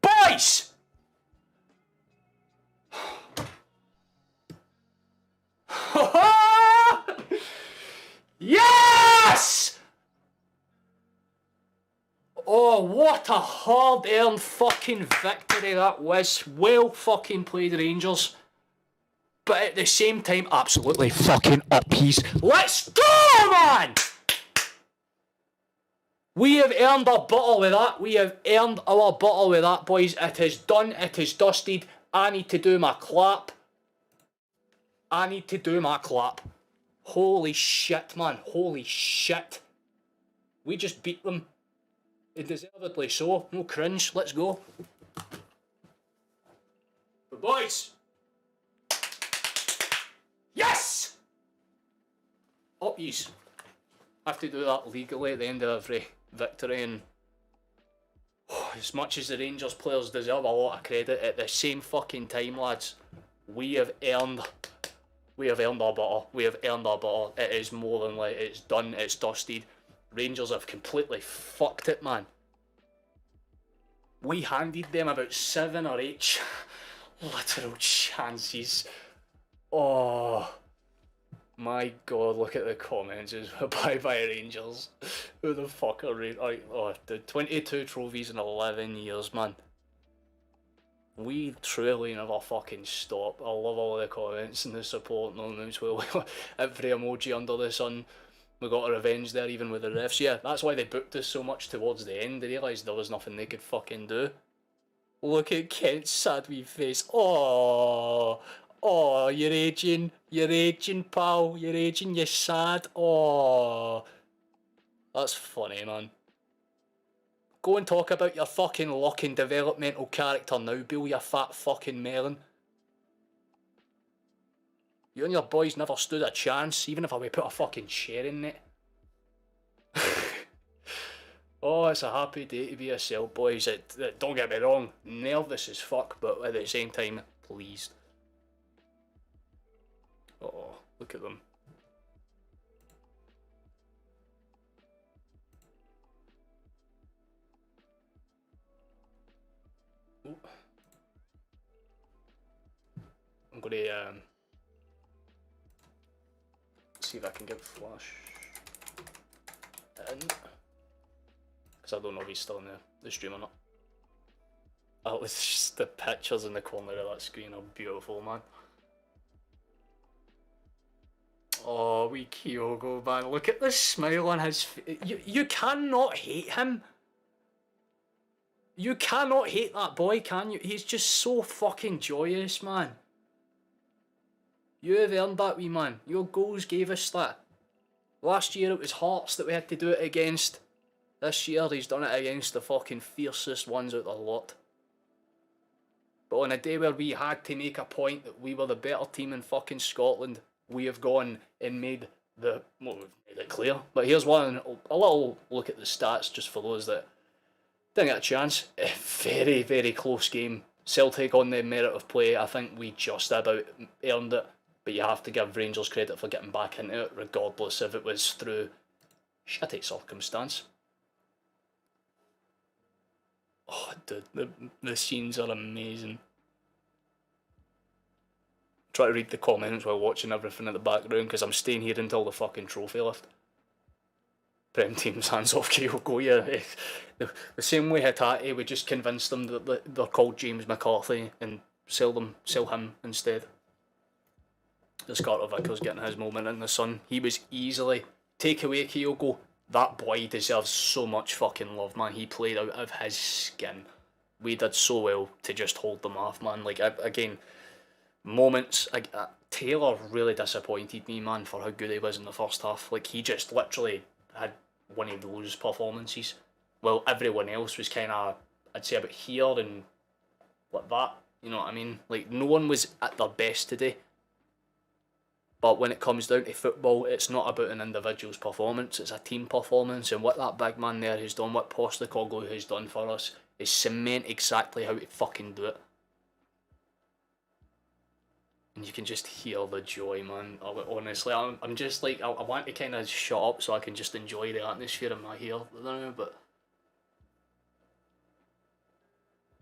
Boys! Yes! Oh, what a hard-earned fucking victory that was. Well fucking played, Rangers. But at the same time, absolutely fucking appeased. Let's go, man! We have earned our bottle with that. We have earned our bottle with that, boys. It is done. It is dusted. I need to do my clap. I need to do my clap. Holy shit, man. Holy shit. We just beat them. Deservedly so. No cringe. Let's go. But boys. Yes! Up yous. I have to do that legally at the end of every victory, and as much as the Rangers players deserve a lot of credit, at the same fucking time, lads, we have earned our bottle. We have earned our bottle. It is more than like, it's done, it's dusted. Rangers have completely fucked it, man. We handed them about 7 or 8 literal chances. Oh my god, look at the comments. Bye-bye Rangers. Who the fuck are Rangers? Oh, the 22 trophies in 11 years, man. We truly never fucking stop. I love all the comments and the support and all as well. Every emoji under the sun. We got a revenge there, even with the refs. Yeah, that's why they booked us so much towards the end. They realised there was nothing they could fucking do. Look at Kent's sad wee face. Oh, you're aging, pal. You're aging, you're sad. Oh, that's funny, man. Go and talk about your fucking luck and developmental character now, Bill, you fat fucking melon. You and your boys never stood a chance, even if I would put a fucking chair in it. Oh, it's a happy day to be a Celt, boys. Don't get me wrong, nervous as fuck, but at the same time, pleased. Oh, look at them. Ooh. I'm gonna see if I can get Flash in, because I don't know if he's still in the stream or not. Oh, it's just the pictures in the corner of that screen are beautiful, man. Oh, wee Kyogo, man. Look at the smile on his face. You cannot hate him. You cannot hate that boy, can you? He's just so fucking joyous, man. You have earned that, wee man. Your goals gave us that. Last year it was Hearts that we had to do it against. This year he's done it against the fucking fiercest ones out of the lot. But on a day where we had to make a point that we were the better team in fucking Scotland, we have gone and made it clear. But here's a little look at the stats just for those that didn't get a chance. A very, very close game. Celtic on the merit of play, I think we just about earned it. But you have to give Rangers credit for getting back into it, regardless if it was through shitty circumstance. Oh, dude, the scenes are amazing. Try to read the comments while watching everything in the background, because I'm staying here until the fucking trophy lift. Prem team's hands off Kyogo, yeah. The same way Hatate, we just convinced them that they're called James McCarthy and sell him instead. As Carter Vickers getting his moment in the sun. He was easily, take away Kyogo, that boy deserves so much fucking love, man. He played out of his skin. We did so well to just hold them off, man. Like, again, moments, Taylor really disappointed me, man, for how good he was in the first half. Like, he just literally had one of those performances. Well, everyone else was kind of, I'd say, about here and like that. You know what I mean? Like, no one was at their best today. But when it comes down to football, it's not about an individual's performance, it's a team performance. And what that big man there has done, what Postecoglou has done for us, is cement exactly how to fucking do it. And you can just hear the joy, man. Honestly, I'm just like, I want to kind of shut up so I can just enjoy the atmosphere in my ear now, but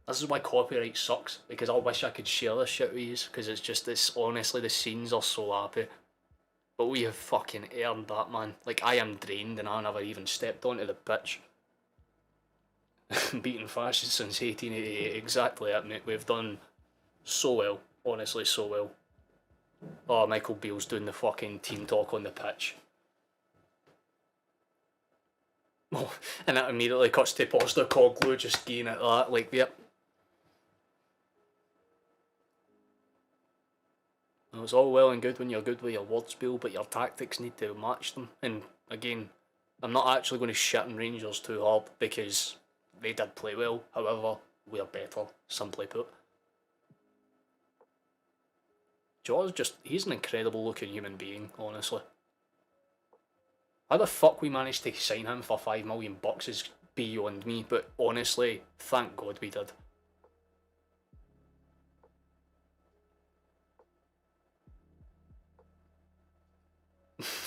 this is why copyright sucks, because I wish I could share this shit with you, because it's just this, honestly, the scenes are so happy. But we have fucking earned that, man. Like, I am drained and I never even stepped onto the pitch. Beating fascists since 1888, exactly it, mate. We've done so well, honestly, so well. Oh, Michael Beale's doing the fucking team talk on the pitch. Oh, and that immediately cuts to Postecoglou just getting at that, like, yep. It's all well and good when you're good with your words, Bill, but your tactics need to match them. And again, I'm not actually going to shit on Rangers too hard because they did play well. However, we're better, simply put. Jaw's he's an incredible looking human being, honestly. How the fuck we managed to sign him for $5 million is beyond me, but honestly, thank God we did.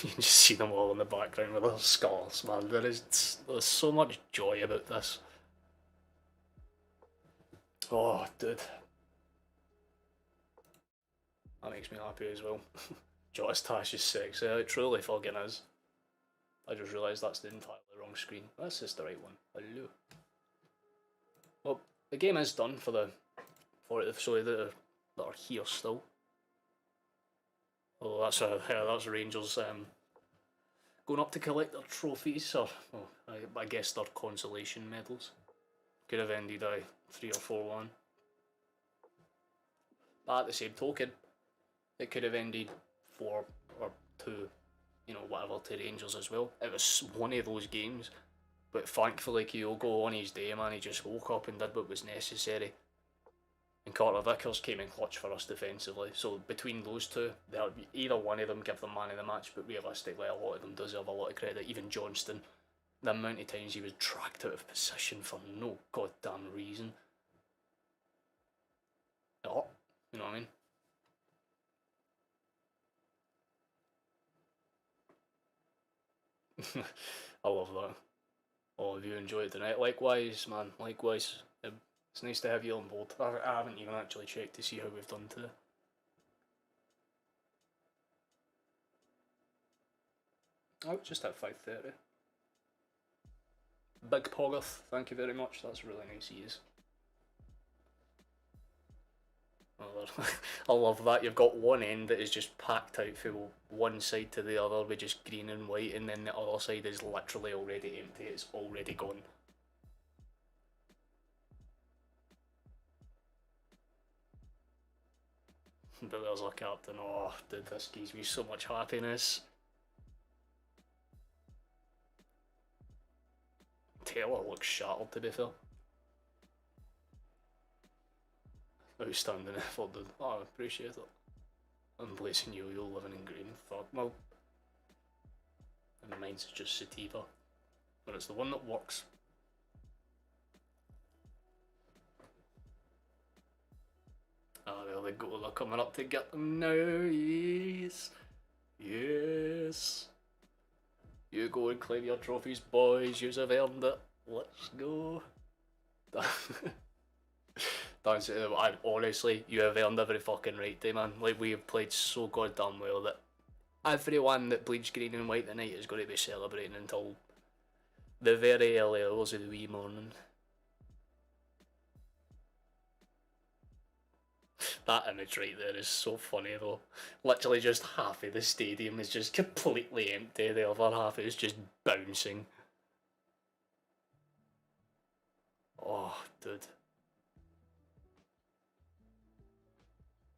You can just see them all in the background with their scarves, man. There's so much joy about this. Oh, dude. That makes me happy as well. Jotas Tash is sexy, it truly fucking is. I just realised that's the entirely wrong screen. This is the right one. Hello. Well, the game is done for the that are here still. Oh, that's Rangers going up to collect their trophies, or I guess their consolation medals. Could have ended 3 or 4-1. But at the same token, it could have ended 4 or 2, you know, whatever, to Rangers as well. It was one of those games, but thankfully Kyogo on his day, man, he just woke up and did what was necessary. And Carter Vickers came in clutch for us defensively. So between those two, either one of them give them man of the match, but realistically a lot of them deserve a lot of credit. Even Johnston, the amount of times he was dragged out of position for no goddamn reason. Oh, you know what I mean? I love that. All of you enjoy it tonight. Likewise, man. Likewise. It's nice to have you on board. I haven't even actually checked to see how we've done today. Oh, just at 5:30. Big Poggoth, thank you very much. That's really nice of you. I love that. You've got one end that is just packed out from one side to the other with just green and white, and then the other side is literally already empty. It's already gone. But there's our captain. Oh, dude, this gives me so much happiness. Taylor looks shattered, to be fair. Outstanding effort, dude. Oh, I appreciate it. I'm blessing you, you're living in green. Fuck, well. And mine's just sativa. But it's the one that works. Ah, there they go, they're coming up to get them now, yes. Yes. You go and claim your trophies, boys, yous have earned it. Let's go. Honestly, you have earned every fucking right day, man. Like, we have played so goddamn well that everyone that bleeds green and white tonight is going to be celebrating until the very early hours of the wee morning. That image right there is so funny though. Literally just half of the stadium is just completely empty, the other half is just bouncing. Oh, dude.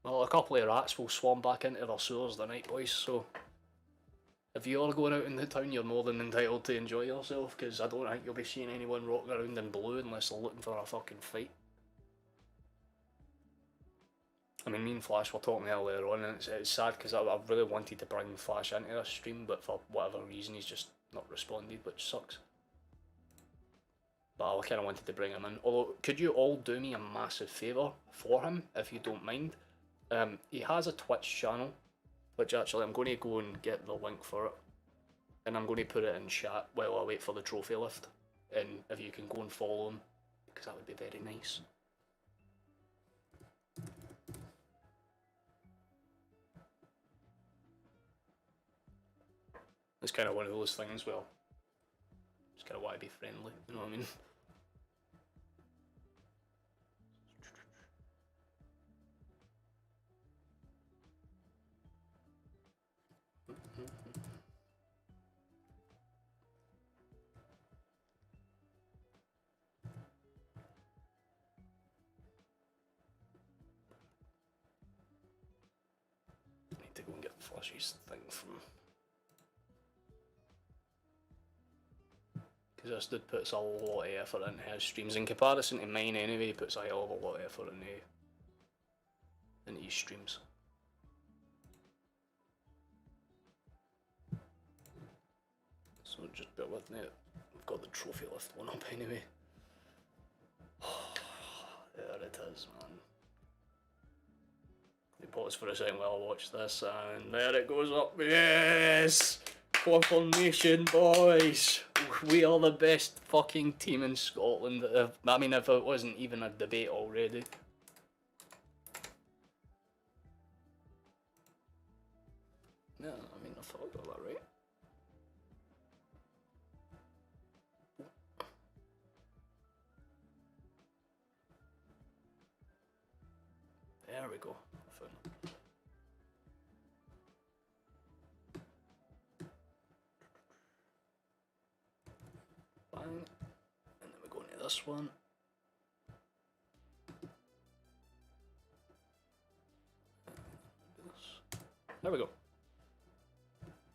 Well, a couple of rats will swarm back into their sewers tonight, boys, so if you are going out in the town, you're more than entitled to enjoy yourself, because I don't think you'll be seeing anyone rocking around in blue unless they're looking for a fucking fight. I mean, me and Flash were talking earlier on, and it's sad because I really wanted to bring Flash into this stream, but for whatever reason he's just not responded, which sucks. But I kind of wanted to bring him in. Although, could you all do me a massive favour for him, if you don't mind? He has a Twitch channel, which actually I'm going to go and get the link for it, and I'm going to put it in chat while I wait for the trophy lift, and if you can go and follow him, because that would be very nice. It's kind of one of those things where just kind of want to be friendly, you know what I mean? I need to go and get Flashy's thing from... because this dude puts a lot of effort into his streams. In comparison to mine anyway, he puts a hell of a lot of effort into his streams. So just bear with me, I've got the trophy lift one up anyway. There it is, man. Let me pause for a second while I watch this, and there it goes up. Yes! Confirmation, boys! We are the best fucking team in Scotland. I mean, if it wasn't even a debate already. Yeah, I mean, I thought I got that right. There we go. I found it. Bang. And then we go into this one. There we go.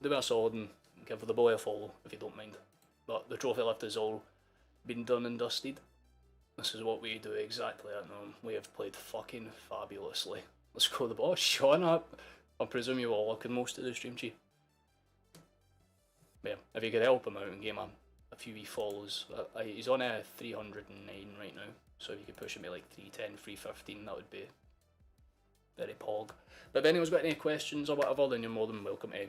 Do me a solid and give the boy a follow if you don't mind. But the trophy lift has all been done and dusted. This is what we do exactly at home. We have played fucking fabulously. Let's go the ball. Shut up. I presume you all look at most of the stream, Chi. Yeah, if you could help him out and give him a few wee follows. He's on a 309 right now, so if you could push him to like 310, 315, that would be very pog. But if anyone's got any questions or whatever, then you're more than welcome to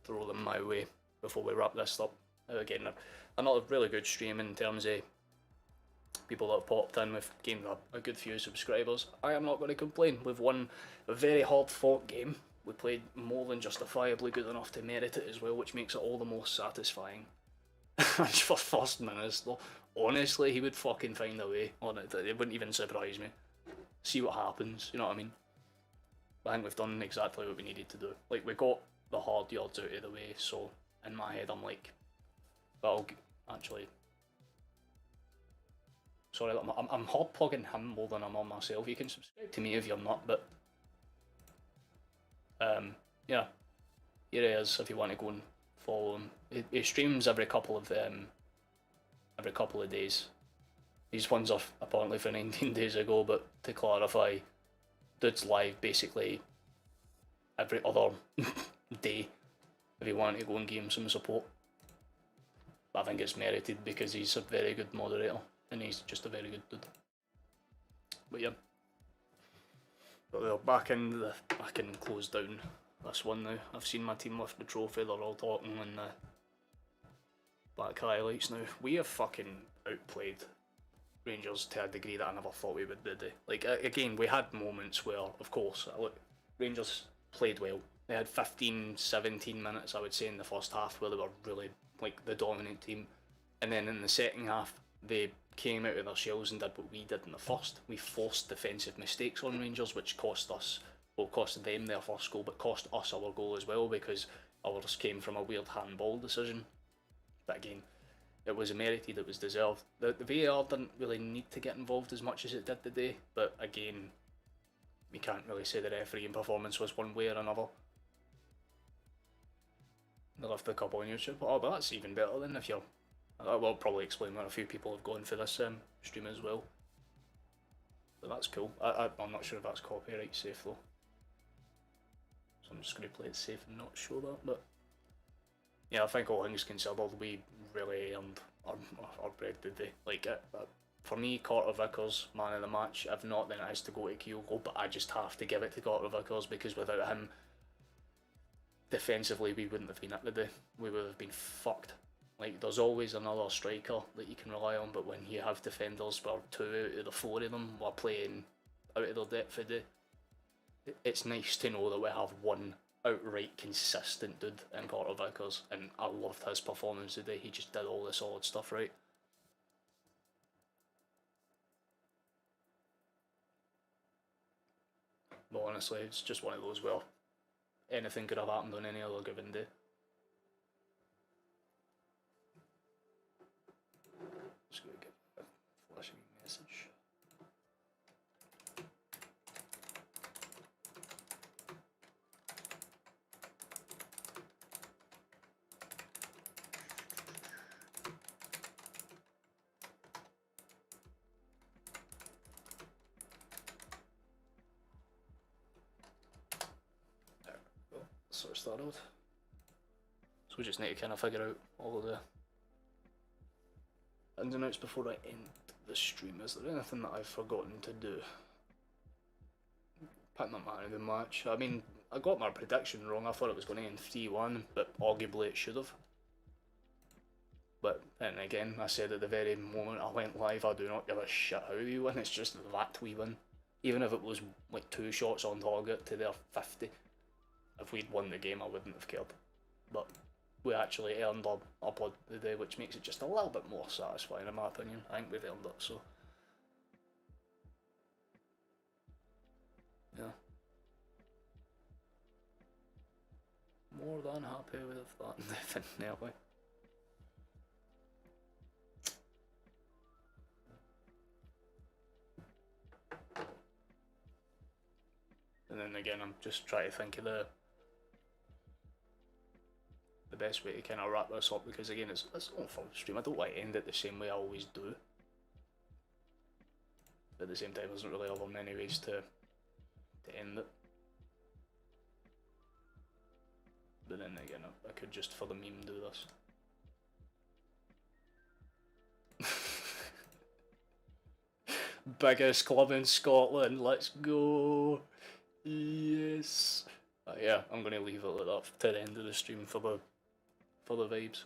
throw them my way before we wrap this up. Again, another really good stream in terms of people that have popped in. We've gained a good few subscribers. I am not going to complain. We've won a very hard fought game. We played more than justifiably good enough to merit it as well, which makes it all the more satisfying. And for first minister, honestly, he would fucking find a way on it. It wouldn't even surprise me. See what happens, you know what I mean? I think we've done exactly what we needed to do. Like, we got the hard yards out of the way, so in my head I'm like, that'll actually... Sorry, I'm hard plugging him more than I'm on myself. You can subscribe to me if you're not, but yeah, here he is if you want to go and follow him. He streams every couple of days. These ones are apparently for 19 days ago, but to clarify, dude's live basically every other day if you want to go and give him some support. I think it's merited because he's a very good moderator and he's just a very good dude. But yeah, but we're back in close down this one now. I've seen my team lift the trophy. They're all talking in the back highlights now. We have fucking outplayed Rangers to a degree that I never thought we would, did they? Like, again, we had moments where, of course, look, Rangers played well. They had 15, 17 minutes, I would say, in the first half where they were really, like, the dominant team. And then in the second half, they came out of their shells and did what we did in the first. We forced defensive mistakes on Rangers, which cost us, well, cost them their first goal, but cost us our goal as well, because ours came from a weird handball decision. But again, it was merited, it was deserved. The VAR didn't really need to get involved as much as it did today, but again, we can't really say the refereeing performance was one way or another. They left the cup on YouTube. Oh, but that's even better than if you're... I will probably explain where a few people have gone for this stream as well. But that's cool. I'm not sure if that's copyright safe though. So I'm just going to play it safe and not show that. But yeah, I think all things considered, we really earned our bread today. Like, for me, Carter Vickers, man of the match. If not, then it has to go to Kyogo, but I just have to give it to Carter Vickers because without him, defensively, we wouldn't have been up today. We would have been fucked. Like, there's always another striker that you can rely on, but when you have defenders where 2 out of the 4 of them were playing out of their depth today, it's nice to know that we have one outright consistent dude in Carter Vickers, and I loved his performance today. He just did all the solid stuff right. But honestly, it's just one of those where anything could have happened on any other given day. Just gonna get a flashing message. There we go. Sort that out. So we just need to kind of figure out all of the ins and outs before I end the stream. Is there anything that I've forgotten to do? Pick my man of the match. I mean, I got my prediction wrong. I thought it was going to end 3-1, but arguably it should have. But then again, I said at the very moment I went live, I do not give a shit how we win. It's just that we win. Even if it was like 2 shots on target to their 50, if we'd won the game, I wouldn't have cared. But we actually earned our blood today, which makes it just a little bit more satisfying in my opinion. I think we've earned it, so yeah. More than happy with that, definitely. And then again, I'm just trying to think of the best way to kind of wrap this up, because again, it's not for the stream. I don't like to end it the same way I always do. But at the same time, there's not really other many ways to end it. But then again, I could just for the meme do this. Biggest club in Scotland, let's go! Yes! Yeah, I'm going to leave it like that to the end of the stream for the vibes.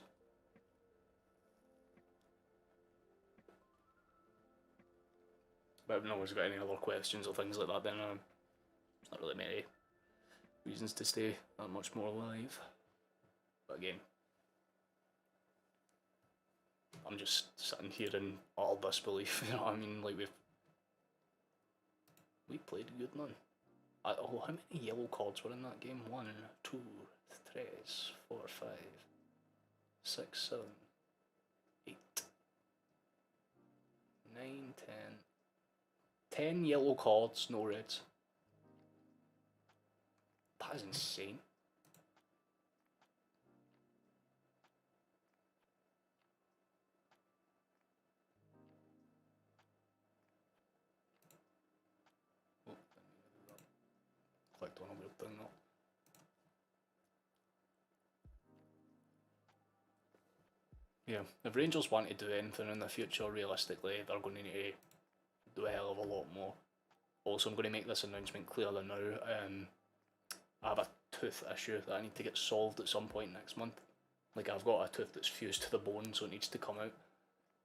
But if no one's got any other questions or things like that, then there's not really many reasons to stay that much more live. But again, I'm just sitting here in utter disbelief, you know what I mean? Like, we played good, man. Oh, how many yellow cards were in that game? 1, 2, 3, 4, 5, 6, 7, 8, 9, 10. 10 yellow cards, no reds. That is insane. Oh, clicked on a weird thing now. Yeah, if Rangers want to do anything in the future, realistically, they're going to need to do a hell of a lot more. Also, I'm going to make this announcement clearer now. I have a tooth issue that I need to get solved at some point next month. Like, I've got a tooth that's fused to the bone, so it needs to come out.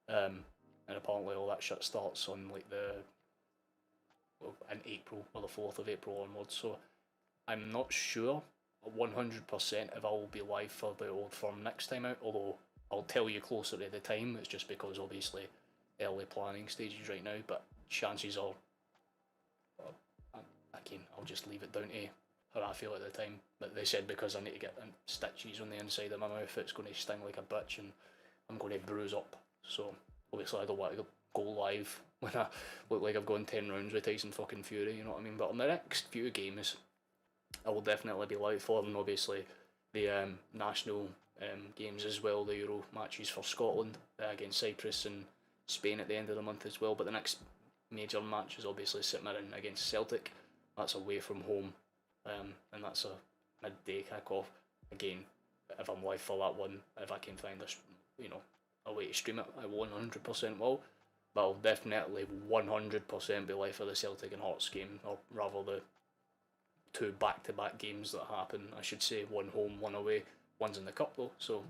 And apparently all that shit starts on like in April, or the 4th of April onwards, so I'm not sure 100% if I will be live for the Old Firm next time out, although I'll tell you closer to the time. It's just because obviously early planning stages right now, but chances are, again, I'll just leave it down to how I feel at the time. But they said because I need to get stitches on the inside of my mouth, it's going to sting like a bitch and I'm going to bruise up. So obviously I don't want to go live when I look like I've gone 10 rounds with Tyson fucking Fury, you know what I mean? But on the next few games, I will definitely be live for them. Obviously the national games as well, the Euro matches for Scotland against Cyprus and Spain at the end of the month as well. But the next major match is obviously St Mirren against Celtic. That's away from home, and that's a midday kick-off. Again, if I'm live for that one, if I can find a way to stream it, I 100% will. But I'll definitely 100% be live for the Celtic and Hearts game, or rather the two back-to-back games that happen. I should say one home, one away. One's in the cup though, so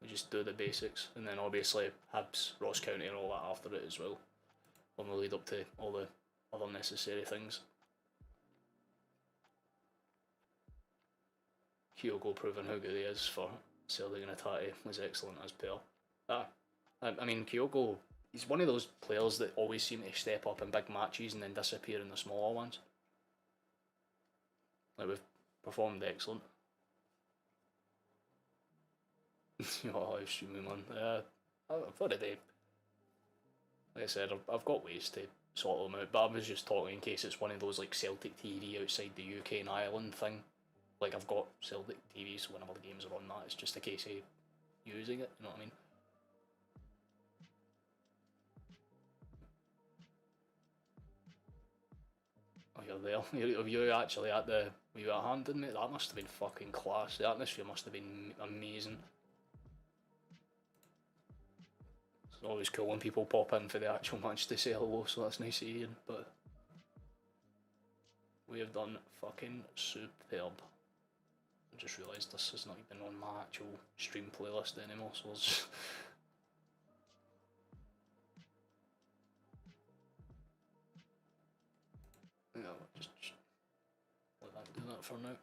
we just do the basics, and then obviously Hibs, Ross County and all that after it as well, on the lead up to all the other necessary things. Kyogo proving how good he is for Celtic and Atati was excellent as per. I mean, Kyogo, he's one of those players that always seem to step up in big matches and then disappear in the smaller ones. Like, we've performed excellent. Live streaming, man. For the day. Like I said, I've got ways to sort them out, but I was just talking in case it's one of those like Celtic TV outside the UK and Ireland thing. Like, I've got Celtic TV, so whenever the games are on that, it's just a case of using it, you know what I mean? Oh, you're there. You actually were you at Hampden, mate? That must have been fucking class. The atmosphere must have been amazing. It's always cool when people pop in for the actual match to say hello, so that's nice to hear. But we have done fucking superb. I just realised this is not even on my actual stream playlist anymore, so it's yeah, just let that do that for now.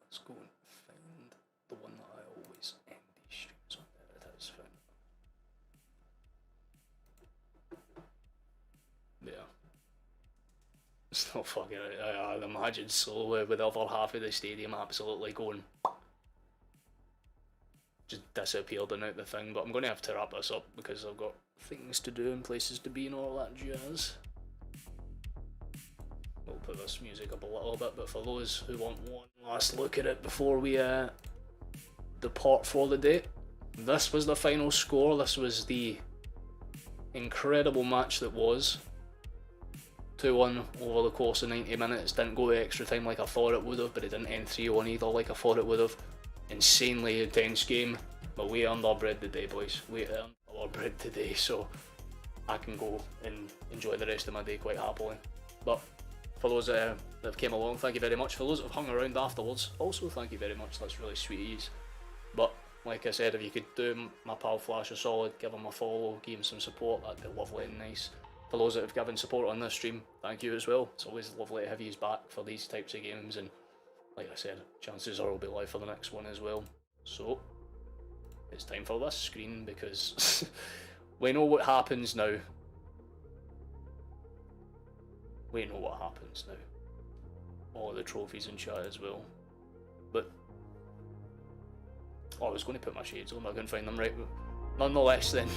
Let's go and find the one that I always end these streams on. There it is, found it. Yeah. It's not fucking right. I'd imagine so, with the other half of the stadium absolutely going, just disappeared and out the thing. But I'm going to have to wrap this up because I've got things to do and places to be and all that jazz. We'll put this music up a little bit, but for those who want one last look at it before we depart for the day, this was the final score. This was the incredible match that was. 2-1 over the course of 90 minutes. Didn't go to extra time like I thought it would have, but it didn't end 3-1 either like I thought it would have. Insanely intense game, but we earned our bread today, boys. We earned our bread today, so I can go and enjoy the rest of my day quite happily. But for those that came along, thank you very much. For those that have hung around afterwards, also thank you very much. That's really sweet of you. But like I said, if you could do my pal Flash a solid, give him a follow, give him some support, that'd be lovely and nice. For those that have given support on this stream, thank you as well. It's always lovely to have you back for these types of games, and like I said, chances are I'll be live for the next one as well. So, it's time for this screen because we know what happens now. We know what happens now. All the trophies in chat as well. But, I was going to put my shades on, but I couldn't find them right. But nonetheless then.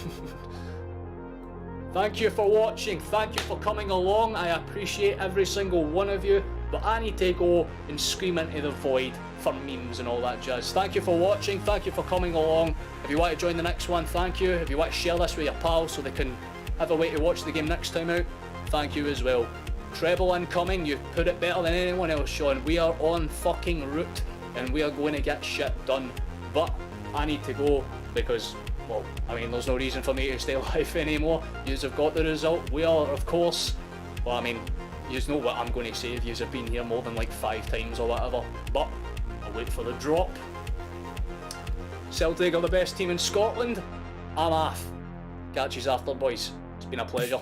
Thank you for watching, thank you for coming along, I appreciate every single one of you, but I need to go and scream into the void for memes and all that jazz. Thank you for watching, thank you for coming along. If you want to join the next one, thank you. If you want to share this with your pals so they can have a way to watch the game next time out, thank you as well. Treble incoming, you've put it better than anyone else, Sean. We are on fucking route and we are going to get shit done. But I need to go because, well, I mean, there's no reason for me to stay alive anymore. Yous have got the result. We are, of course, well, I mean, yous know what I'm going to say if yous have been here more than like 5 times or whatever. But I'll wait for the drop. Celtic are the best team in Scotland. I'm off. Catch yous after, boys. It's been a pleasure.